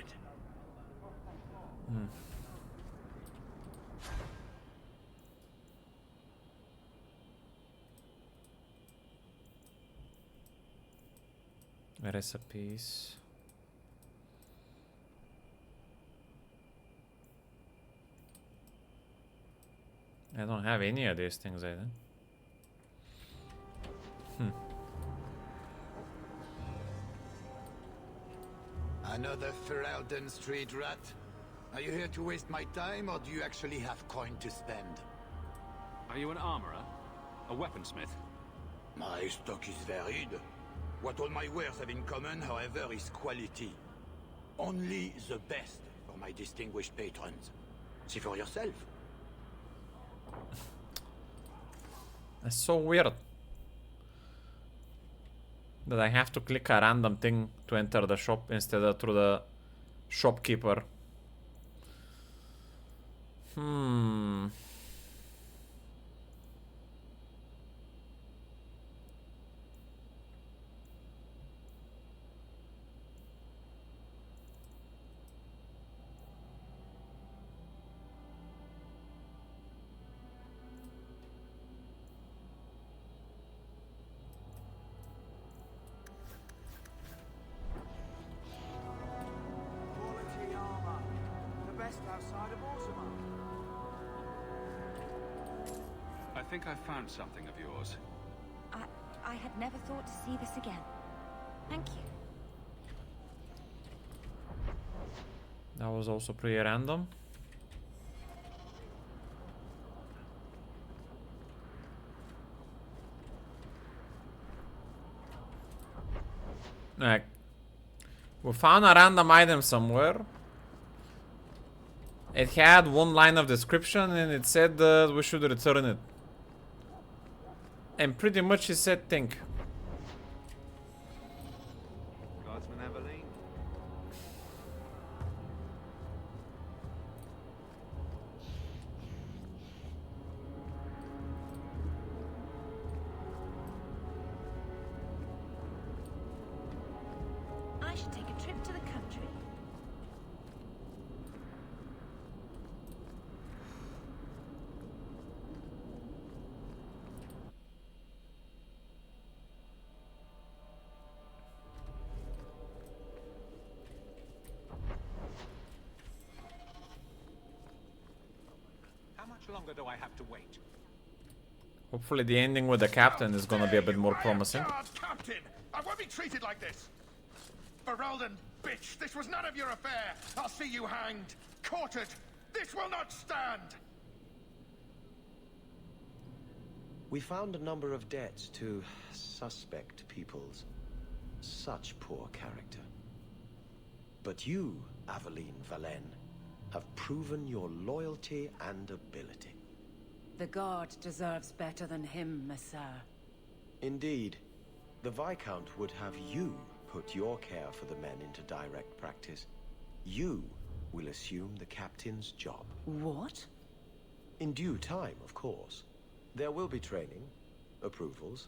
Recipes. I don't have any of these things, I think. Another Ferelden street rat? Are you here to waste my time, or do you actually have coin to spend? Are you an armorer? A weaponsmith? My stock is varied. What all my wares have in common, however, is quality. Only the best for my distinguished patrons. See for yourself. That's so weird that I have to click a random thing to enter the shop instead of through the shopkeeper. Quality armor. The best outside of Orzammar. I think I found something of yours. I had never thought to see this again. Thank you. That was also pretty random. Like, we found a random item somewhere. It had one line of description and it said that we should return it. And pretty much it said think. Guardsman Aveline? I should take a trip to the country. How much longer do I have to wait? Hopefully the ending with the captain is gonna be a bit more promising. Captain! I won't be treated like this! Ferelden, bitch! This was none of your affair! I'll see you hanged! Quartered! This will not stand! We found a number of debts to suspect peoples. Such poor character. But you, Aveline Valen, have proven your loyalty and ability. The guard deserves better than him, Messere. Indeed. The Viscount would have you put your care for the men into direct practice. You will assume the captain's job. What? In due time, of course. There will be training, approvals,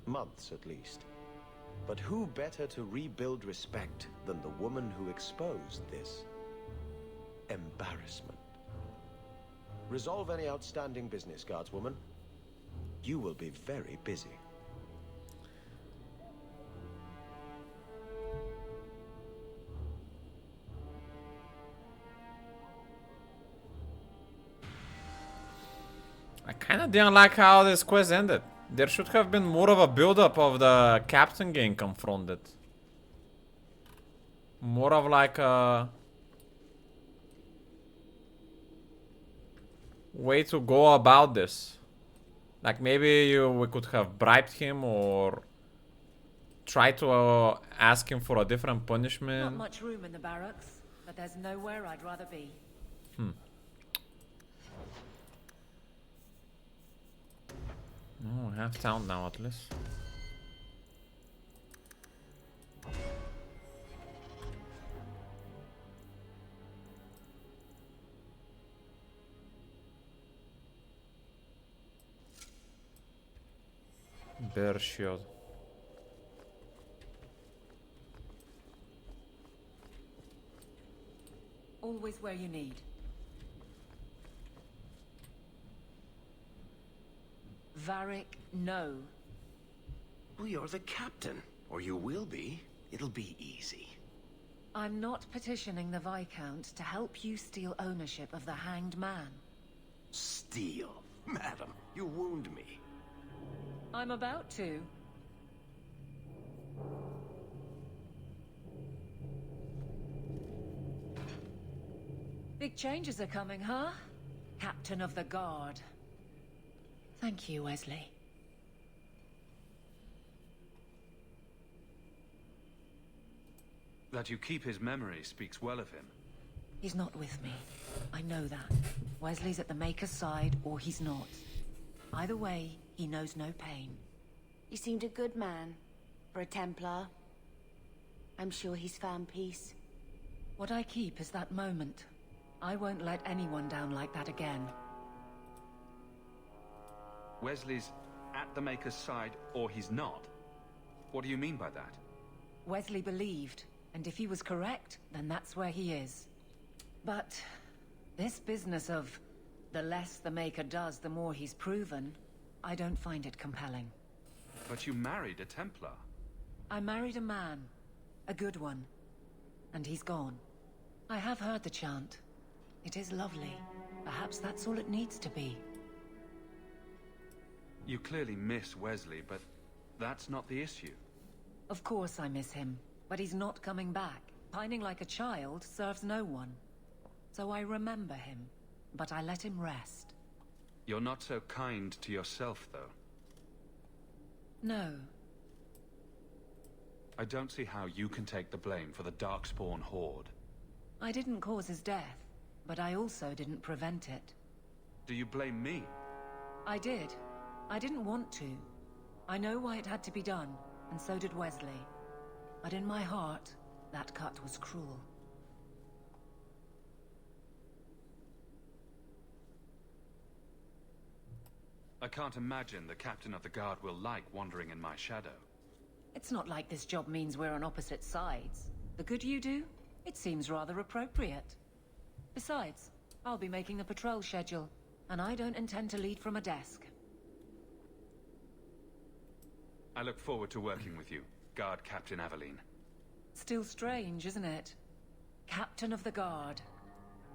months at least. But who better to rebuild respect than the woman who exposed this embarrassment? Resolve any outstanding business, guardswoman. You will be very busy. I kinda didn't like how this quest ended. There should have been more of a build-up of the captain getting confronted. More of like a way to go about this. Like maybe we could have bribed him or try to ask him for a different punishment. Not much room in the barracks, but there's nowhere I'd rather be. Oh, we have town now at least. Bear shield. Always where you need. Varric, no. Well, you're the captain. Or you will be. It'll be easy. I'm not petitioning the Viscount to help you steal ownership of the Hanged Man. Steal? Madam, you wound me. I'm about to. Big changes are coming, huh? Captain of the Guard. Thank you, Wesley. That you keep his memory speaks well of him. He's not with me. I know that. Wesley's at the Maker's side, or he's not. Either way, he knows no pain. You seemed a good man for a Templar. I'm sure he's found peace. What I keep is that moment. I won't let anyone down like that again. Wesley's at the Maker's side, or he's not? What do you mean by that? Wesley believed, and if he was correct, then that's where he is. But this business of the less the Maker does, the more he's proven, I don't find it compelling. But you married a Templar. I married a man. A good one. And he's gone. I have heard the chant. It is lovely. Perhaps that's all it needs to be. You clearly miss Wesley, but that's not the issue. Of course I miss him, but he's not coming back. Pining like a child serves no one. So I remember him, but I let him rest. You're not so kind to yourself, though. No. I don't see how you can take the blame for the Darkspawn Horde. I didn't cause his death, but I also didn't prevent it. Do you blame me? I did. I didn't want to. I know why it had to be done, and so did Wesley. But in my heart, that cut was cruel. I can't imagine the Captain of the Guard will like wandering in my shadow. It's not like this job means we're on opposite sides. The good you do, it seems rather appropriate. Besides, I'll be making the patrol schedule, and I don't intend to lead from a desk. I look forward to working with you, Guard Captain Aveline. Still strange, isn't it? Captain of the Guard.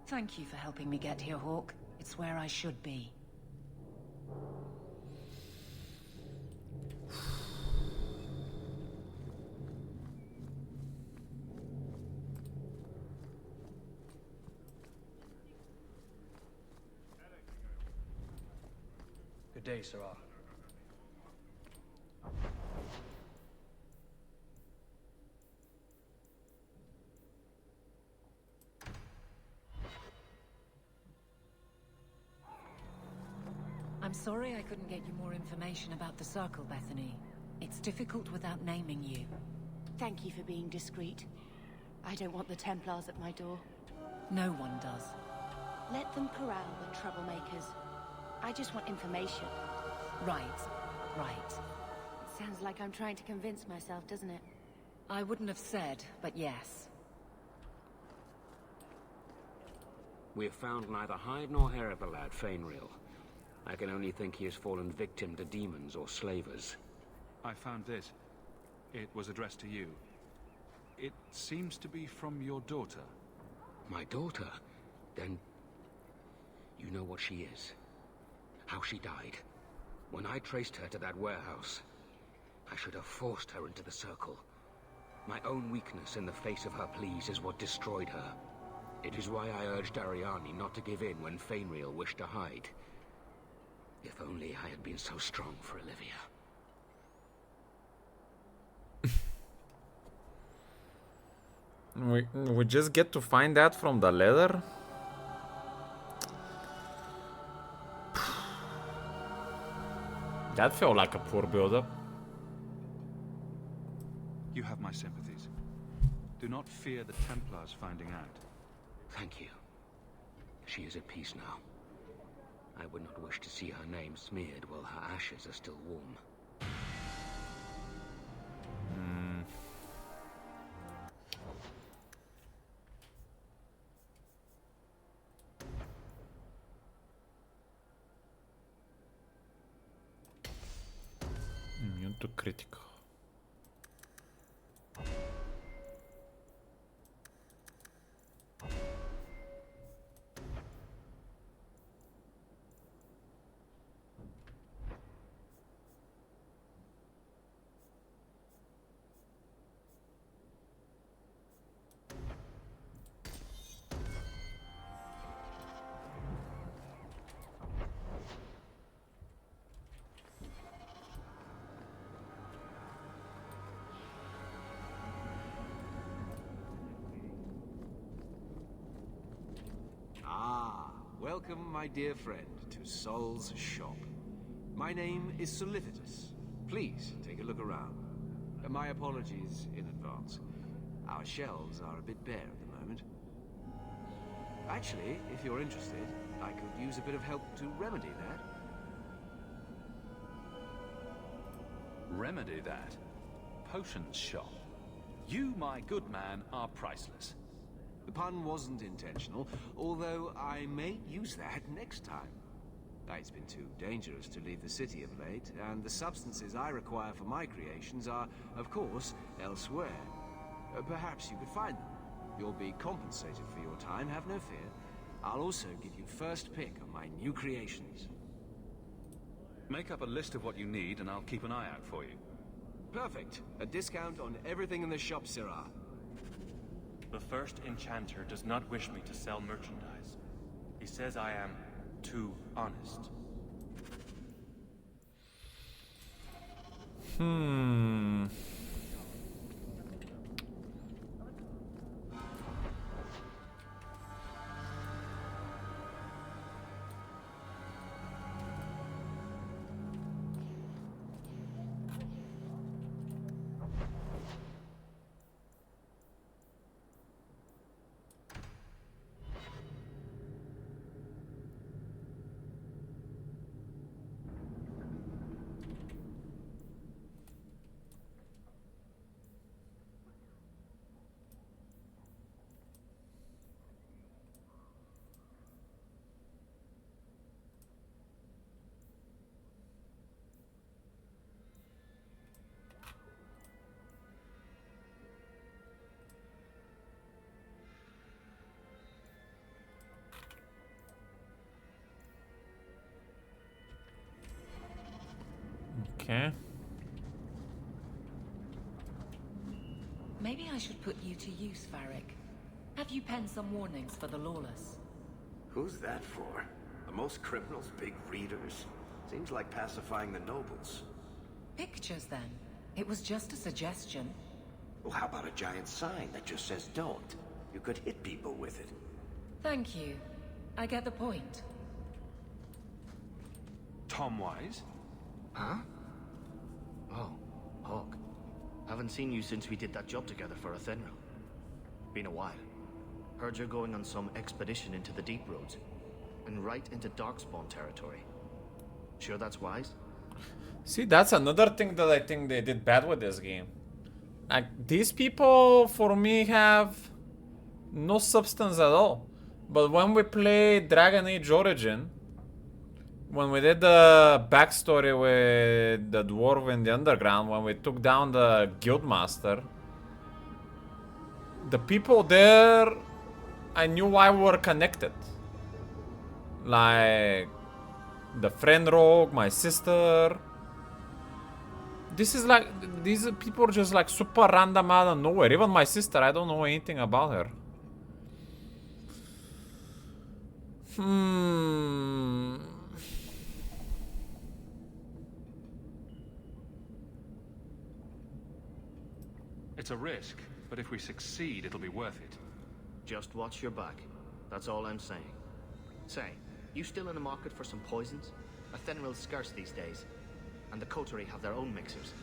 Thank you for helping me get here, Hawke. It's where I should be. Good day, Sarah. I'm sorry I couldn't get you more information about the Circle, Bethany. It's difficult without naming you. Thank you for being discreet. I don't want the Templars at my door. No one does. Let them corral the troublemakers. I just want information. Right. Right. Sounds like I'm trying to convince myself, doesn't it? I wouldn't have said, but yes. We have found neither hide nor hair of the lad, Fainreal. I can only think he has fallen victim to demons or slavers. I found this. It was addressed to you. It seems to be from your daughter. My daughter? Then... you know what she is. How she died. When I traced her to that warehouse, I should have forced her into the Circle. My own weakness in the face of her pleas is what destroyed her. It is why I urged Ariani not to give in when Fainreal wished to hide. If only I had been so strong for Olivia. We just get to find that from the letter? That felt like a poor build-up. You have my sympathies. Do not fear the Templars finding out. Thank you. She is at peace now. I would not wish to see her name smeared while her ashes are still warm. to critical. Welcome, my dear friend, to Sol's shop. My name is Solivitus. Please take a look around. My apologies in advance. Our shelves are a bit bare at the moment. Actually, if you're interested, I could use a bit of help to remedy that. Remedy that? Potions shop. You, my good man, are priceless. The pun wasn't intentional, although I may use that next time. It's been too dangerous to leave the city of late, and the substances I require for my creations are, of course, elsewhere. Perhaps you could find them. You'll be compensated for your time, have no fear. I'll also give you first pick of my new creations. Make up a list of what you need, and I'll keep an eye out for you. Perfect. A discount on everything in the shop, Sirrah. The first enchanter does not wish me to sell merchandise. He says I am too honest. Okay. Maybe I should put you to use, Varric. Have you penned some warnings for the lawless? Who's that for? Are most criminals big readers? Seems like pacifying the nobles. Pictures, then. It was just a suggestion. Well, how about a giant sign that just says don't? You could hit people with it. Thank you. I get the point. Tom Wise? Huh? Oh, Hawk. Haven't seen you since we did that job together for Athenril. Been a while. Heard you're going on some expedition into the Deep Roads. And right into Darkspawn territory. Sure that's wise? See, that's another thing that I think they did bad with this game. Like, these people, for me, have no substance at all. But when we played Dragon Age Origin, when we did the backstory with the dwarf in the underground, when we took down the guildmaster, the people there, I knew why we were connected. Like the friend rogue, my sister. This is like, these people are just like super random out of nowhere. Even my sister, I don't know anything about her. It's a risk, but if we succeed, it'll be worth it. Just watch your back. That's all I'm saying. Say, you still in the market for some poisons? Athenril's scarce these days. And the Coterie have their own mixers.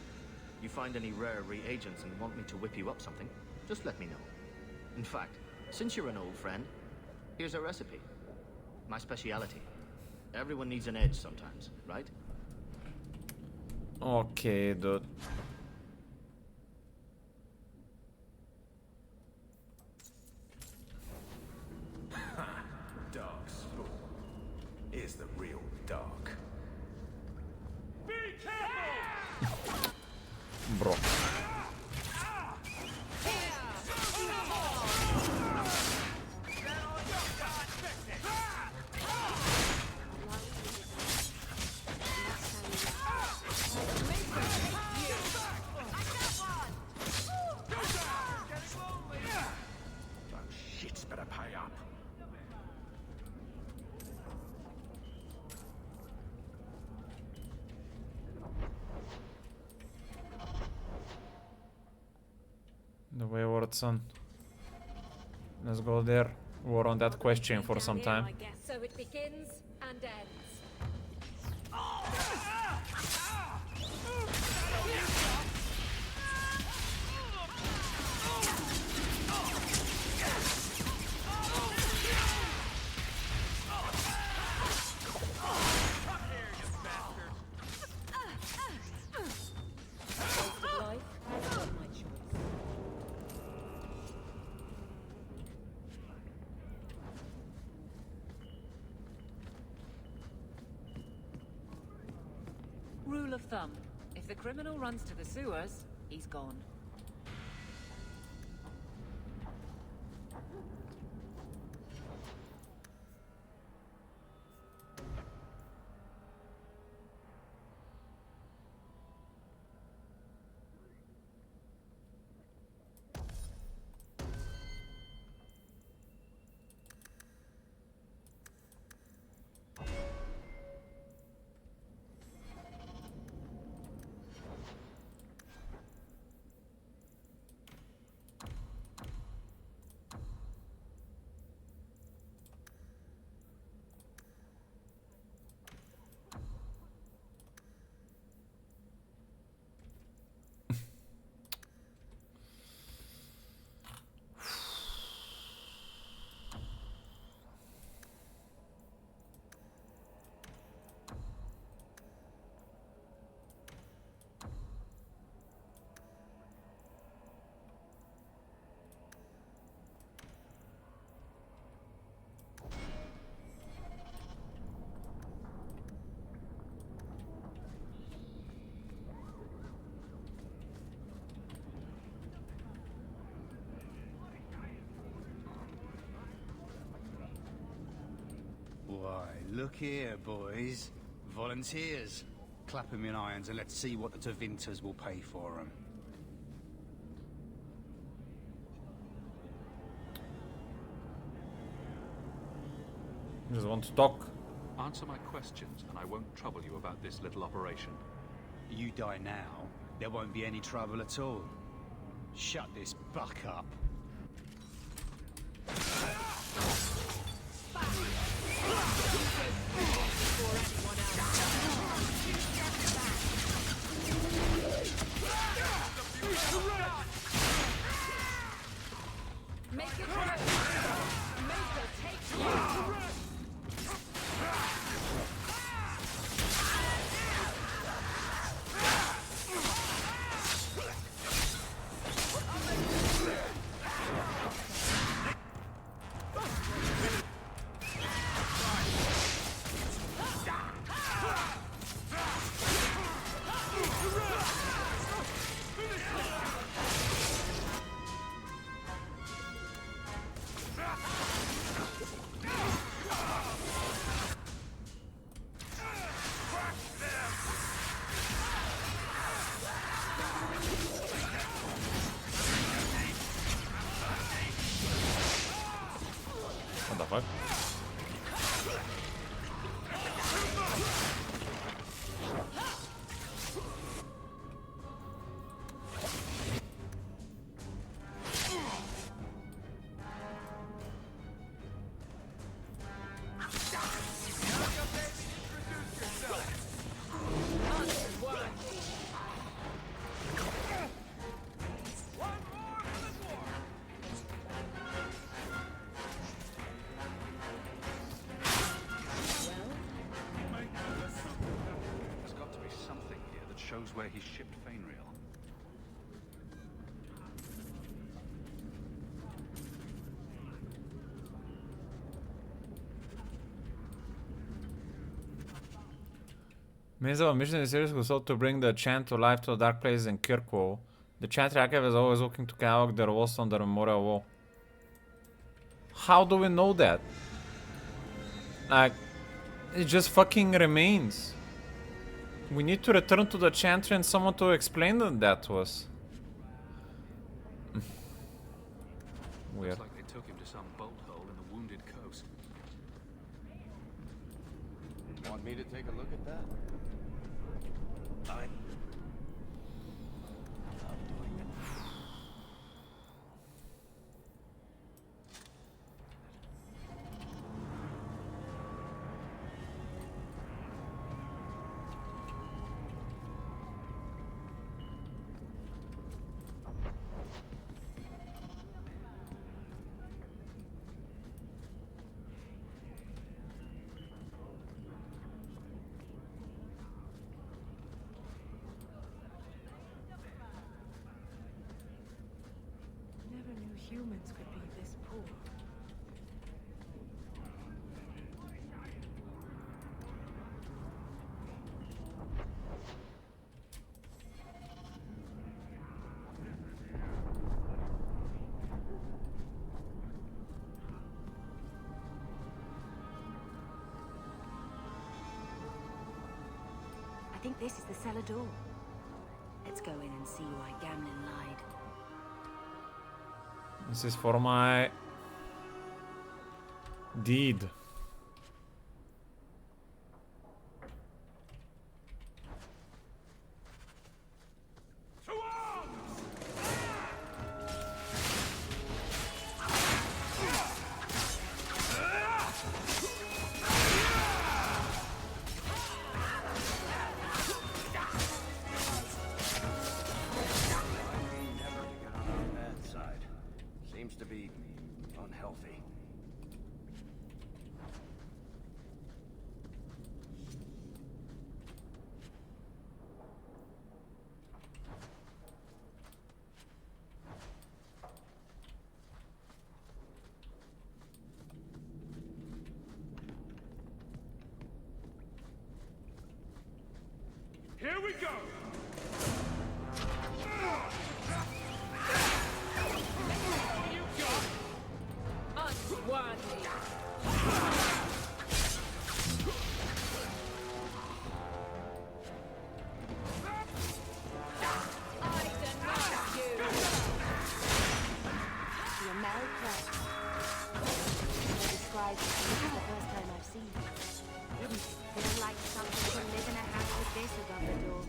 You find any rare reagents and want me to whip you up something, just let me know. In fact, since you're an old friend, here's a recipe. My speciality. Everyone needs an edge sometimes, right? Okay, dude. Dark Spawn is the real dark. Be careful! bro. Shit's better pay up. The Wayward Son. Let's go there. War on that question for some time. So it begins and ends. Rule of thumb. If the criminal runs to the sewers, he's gone. Why, look here, boys. Volunteers. Clap 'em in irons and let's see what the Tevinters will pay for 'em. Just want to talk. Answer my questions, and I won't trouble you about this little operation. You die now, there won't be any trouble at all. Shut this buck up. Make it work! Make her take you! What the fuck? There's got to be something here that shows where he shipped Fainreal. Means of a mission in the series was sought to bring the chant to life to the dark places in Kirkwall. The chant Rakev is always looking to Kaok, their walls on the memorial wall. How do we know that? Like, it just fucking remains. We need to return to the chantry and someone to explain that to us. Weird. Looks like they took him to some bolt hole in the wounded coast. Want me to take a look at that? I'm doing it. Never knew humans could be this poor. I think this is the cellar door. Let's go in and see why Gamlin lied. This is for my deed. Never to get on our bad side. Seems to be unhealthy. Here we go! You're malpressed. Described this is the first time I've seen it. Wouldn't it feel like something to live in a house with this above the door?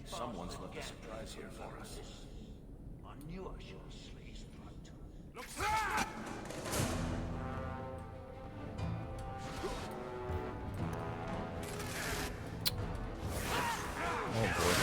Someone's left a surprise here for us. I knew I should have slit his throat. Oh boy.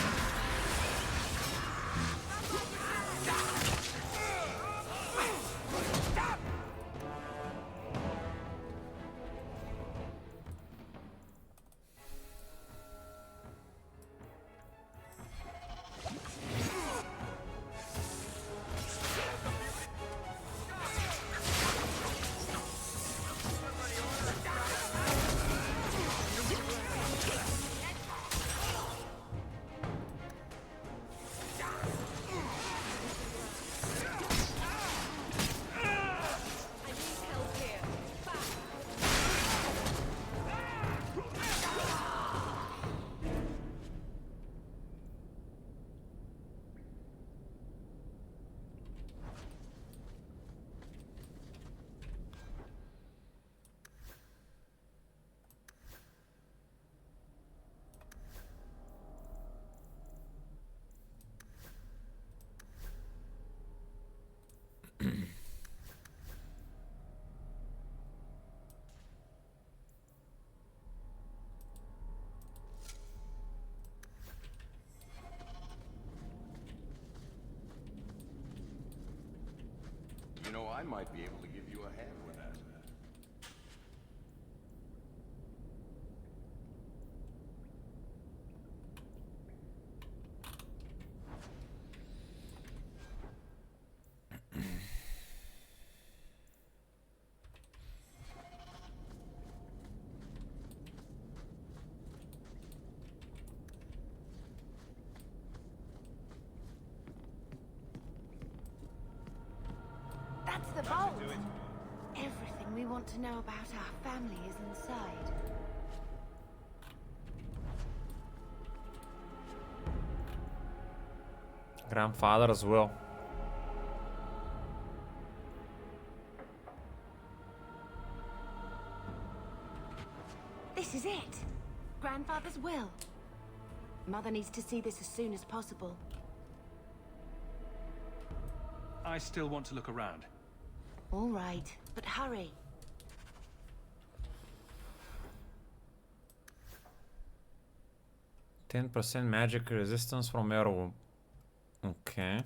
I might be able to give you a hand with that. That's the vault. Everything we want to know about our family is inside. Grandfather's will. This is it. Grandfather's will. Mother needs to see this as soon as possible. I still want to look around. All right, but hurry. %10 magic resistance from arrow. Okay.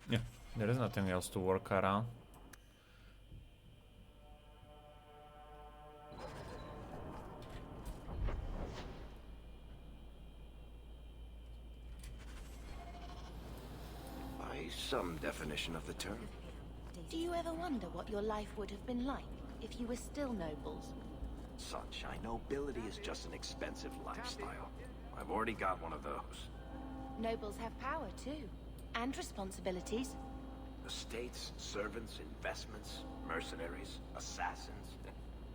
Yeah, there is nothing else to work around. By some definition of the term. Do you ever wonder what your life would have been like if you were still nobles? Sunshine, nobility is just an expensive lifestyle. I've already got one of those. Nobles have power too, and responsibilities. Estates, servants, investments, mercenaries, assassins.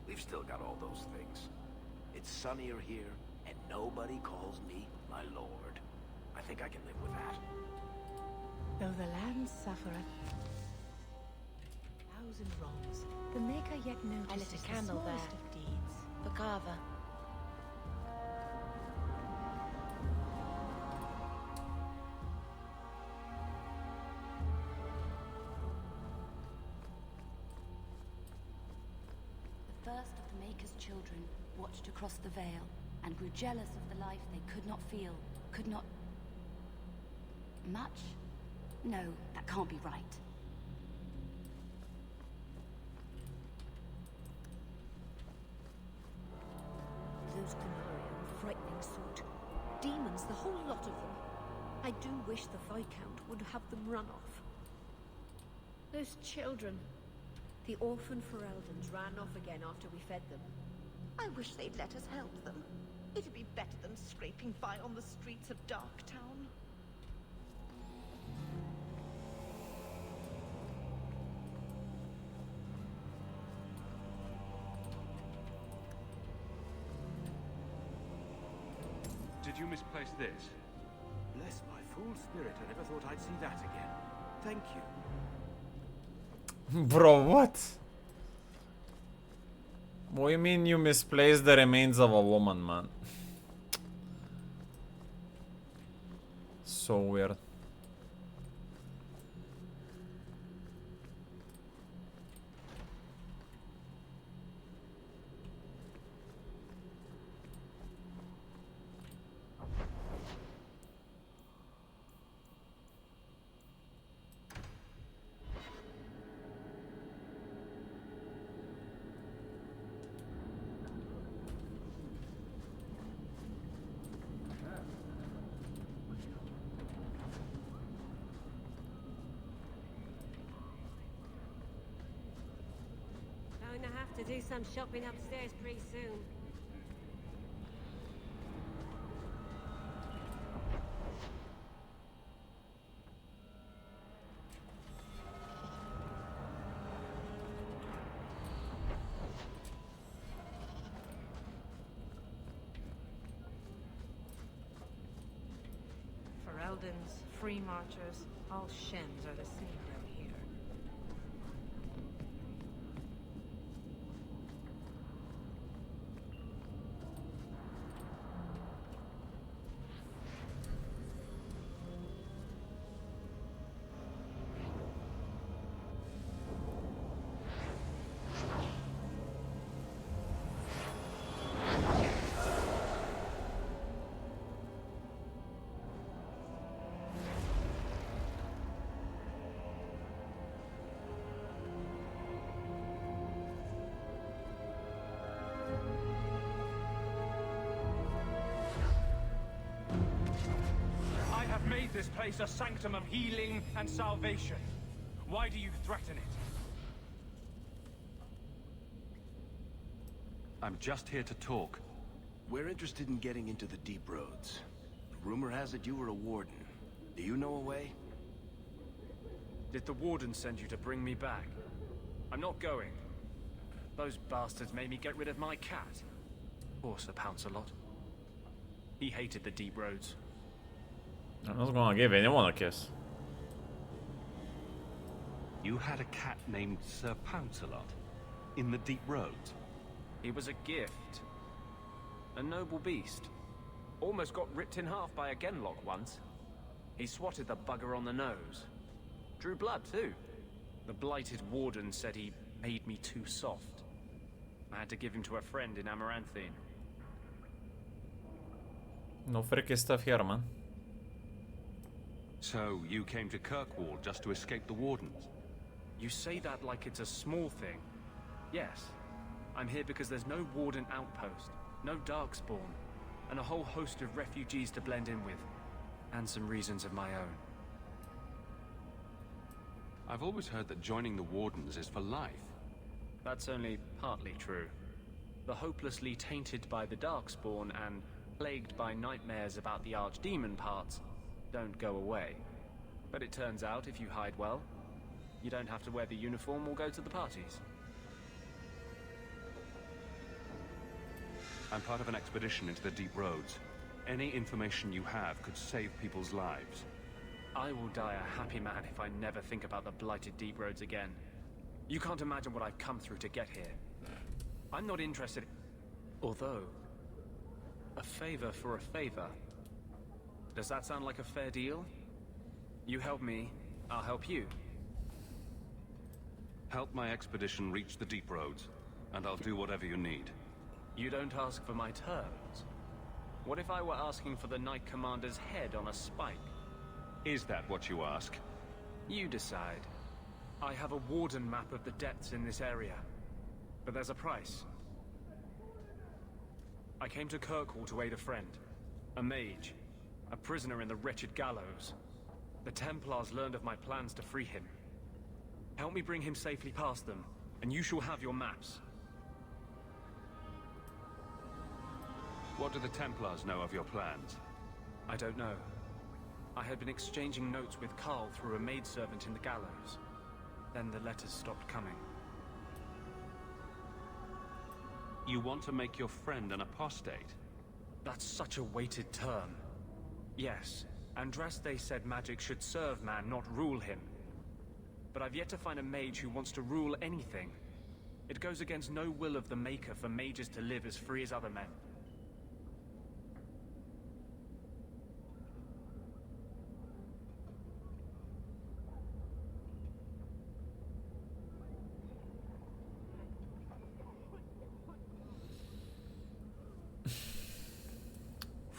We've still got all those things. It's sunnier here, and nobody calls me my lord. I think I can live with that. Though the land suffereth 1,000 wrongs, the Maker yet notices I lit a candle there of deeds. For Carver. The first of the Maker's children watched across the veil and grew jealous of the life they could not feel, could not... Much? No, that can't be right. Those Qunari are a frightening sort. Demons, the whole lot of them. I do wish the Viscount would have them run off. Those children. The orphan Fereldans ran off again after we fed them. I wish they'd let us help them. It'd be better than scraping by on the streets of Darktown. Did you misplace this? Bless my fool spirit, I never thought I'd see that again. Thank you. Bro, what? What do you mean you misplaced the remains of a woman, man? So weird. Going to have to do some shopping upstairs pretty soon. Fereldans, Free Marchers, all Shens are the same down here. Made this place a sanctum of healing and salvation. Why do you threaten it? I'm just here to talk. We're interested in getting into the Deep Roads. Rumor has it you were a warden. Do you know a way? Did the warden send you to bring me back? I'm not going. Those bastards made me get rid of my cat. Poor Sir Pouncelot. He hated the Deep Roads. I'm not gonna give anyone a kiss. You had a cat named Sir Pouncelot in the Deep Roads? He was a gift. A noble beast. Almost got ripped in half by a Genlock once. He swatted the bugger on the nose. Drew blood, too. The blighted warden said he made me too soft. I had to give him to a friend in Amaranthine. No freaky stuff here, man. So, you came to Kirkwall just to escape the Wardens? You say that like it's a small thing. Yes. I'm here because there's no Warden outpost, no Darkspawn, and a whole host of refugees to blend in with. And some reasons of my own. I've always heard that joining the Wardens is for life. That's only partly true. The hopelessly tainted by the Darkspawn and plagued by nightmares about the Archdemon parts don't go away. But it turns out if you hide well, you don't have to wear the uniform or go to the parties. I'm part of an expedition into the Deep Roads. Any information you have could save people's lives. I will die a happy man if I never think about the blighted Deep Roads again. You can't imagine what I've come through to get here. I'm not interested. Although, a favor for a favor. Does that sound like a fair deal? You help me, I'll help you. Help my expedition reach the Deep Roads, and I'll do whatever you need. You don't ask for my terms. What if I were asking for the Knight Commander's head on a spike? Is that what you ask? You decide. I have a warden map of the depths in this area. But there's a price. I came to Kirkwall to aid a friend. A mage. A prisoner in the wretched gallows. The Templars learned of my plans to free him. Help me bring him safely past them, and you shall have your maps. What do the Templars know of your plans? I don't know. I had been exchanging notes with Carl through a maidservant in the gallows. Then the letters stopped coming. You want to make your friend an apostate? That's such a weighted term. Yes, Andraste said magic should serve man, not rule him. But I've yet to find a mage who wants to rule anything. It goes against no will of the Maker for mages to live as free as other men.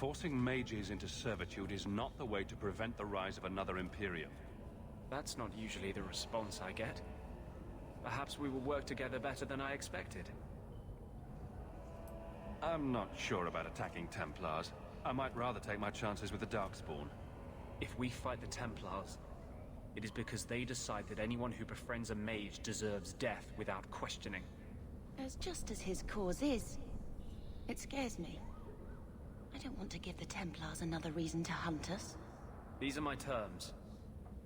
Forcing mages into servitude is not the way to prevent the rise of another Imperium. That's not usually the response I get. Perhaps we will work together better than I expected. I'm not sure about attacking Templars. I might rather take my chances with the Darkspawn. If we fight the Templars, it is because they decide that anyone who befriends a mage deserves death without questioning. As just as his cause is. It scares me. I don't want to give the Templars another reason to hunt us. These are my terms.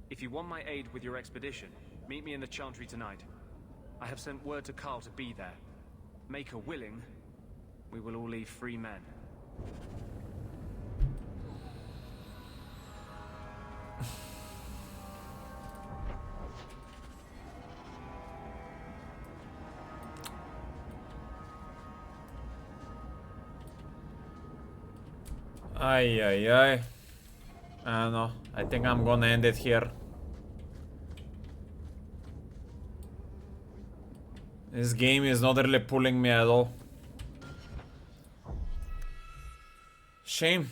If you want my aid with your expedition, meet me in the Chantry tonight. I have sent word to Carl to be there. Maker willing, we will all leave free men. Ay, ay, ay. I don't know. I think I'm gonna end it here. This game is not really pulling me at all. Shame.